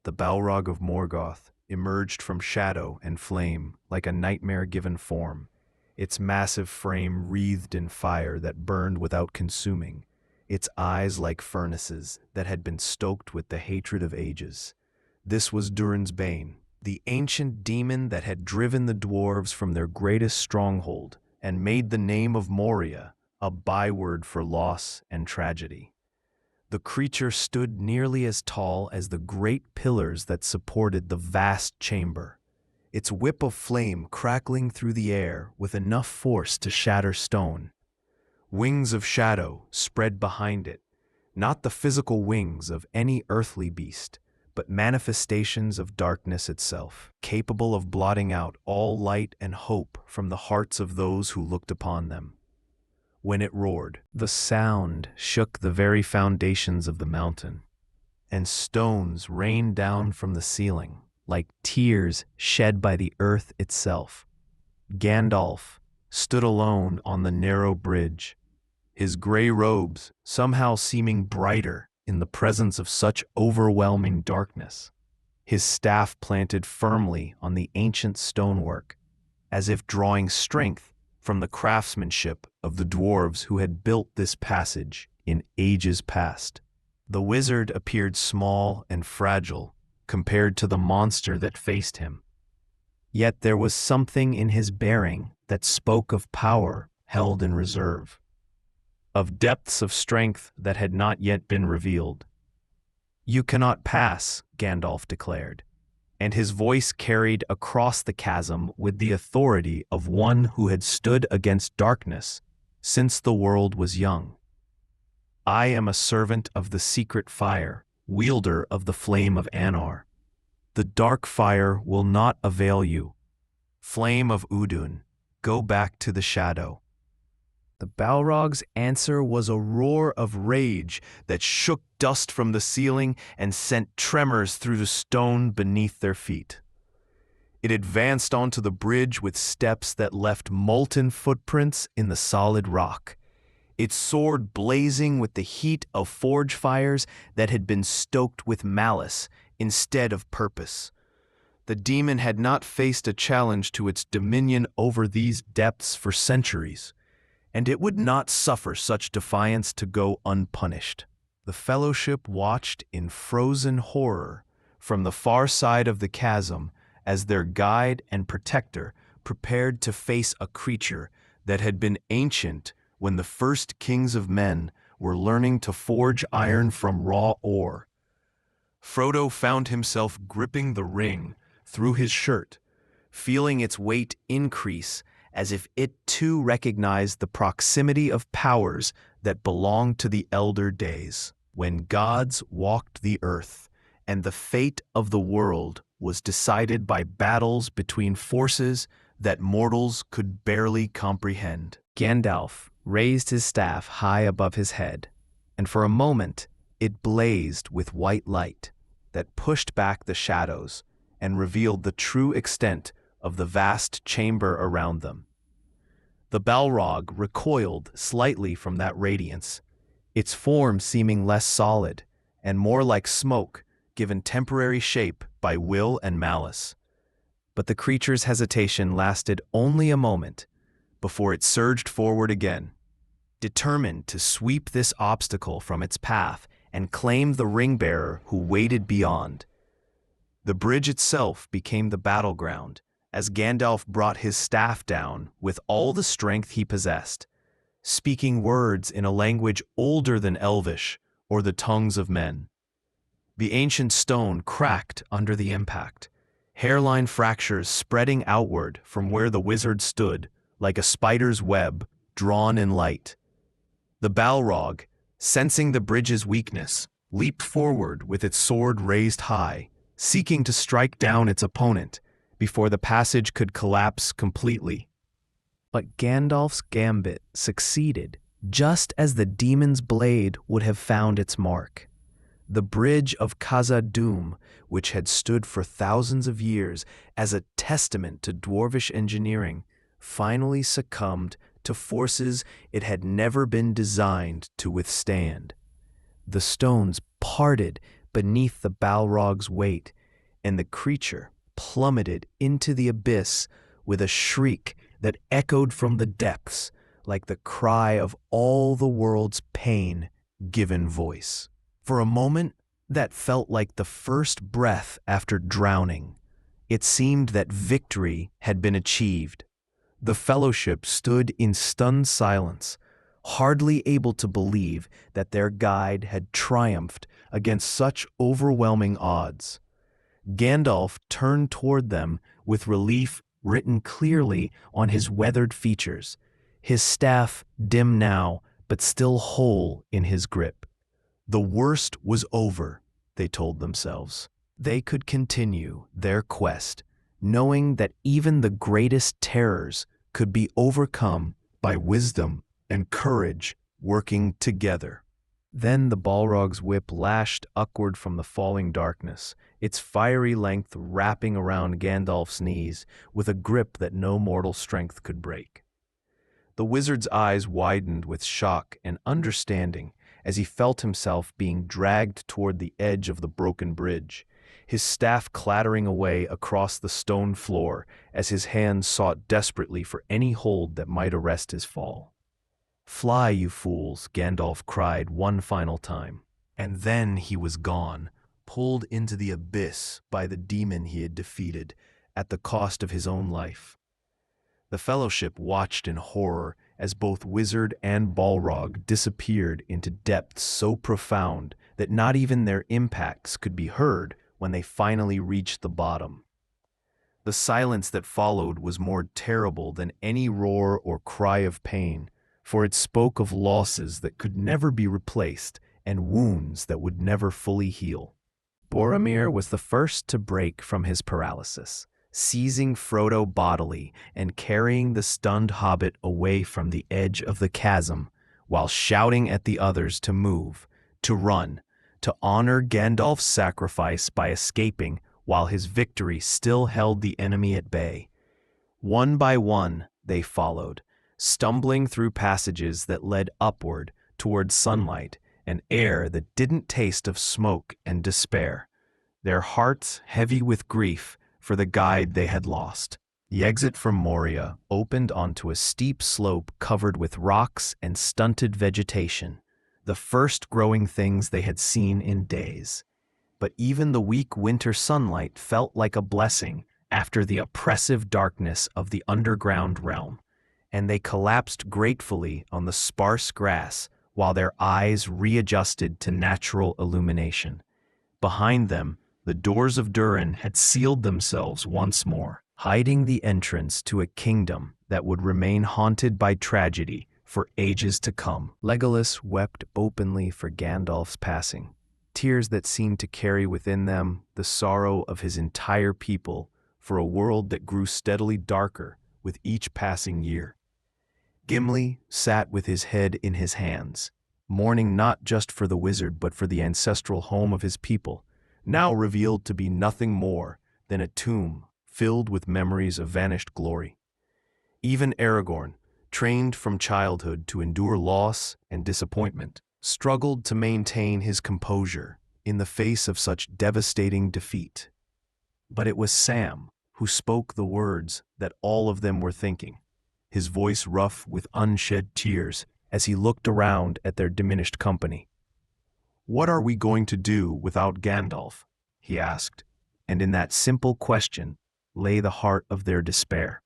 The Balrog of Morgoth emerged from shadow and flame like a nightmare-given form, its massive frame wreathed in fire that burned without consuming, its eyes like furnaces that had been stoked with the hatred of ages. This was Durin's Bane, the ancient demon that had driven the dwarves from their greatest stronghold and made the name of Moria a byword for loss and tragedy. The creature stood nearly as tall as the great pillars that supported the vast chamber, its whip of flame crackling through the air with enough force to shatter stone. Wings of shadow spread behind it, not the physical wings of any earthly beast, but manifestations of darkness itself, capable of blotting out all light and hope from the hearts of those who looked upon them. When it roared, the sound shook the very foundations of the mountain, and stones rained down from the ceiling, like tears shed by the earth itself. Gandalf stood alone on the narrow bridge, his gray robes somehow seeming brighter in the presence of such overwhelming darkness, his staff planted firmly on the ancient stonework, as if drawing strength from the craftsmanship of the dwarves who had built this passage in ages past. The wizard appeared small and fragile compared to the monster that faced him. Yet there was something in his bearing that spoke of power held in reserve, of depths of strength that had not yet been revealed. "You cannot pass," Gandalf declared, and his voice carried across the chasm with the authority of one who had stood against darkness since the world was young. "I am a servant of the secret fire, wielder of the flame of Anar. The dark fire will not avail you. Flame of Udun, go back to the shadow." The Balrog's answer was a roar of rage that shook dust from the ceiling and sent tremors through the stone beneath their feet. It advanced onto the bridge with steps that left molten footprints in the solid rock, its sword blazing with the heat of forge fires that had been stoked with malice instead of purpose. The demon had not faced a challenge to its dominion over these depths for centuries, and it would not suffer such defiance to go unpunished. The Fellowship watched in frozen horror from the far side of the chasm as their guide and protector prepared to face a creature that had been ancient when the first kings of men were learning to forge iron from raw ore. Frodo found himself gripping the ring through his shirt, feeling its weight increase as if it too recognized the proximity of powers that belonged to the elder days, when gods walked the earth, and the fate of the world was decided by battles between forces that mortals could barely comprehend. Gandalf raised his staff high above his head, and for a moment it blazed with white light that pushed back the shadows and revealed the true extent of the vast chamber around them. The Balrog recoiled slightly from that radiance, its form seeming less solid and more like smoke given temporary shape by will and malice. But the creature's hesitation lasted only a moment before it surged forward again, determined to sweep this obstacle from its path and claim the ring-bearer who waited beyond. The bridge itself became the battleground, as Gandalf brought his staff down with all the strength he possessed, speaking words in a language older than Elvish or the tongues of men. The ancient stone cracked under the impact, hairline fractures spreading outward from where the wizard stood like a spider's web drawn in light. The Balrog, sensing the bridge's weakness, leaped forward with its sword raised high, seeking to strike down its opponent before the passage could collapse completely. But Gandalf's gambit succeeded just as the demon's blade would have found its mark. The bridge of Khazad-dûm, which had stood for thousands of years as a testament to dwarvish engineering, finally succumbed to forces it had never been designed to withstand. The stones parted beneath the Balrog's weight, and the creature plummeted into the abyss with a shriek that echoed from the depths like the cry of all the world's pain given voice. For a moment, that felt like the first breath after drowning. It seemed that victory had been achieved. The fellowship stood in stunned silence, hardly able to believe that their guide had triumphed against such overwhelming odds. Gandalf turned toward them with relief written clearly on his weathered features, his staff dim now but still whole in his grip. The worst was over, they told themselves. They could continue their quest, knowing that even the greatest terrors could be overcome by wisdom and courage working together. Then the Balrog's whip lashed upward from the falling darkness, its fiery length wrapping around Gandalf's knees with a grip that no mortal strength could break. The wizard's eyes widened with shock and understanding as he felt himself being dragged toward the edge of the broken bridge, his staff clattering away across the stone floor as his hands sought desperately for any hold that might arrest his fall. "Fly, you fools," Gandalf cried one final time. And then he was gone, pulled into the abyss by the demon he had defeated at the cost of his own life. The Fellowship watched in horror as both wizard and Balrog disappeared into depths so profound that not even their impacts could be heard when they finally reached the bottom. The silence that followed was more terrible than any roar or cry of pain, for it spoke of losses that could never be replaced and wounds that would never fully heal. Boromir was the first to break from his paralysis, seizing Frodo bodily and carrying the stunned hobbit away from the edge of the chasm, while shouting at the others to move, to run, to honor Gandalf's sacrifice by escaping while his victory still held the enemy at bay. One by one, they followed, stumbling through passages that led upward toward sunlight and air that didn't taste of smoke and despair, their hearts heavy with grief for the guide they had lost. The exit from Moria opened onto a steep slope covered with rocks and stunted vegetation, the first growing things they had seen in days. But even the weak winter sunlight felt like a blessing after the oppressive darkness of the underground realm, and they collapsed gratefully on the sparse grass while their eyes readjusted to natural illumination. Behind them, the doors of Durin had sealed themselves once more, hiding the entrance to a kingdom that would remain haunted by tragedy for ages to come. Legolas wept openly for Gandalf's passing, tears that seemed to carry within them the sorrow of his entire people for a world that grew steadily darker with each passing year. Gimli sat with his head in his hands, mourning not just for the wizard but for the ancestral home of his people, now revealed to be nothing more than a tomb filled with memories of vanished glory. Even Aragorn, trained from childhood to endure loss and disappointment, struggled to maintain his composure in the face of such devastating defeat. But it was Sam who spoke the words that all of them were thinking, his voice rough with unshed tears as he looked around at their diminished company. "What are we going to do without Gandalf?" he asked, and in that simple question lay the heart of their despair.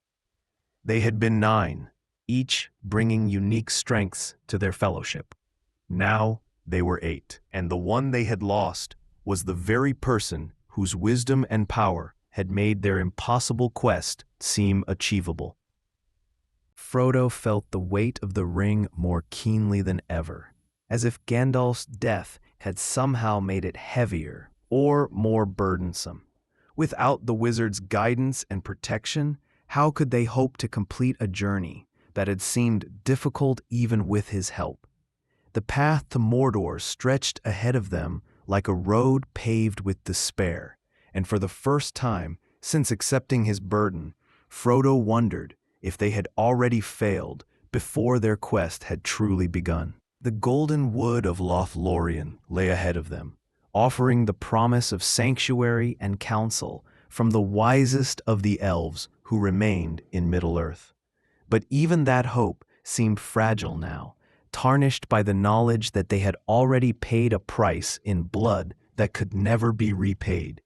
They had been 9, each bringing unique strengths to their fellowship. Now they were 8, and the one they had lost was the very person whose wisdom and power had made their impossible quest seem achievable. Frodo felt the weight of the ring more keenly than ever, as if Gandalf's death had somehow made it heavier or more burdensome. Without the wizard's guidance and protection, how could they hope to complete a journey that had seemed difficult even with his help? The path to Mordor stretched ahead of them like a road paved with despair, and for the first time since accepting his burden, Frodo wondered if they had already failed before their quest had truly begun. The golden wood of Lothlorien lay ahead of them, offering the promise of sanctuary and counsel from the wisest of the elves who remained in Middle-earth. But even that hope seemed fragile now, tarnished by the knowledge that they had already paid a price in blood that could never be repaid.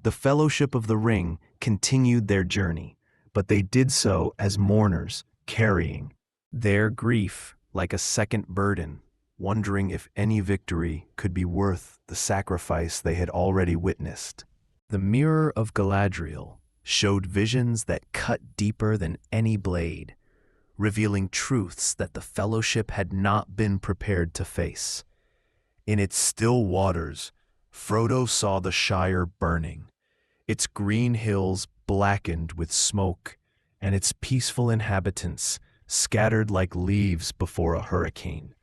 The Fellowship of the Ring continued their journey, but they did so as mourners, carrying their grief like a second burden, wondering if any victory could be worth the sacrifice they had already witnessed. The Mirror of Galadriel showed visions that cut deeper than any blade, revealing truths that the Fellowship had not been prepared to face. In its still waters, Frodo saw the Shire burning, its green hills blackened with smoke, and its peaceful inhabitants scattered like leaves before a hurricane.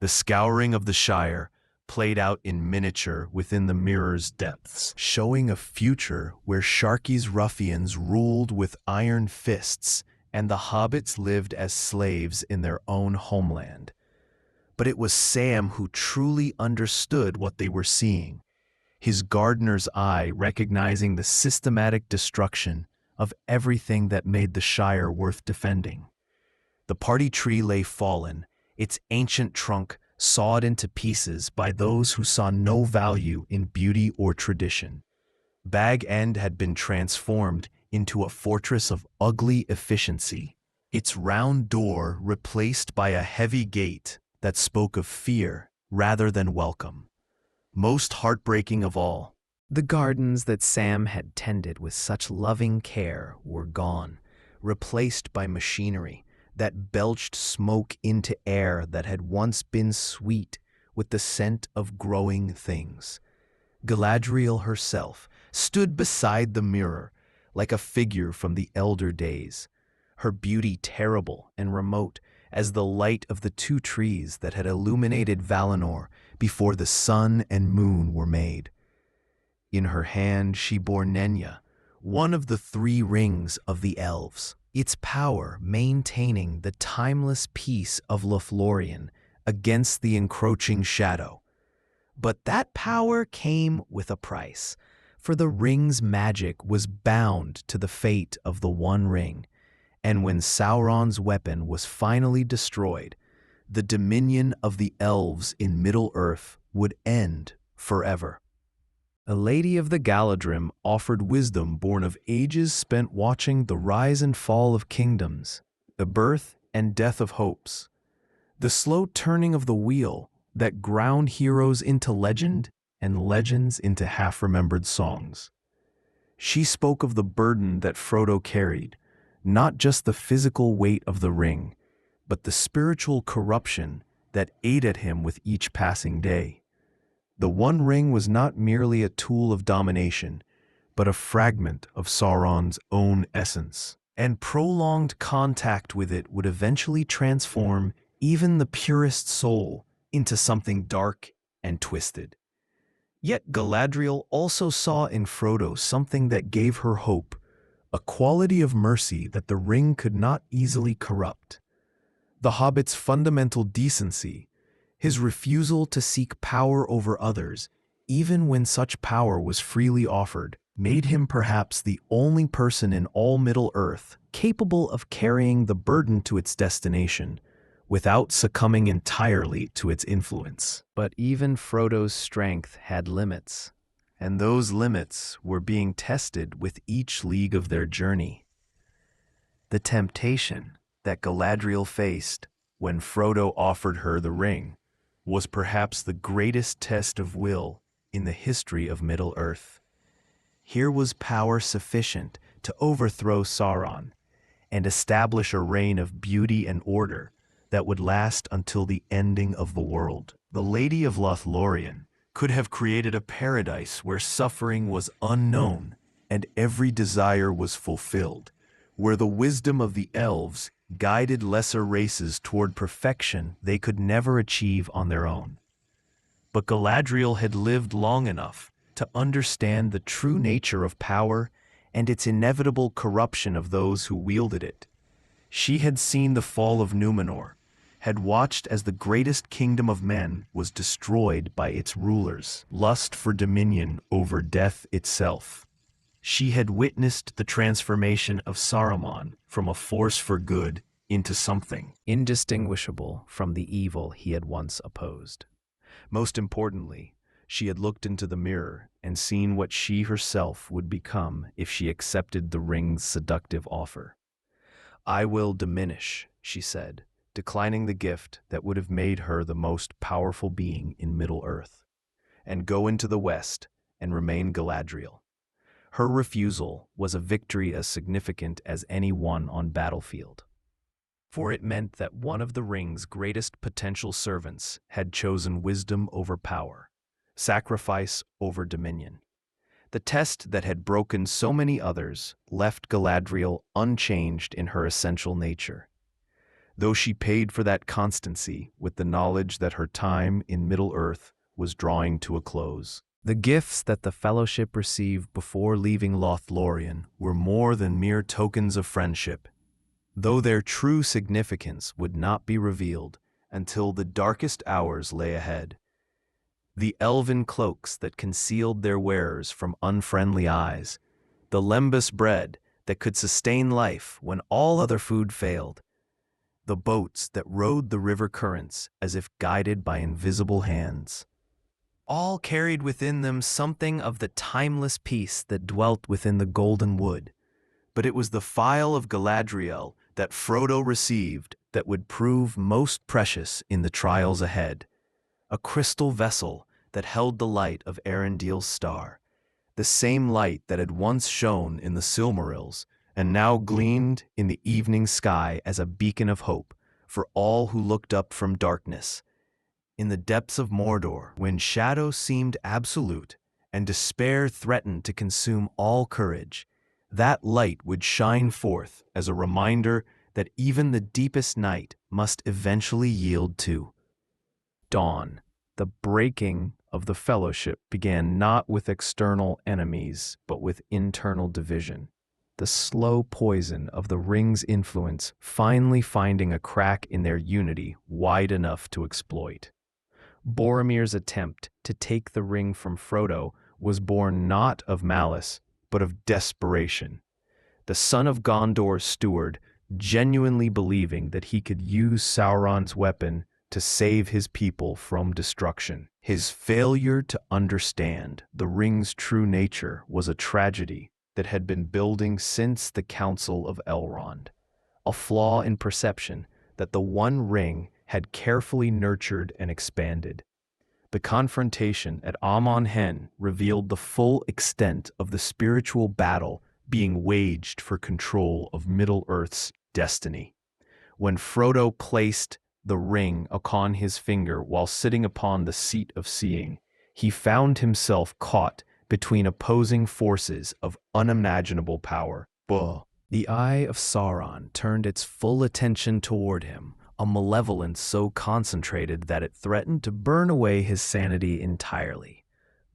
The scouring of the Shire played out in miniature within the mirror's depths, showing a future where Sharky's ruffians ruled with iron fists and the hobbits lived as slaves in their own homeland. But it was Sam who truly understood what they were seeing, his gardener's eye recognizing the systematic destruction of everything that made the Shire worth defending. The party tree lay fallen, its ancient trunk sawed into pieces by those who saw no value in beauty or tradition. Bag End had been transformed into a fortress of ugly efficiency, its round door replaced by a heavy gate that spoke of fear rather than welcome. Most heartbreaking of all, the gardens that Sam had tended with such loving care were gone, replaced by machinery that belched smoke into air that had once been sweet with the scent of growing things. Galadriel herself stood beside the mirror like a figure from the elder days, her beauty terrible and remote as the light of the two trees that had illuminated Valinor before the sun and moon were made. In her hand she bore Nenya, one of the 3 rings of the elves, its power maintaining the timeless peace of Lothlorien against the encroaching shadow. But that power came with a price, for the ring's magic was bound to the fate of the One Ring, and when Sauron's weapon was finally destroyed, the dominion of the elves in Middle-earth would end forever. A lady of the Galadrim offered wisdom born of ages spent watching the rise and fall of kingdoms, the birth and death of hopes, the slow turning of the wheel that ground heroes into legend and legends into half-remembered songs. She spoke of the burden that Frodo carried, not just the physical weight of the ring, but the spiritual corruption that ate at him with each passing day. The One Ring was not merely a tool of domination, but a fragment of Sauron's own essence, and prolonged contact with it would eventually transform even the purest soul into something dark and twisted. Yet Galadriel also saw in Frodo something that gave her hope, a quality of mercy that the ring could not easily corrupt. The Hobbit's fundamental decency, his refusal to seek power over others, even when such power was freely offered, made him perhaps the only person in all Middle-earth capable of carrying the burden to its destination, without succumbing entirely to its influence. But even Frodo's strength had limits, and those limits were being tested with each league of their journey. The temptation that Galadriel faced when Frodo offered her the ring was perhaps the greatest test of will in the history of Middle-earth. Here was power sufficient to overthrow Sauron and establish a reign of beauty and order that would last until the ending of the world. The Lady of Lothlorien could have created a paradise where suffering was unknown and every desire was fulfilled, where the wisdom of the elves guided lesser races toward perfection they could never achieve on their own. But Galadriel had lived long enough to understand the true nature of power and its inevitable corruption of those who wielded it. She had seen the fall of Numenor, had watched as the greatest kingdom of men was destroyed by its rulers' lust for dominion over death itself. She had witnessed the transformation of Saruman from a force for good into something indistinguishable from the evil he had once opposed. Most importantly, she had looked into the mirror and seen what she herself would become if she accepted the ring's seductive offer. "I will diminish," she said, declining the gift that would have made her the most powerful being in Middle-earth, "and go into the West and remain Galadriel." Her refusal was a victory as significant as any won on battlefield, for it meant that one of the ring's greatest potential servants had chosen wisdom over power, sacrifice over dominion. The test that had broken so many others left Galadriel unchanged in her essential nature, though she paid for that constancy with the knowledge that her time in Middle-earth was drawing to a close. The gifts that the Fellowship received before leaving Lothlorien were more than mere tokens of friendship, though their true significance would not be revealed until the darkest hours lay ahead. The elven cloaks that concealed their wearers from unfriendly eyes, the lembas bread that could sustain life when all other food failed, the boats that rode the river currents as if guided by invisible hands, all carried within them something of the timeless peace that dwelt within the golden wood. But it was the phial of Galadriel that Frodo received that would prove most precious in the trials ahead. A crystal vessel that held the light of Arendel's star, the same light that had once shone in the Silmarils and now gleamed in the evening sky as a beacon of hope for all who looked up from darkness. In the depths of Mordor, when shadow seemed absolute and despair threatened to consume all courage, that light would shine forth as a reminder that even the deepest night must eventually yield to dawn. The breaking of the Fellowship began not with external enemies, but with internal division. The slow poison of the ring's influence finally finding a crack in their unity wide enough to exploit. Boromir's attempt to take the ring from Frodo was born not of malice, but of desperation. The son of Gondor's steward genuinely believing that he could use Sauron's weapon to save his people from destruction. His failure to understand the ring's true nature was a tragedy that had been building since the Council of Elrond, a flaw in perception that the One Ring had carefully nurtured and expanded. The confrontation at Amon Hen revealed the full extent of the spiritual battle being waged for control of Middle-earth's destiny. When Frodo placed the ring upon his finger while sitting upon the seat of seeing, he found himself caught between opposing forces of unimaginable power. The eye of Sauron turned its full attention toward him, a malevolence so concentrated that it threatened to burn away his sanity entirely.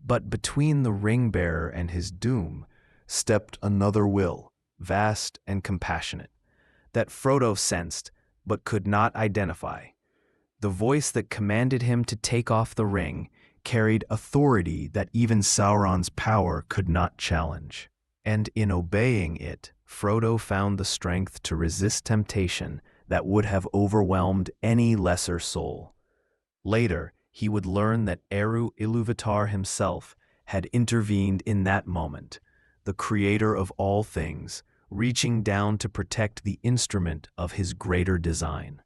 But between the ring-bearer and his doom stepped another will, vast and compassionate, that Frodo sensed but could not identify. The voice that commanded him to take off the ring carried authority that even Sauron's power could not challenge. And in obeying it, Frodo found the strength to resist temptation that would have overwhelmed any lesser soul. Later, he would learn that Eru Ilúvatar himself had intervened in that moment, the creator of all things, reaching down to protect the instrument of his greater design.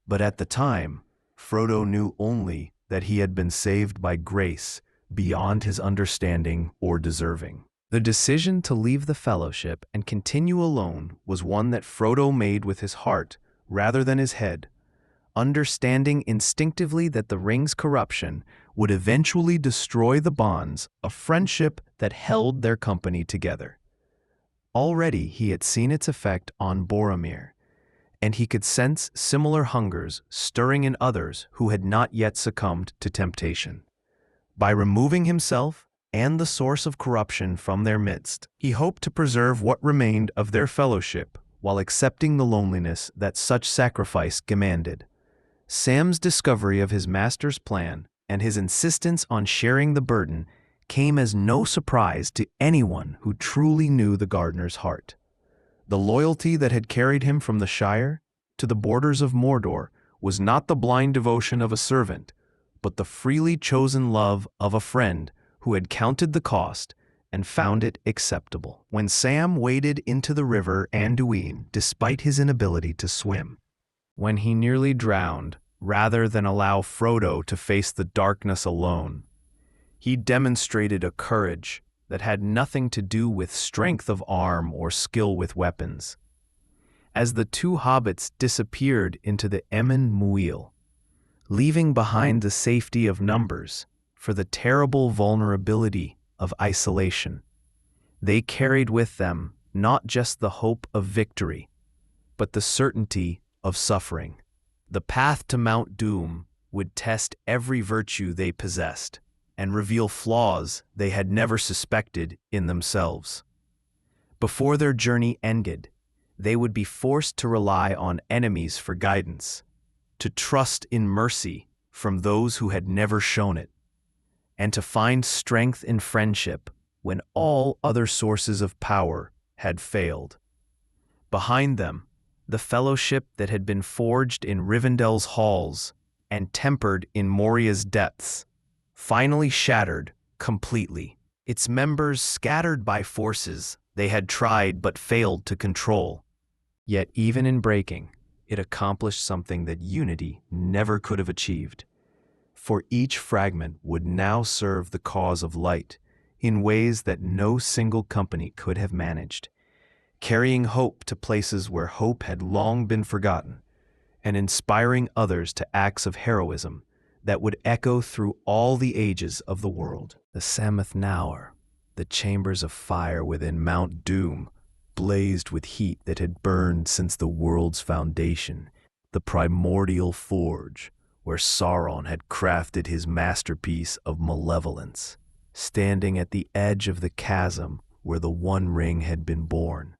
But at the time, Frodo knew only that he had been saved by grace beyond his understanding or deserving. The decision to leave the Fellowship and continue alone was one that Frodo made with his heart rather than his head, understanding instinctively that the ring's corruption would eventually destroy the bonds of friendship that held their company together. Already he had seen its effect on Boromir, and he could sense similar hungers stirring in others who had not yet succumbed to temptation. By removing himself and the source of corruption from their midst, he hoped to preserve what remained of their fellowship while accepting the loneliness that such sacrifice demanded. Sam's discovery of his master's plan and his insistence on sharing the burden came as no surprise to anyone who truly knew the gardener's heart. The loyalty that had carried him from the Shire to the borders of Mordor was not the blind devotion of a servant, but the freely chosen love of a friend who had counted the cost and found it acceptable. When Sam waded into the river Anduin despite his inability to swim, when he nearly drowned rather than allow Frodo to face the darkness alone, he demonstrated a courage that had nothing to do with strength of arm or skill with weapons. As the two hobbits disappeared into the Emyn Muil, leaving behind the safety of numbers for the terrible vulnerability of isolation, they carried with them not just the hope of victory, but the certainty of suffering. The path to Mount Doom would test every virtue they possessed and reveal flaws they had never suspected in themselves. Before their journey ended, they would be forced to rely on enemies for guidance, to trust in mercy from those who had never shown it, and to find strength in friendship when all other sources of power had failed. Behind them, the fellowship that had been forged in Rivendell's halls and tempered in Moria's depths finally shattered completely, its members scattered by forces they had tried but failed to control. Yet even in breaking, it accomplished something that unity never could have achieved. For each fragment would now serve the cause of light in ways that no single company could have managed, carrying hope to places where hope had long been forgotten, and inspiring others to acts of heroism that would echo through all the ages of the world. The Sammath Naur, the chambers of fire within Mount Doom, blazed with heat that had burned since the world's foundation, the primordial forge where Sauron had crafted his masterpiece of malevolence, standing at the edge of the chasm where the One Ring had been born.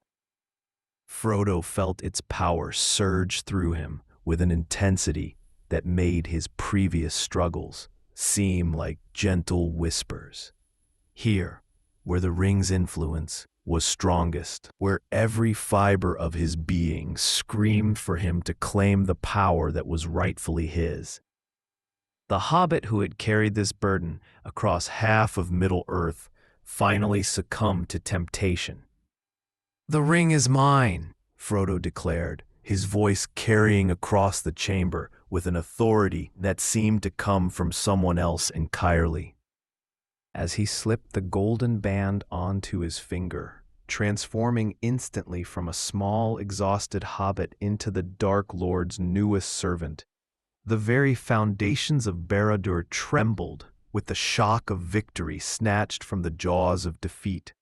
Frodo felt its power surge through him with an intensity that made his previous struggles seem like gentle whispers. Here, where the ring's influence was strongest, where every fiber of his being screamed for him to claim the power that was rightfully his. The hobbit who had carried this burden across half of Middle-earth finally succumbed to temptation. "The ring is mine," Frodo declared, his voice carrying across the chamber with an authority that seemed to come from someone else entirely. As he slipped the golden band onto his finger, transforming instantly from a small, exhausted hobbit into the Dark Lord's newest servant, the very foundations of Barad-dûr trembled with the shock of victory snatched from the jaws of defeat.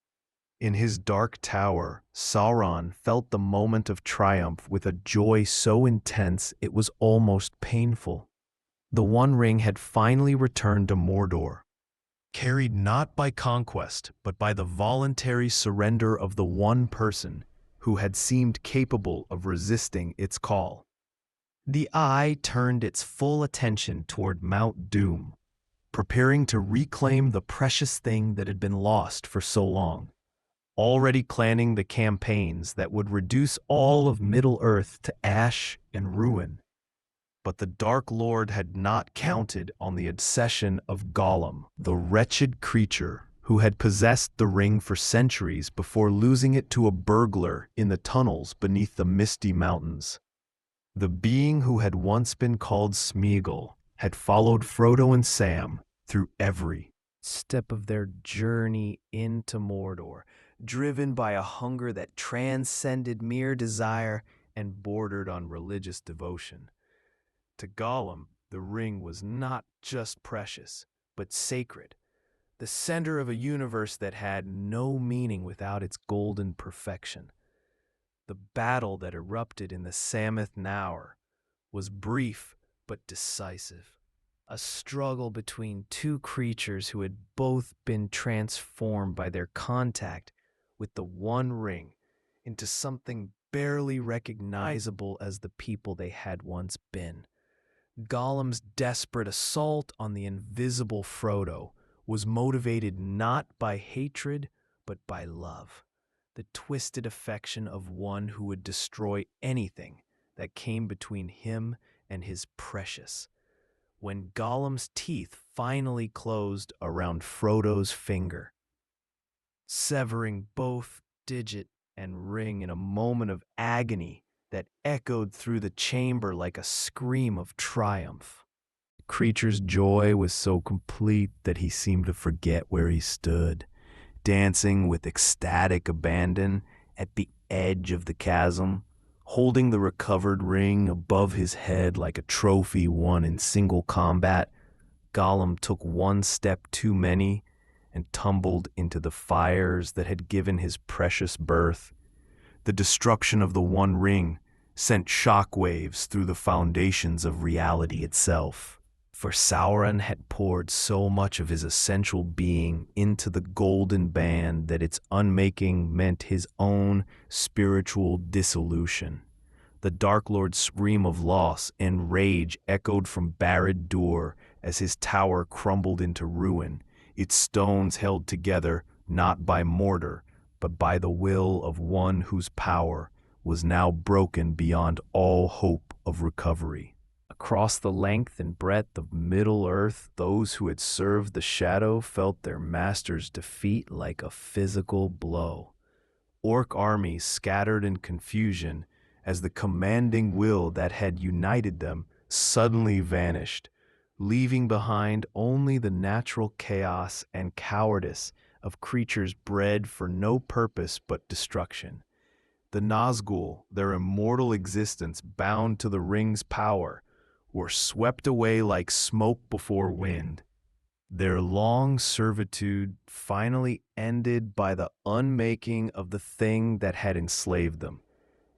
In his dark tower, Sauron felt the moment of triumph with a joy so intense it was almost painful. The One Ring had finally returned to Mordor, carried not by conquest but by the voluntary surrender of the one person who had seemed capable of resisting its call. The Eye turned its full attention toward Mount Doom, preparing to reclaim the precious thing that had been lost for so long, already planning the campaigns that would reduce all of Middle-earth to ash and ruin. But the Dark Lord had not counted on the obsession of Gollum, the wretched creature who had possessed the ring for centuries before losing it to a burglar in the tunnels beneath the Misty Mountains. The being who had once been called Smeagol had followed Frodo and Sam through every step of their journey into Mordor, driven by a hunger that transcended mere desire and bordered on religious devotion. To Gollum, the ring was not just precious, but sacred, the center of a universe that had no meaning without its golden perfection. The battle that erupted in the Sammath Naur was brief but decisive, a struggle between two creatures who had both been transformed by their contact with the One Ring into something barely recognizable as the people they had once been. Gollum's desperate assault on the invisible Frodo was motivated not by hatred, but by love, the twisted affection of one who would destroy anything that came between him and his precious. When Gollum's teeth finally closed around Frodo's finger, severing both digit and ring in a moment of agony that echoed through the chamber like a scream of triumph. The creature's joy was so complete that he seemed to forget where he stood, dancing with ecstatic abandon at the edge of the chasm, holding the recovered ring above his head like a trophy won in single combat. Gollum took one step too many and tumbled into the fires that had given his precious birth. The destruction of the One Ring sent shockwaves through the foundations of reality itself. For Sauron had poured so much of his essential being into the golden band that its unmaking meant his own spiritual dissolution. The Dark Lord's scream of loss and rage echoed from Barad-dûr as his tower crumbled into ruin, its stones held together not by mortar, but by the will of one whose power was now broken beyond all hope of recovery. Across the length and breadth of Middle-earth, those who had served the Shadow felt their master's defeat like a physical blow. Orc armies scattered in confusion as the commanding will that had united them suddenly vanished, leaving behind only the natural chaos and cowardice of creatures bred for no purpose but destruction. The Nazgul, their immortal existence bound to the ring's power, were swept away like smoke before wind, their long servitude finally ended by the unmaking of the thing that had enslaved them.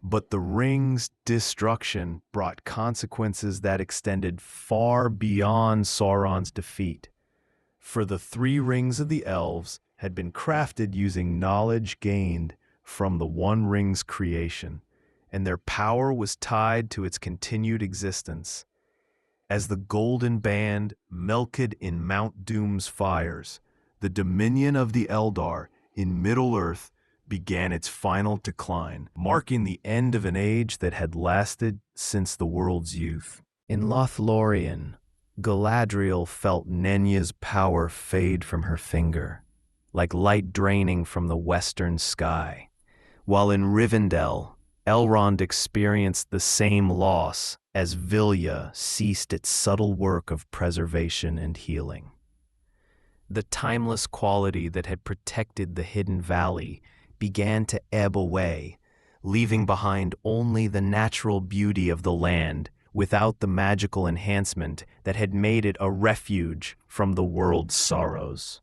But the ring's destruction brought consequences that extended far beyond Sauron's defeat. For the three rings of the elves had been crafted using knowledge gained from the One Ring's creation, and their power was tied to its continued existence. As the golden band melted in Mount Doom's fires, the dominion of the Eldar in Middle-earth began its final decline, marking the end of an age that had lasted since the world's youth. In Lothlorien, Galadriel felt Nenya's power fade from her finger, like light draining from the western sky, while in Rivendell, Elrond experienced the same loss as Vilya ceased its subtle work of preservation and healing. The timeless quality that had protected the Hidden Valley began to ebb away, leaving behind only the natural beauty of the land without the magical enhancement that had made it a refuge from the world's sorrows.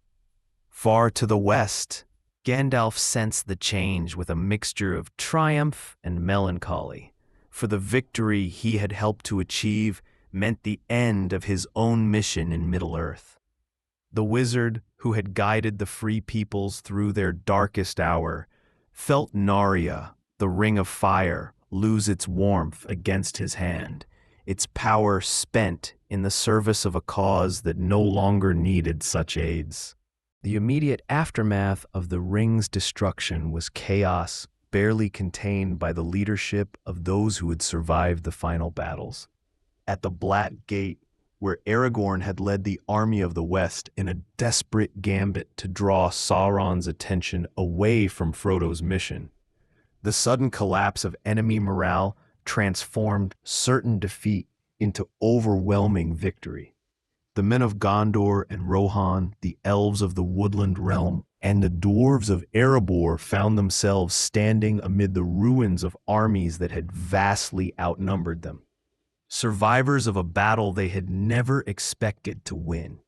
Far to the west, Gandalf sensed the change with a mixture of triumph and melancholy, for the victory he had helped to achieve meant the end of his own mission in Middle-earth. The wizard who had guided the free peoples through their darkest hour felt Narya, the ring of fire, lose its warmth against his hand, its power spent in the service of a cause that no longer needed such aids. The immediate aftermath of the ring's destruction was chaos barely contained by the leadership of those who had survived the final battles. At the Black Gate, where Aragorn had led the army of the West in a desperate gambit to draw Sauron's attention away from Frodo's mission, the sudden collapse of enemy morale transformed certain defeat into overwhelming victory. The men of Gondor and Rohan, the elves of the woodland realm, and the dwarves of Erebor found themselves standing amid the ruins of armies that had vastly outnumbered them, survivors of a battle they had never expected to win.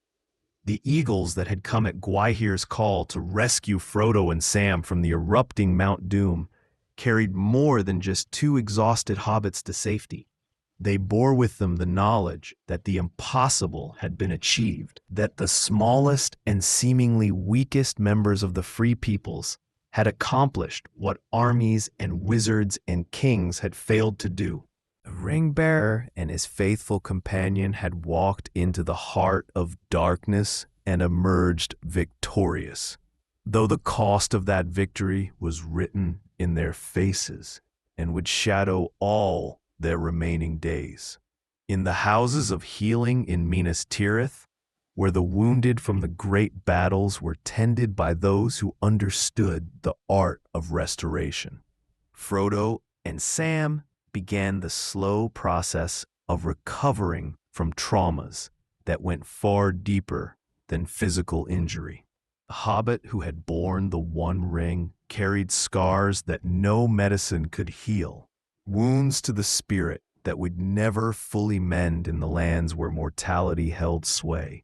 The eagles that had come at Gwaihir's call to rescue Frodo and Sam from the erupting Mount Doom carried more than just two exhausted hobbits to safety. They bore with them the knowledge that the impossible had been achieved, that the smallest and seemingly weakest members of the free peoples had accomplished what armies and wizards and kings had failed to do. The ring-bearer and his faithful companion had walked into the heart of darkness and emerged victorious, though the cost of that victory was written in their faces and would shadow all their remaining days. In the houses of healing in Minas Tirith, where the wounded from the great battles were tended by those who understood the art of restoration, Frodo and Sam began the slow process of recovering from traumas that went far deeper than physical injury. The hobbit who had borne the One Ring carried scars that no medicine could heal, wounds to the spirit that would never fully mend in the lands where mortality held sway.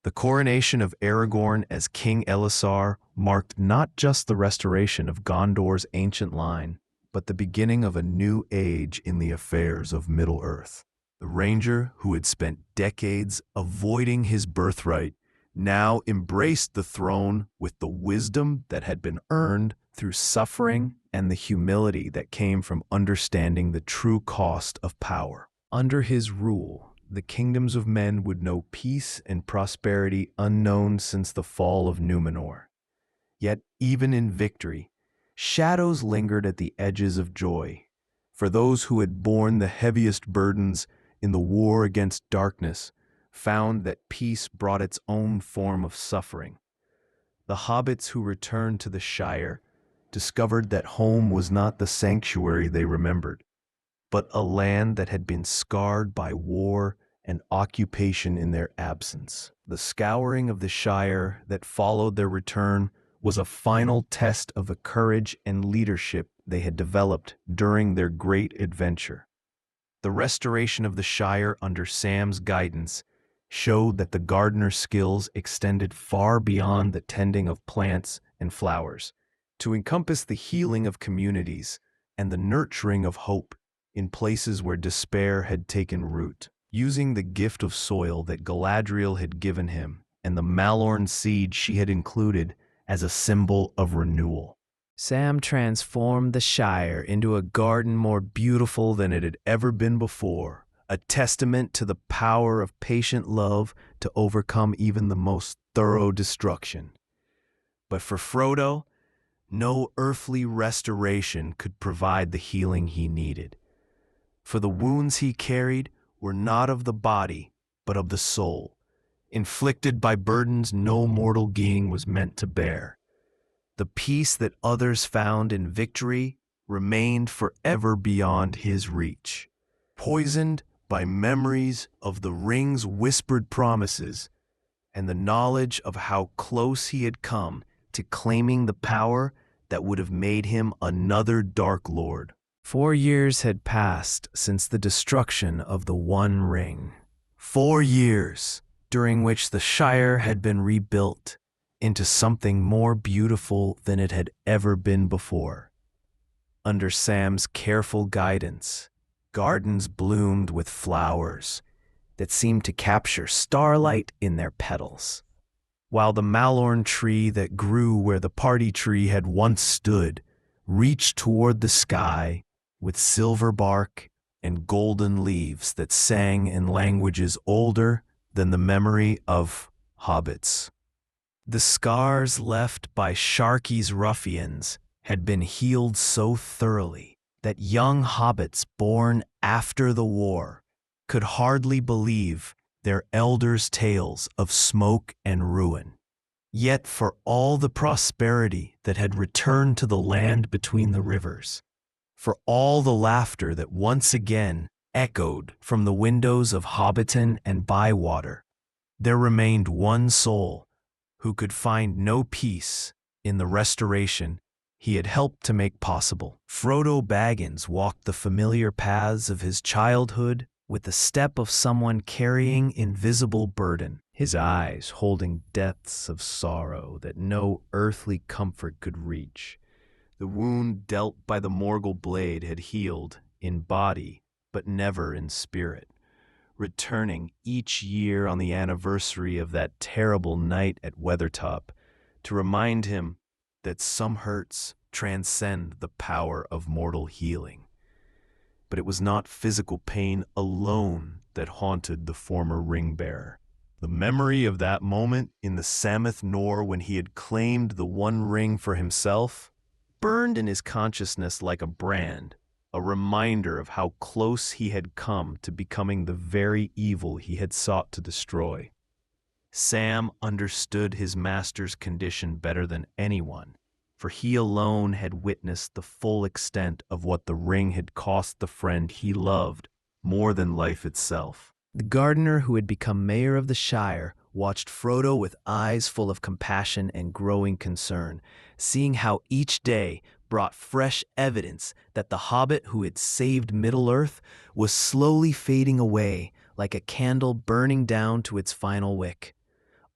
The coronation of Aragorn as King Elisar marked not just the restoration of Gondor's ancient line, but the beginning of a new age in the affairs of Middle-earth. The ranger who had spent decades avoiding his birthright now embraced the throne with the wisdom that had been earned through suffering and the humility that came from understanding the true cost of power. Under his rule, the kingdoms of men would know peace and prosperity unknown since the fall of Númenor. Yet, even in victory, shadows lingered at the edges of joy. For those who had borne the heaviest burdens in the war against darkness found that peace brought its own form of suffering. The hobbits who returned to the Shire discovered that home was not the sanctuary they remembered, but a land that had been scarred by war and occupation in their absence. The scouring of the Shire that followed their return was a final test of the courage and leadership they had developed during their great adventure. The restoration of the Shire under Sam's guidance showed that the gardener's skills extended far beyond the tending of plants and flowers, to encompass the healing of communities and the nurturing of hope in places where despair had taken root. Using the gift of soil that Galadriel had given him and the Malorn seed she had included as a symbol of renewal, Sam transformed the Shire into a garden more beautiful than it had ever been before, a testament to the power of patient love to overcome even the most thorough destruction. But for Frodo, no earthly restoration could provide the healing he needed. For the wounds he carried were not of the body, but of the soul, inflicted by burdens no mortal being was meant to bear. The peace that others found in victory remained forever beyond his reach. Poisoned by memories of the ring's whispered promises and the knowledge of how close he had come to claiming the power that would have made him another Dark Lord. 4 years had passed since the destruction of the One Ring. 4 years during which the Shire had been rebuilt into something more beautiful than it had ever been before. Under Sam's careful guidance, gardens bloomed with flowers that seemed to capture starlight in their petals, while the Malorn tree that grew where the party tree had once stood reached toward the sky with silver bark and golden leaves that sang in languages older than the memory of hobbits. The scars left by Sharky's ruffians had been healed so thoroughly that young hobbits born after the war could hardly believe their elders' tales of smoke and ruin. Yet for all the prosperity that had returned to the land between the rivers, for all the laughter that once again echoed from the windows of Hobbiton and Bywater, there remained one soul who could find no peace in the restoration he had helped to make possible. Frodo Baggins walked the familiar paths of his childhood with the step of someone carrying invisible burden, his eyes holding depths of sorrow that no earthly comfort could reach. The wound dealt by the Morgul blade had healed in body, but never in spirit, returning each year on the anniversary of that terrible night at Weathertop to remind him that some hurts transcend the power of mortal healing. But it was not physical pain alone that haunted the former ring-bearer. The memory of that moment in the Sameth Nor when he had claimed the One Ring for himself burned in his consciousness like a brand, a reminder of how close he had come to becoming the very evil he had sought to destroy. Sam understood his master's condition better than anyone, for he alone had witnessed the full extent of what the ring had cost the friend he loved more than life itself. The gardener who had become mayor of the Shire watched Frodo with eyes full of compassion and growing concern, seeing how each day brought fresh evidence that the hobbit who had saved Middle-earth was slowly fading away like a candle burning down to its final wick.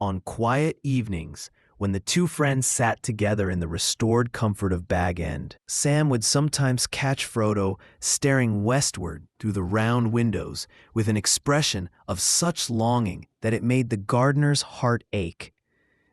On quiet evenings, when the two friends sat together in the restored comfort of Bag End, Sam would sometimes catch Frodo staring westward through the round windows with an expression of such longing that it made the gardener's heart ache.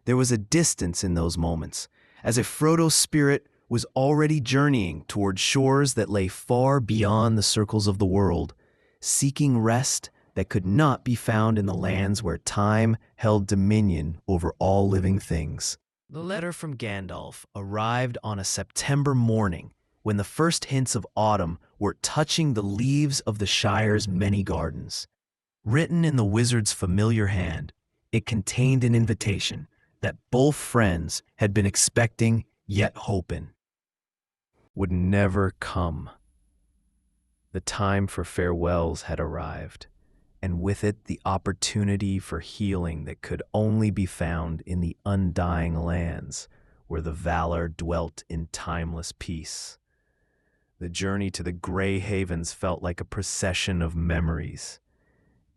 There was a distance in those moments, as if Frodo's spirit was already journeying toward shores that lay far beyond the circles of the world, seeking rest that could not be found in the lands where time held dominion over all living things. The letter from Gandalf arrived on a September morning when the first hints of autumn were touching the leaves of the Shire's many gardens. Written in the wizard's familiar hand, it contained an invitation that both friends had been expecting yet hoping would never come. The time for farewells had arrived, and with it the opportunity for healing that could only be found in the undying lands where the Valar dwelt in timeless peace. The journey to the Grey Havens felt like a procession of memories,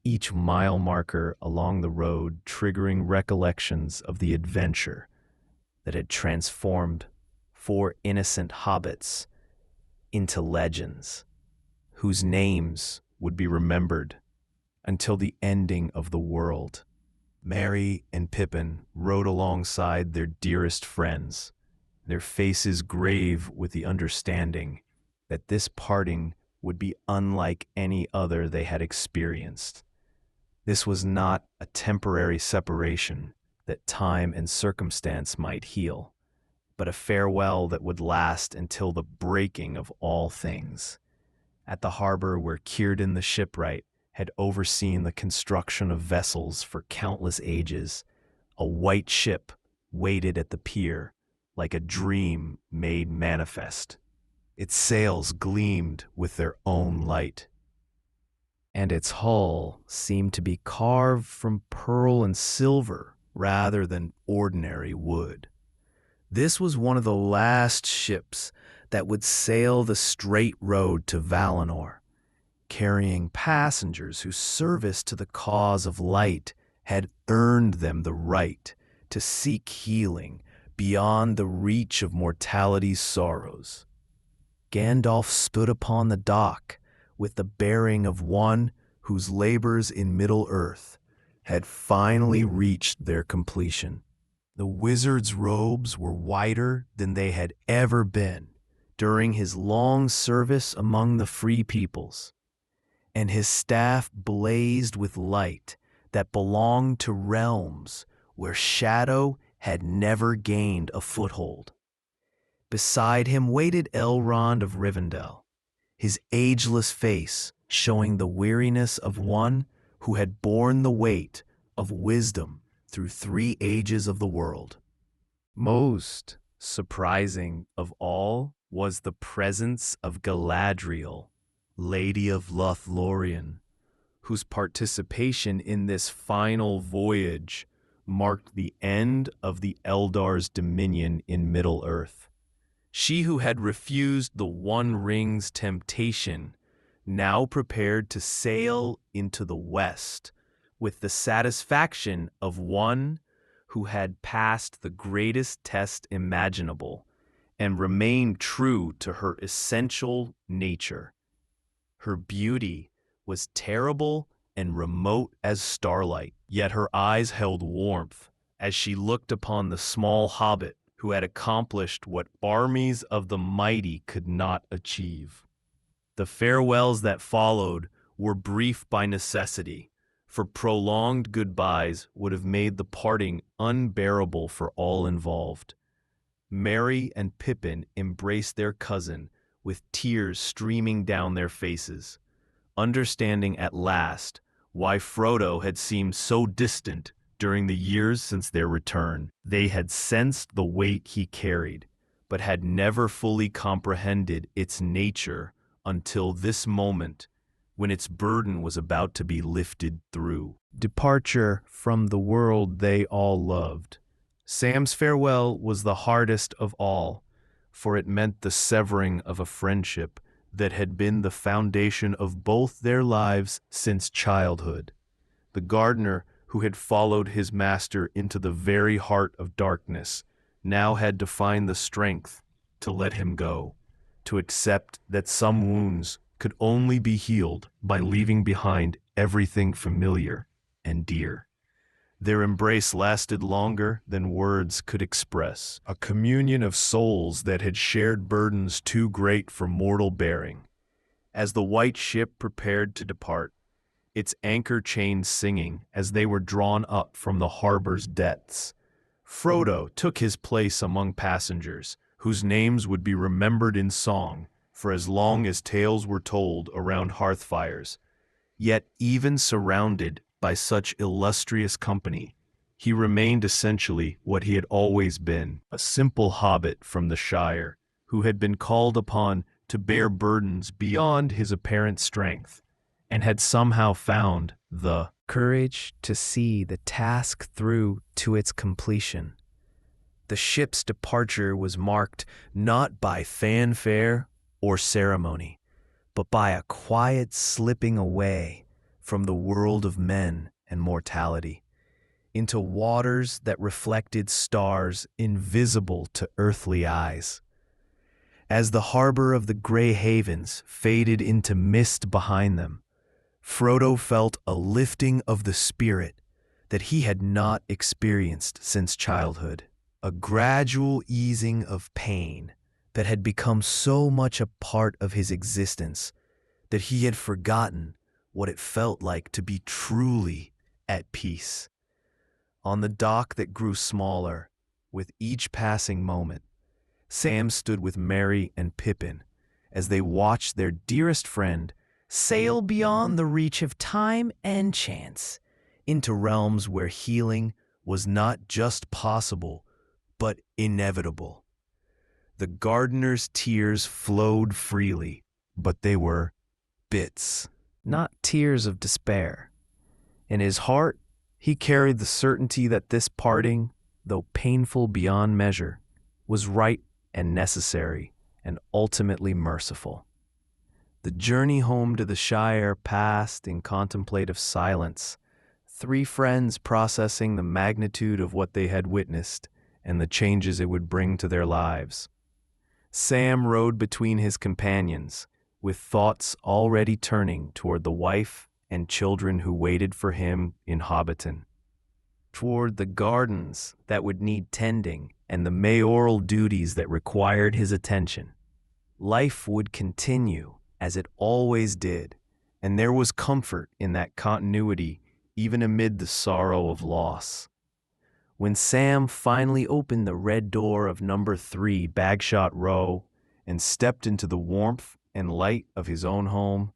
each mile marker along the road triggering recollections of the adventure that had transformed four innocent hobbits into legends whose names would be remembered until the ending of the world. Merry and Pippin rode alongside their dearest friends, their faces grave with the understanding that this parting would be unlike any other they had experienced. This was not a temporary separation that time and circumstance might heal, but a farewell that would last until the breaking of all things. At the harbor where Círdan the shipwright had overseen the construction of vessels for countless ages, a white ship waited at the pier like a dream made manifest. Its sails gleamed with their own light, and its hull seemed to be carved from pearl and silver rather than ordinary wood. This was one of the last ships that would sail the straight road to Valinor, carrying passengers whose service to the cause of light had earned them the right to seek healing beyond the reach of mortality's sorrows. Gandalf stood upon the dock with the bearing of one whose labors in Middle-earth had finally reached their completion. The wizard's robes were wider than they had ever been during his long service among the free peoples, and his staff blazed with light that belonged to realms where shadow had never gained a foothold. Beside him waited Elrond of Rivendell, his ageless face showing the weariness of one who had borne the weight of wisdom through 3 ages of the world. Most surprising of all was the presence of Galadriel, Lady of Lothlorien, whose participation in this final voyage marked the end of the Eldar's dominion in Middle-earth. She who had refused the One Ring's temptation now prepared to sail into the west with the satisfaction of one who had passed the greatest test imaginable and remained true to her essential nature. Her beauty was terrible and remote as starlight, yet her eyes held warmth as she looked upon the small hobbit who had accomplished what armies of the mighty could not achieve. The farewells that followed were brief by necessity, for prolonged goodbyes would have made the parting unbearable for all involved. Merry and Pippin embraced their cousin with tears streaming down their faces, understanding at last why Frodo had seemed so distant during the years since their return. They had sensed the weight he carried, but had never fully comprehended its nature until this moment, when its burden was about to be lifted through. Departure from the world they all loved. Sam's farewell was the hardest of all, for it meant the severing of a friendship that had been the foundation of both their lives since childhood. The gardener, who had followed his master into the very heart of darkness, now had to find the strength to let him go, to accept that some wounds could only be healed by leaving behind everything familiar and dear. Their embrace lasted longer than words could express, a communion of souls that had shared burdens too great for mortal bearing. As the white ship prepared to depart, its anchor chains singing as they were drawn up from the harbor's depths, Frodo took his place among passengers whose names would be remembered in song for as long as tales were told around hearth fires. Yet even surrounded by such illustrious company, he remained essentially what he had always been, a simple hobbit from the Shire, who had been called upon to bear burdens beyond his apparent strength, and had somehow found the courage to see the task through to its completion. The ship's departure was marked not by fanfare or ceremony, but by a quiet slipping away from the world of men and mortality into waters that reflected stars invisible to earthly eyes. As the harbor of the Grey Havens faded into mist behind them, Frodo felt a lifting of the spirit that he had not experienced since childhood, a gradual easing of pain that had become so much a part of his existence that he had forgotten what it felt like to be truly at peace. On the dock that grew smaller with each passing moment, Sam stood with Merry and Pippin as they watched their dearest friend sail beyond the reach of time and chance into realms where healing was not just possible, but inevitable. The gardener's tears flowed freely, but they were bits, not tears of despair. In his heart, he carried the certainty that this parting, though painful beyond measure, was right and necessary and ultimately merciful. The journey home to the Shire passed in contemplative silence, three friends processing the magnitude of what they had witnessed and the changes it would bring to their lives. Sam rode between his companions, with thoughts already turning toward the wife and children who waited for him in Hobbiton, toward the gardens that would need tending and the mayoral duties that required his attention. Life would continue as it always did, and there was comfort in that continuity even amid the sorrow of loss. When Sam finally opened the red door of number 3 Bagshot Row and stepped into the warmth and light of his own home,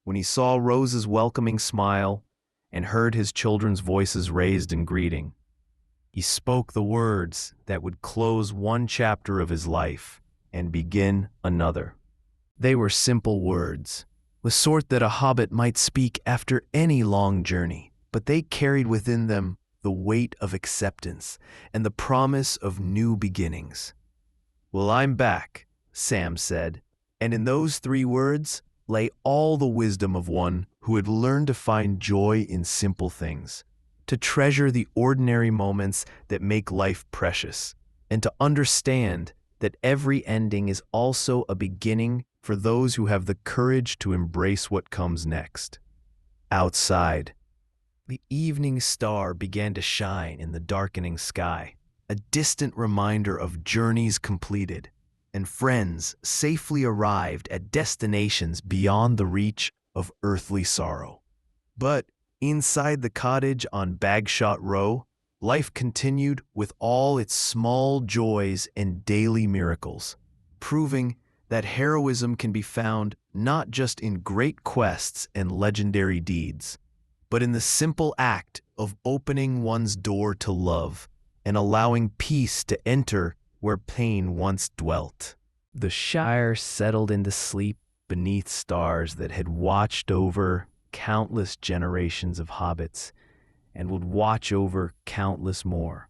when he saw Rose's welcoming smile and heard his children's voices raised in greeting, he spoke the words that would close one chapter of his life and begin another. They were simple words, the sort that a hobbit might speak after any long journey, but they carried within them the weight of acceptance and the promise of new beginnings. "Well, I'm back," Sam said, and in those 3 words lay all the wisdom of one who had learned to find joy in simple things, to treasure the ordinary moments that make life precious, and to understand that every ending is also a beginning for those who have the courage to embrace what comes next. Outside, the evening star began to shine in the darkening sky. a distant reminder of journeys completed, and friends safely arrived at destinations beyond the reach of earthly sorrow. But inside the cottage on Bagshot Row, life continued with all its small joys and daily miracles, proving that heroism can be found not just in great quests and legendary deeds, but in the simple act of opening one's door to love and allowing peace to enter where pain once dwelt. The Shire settled into sleep beneath stars that had watched over countless generations of hobbits and would watch over countless more.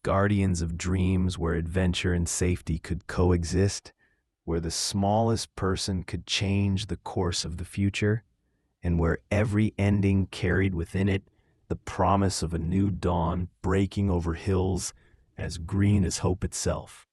Guardians of dreams where adventure and safety could coexist, where the smallest person could change the course of the future, and where every ending carried within it the promise of a new dawn breaking over hills as green as hope itself.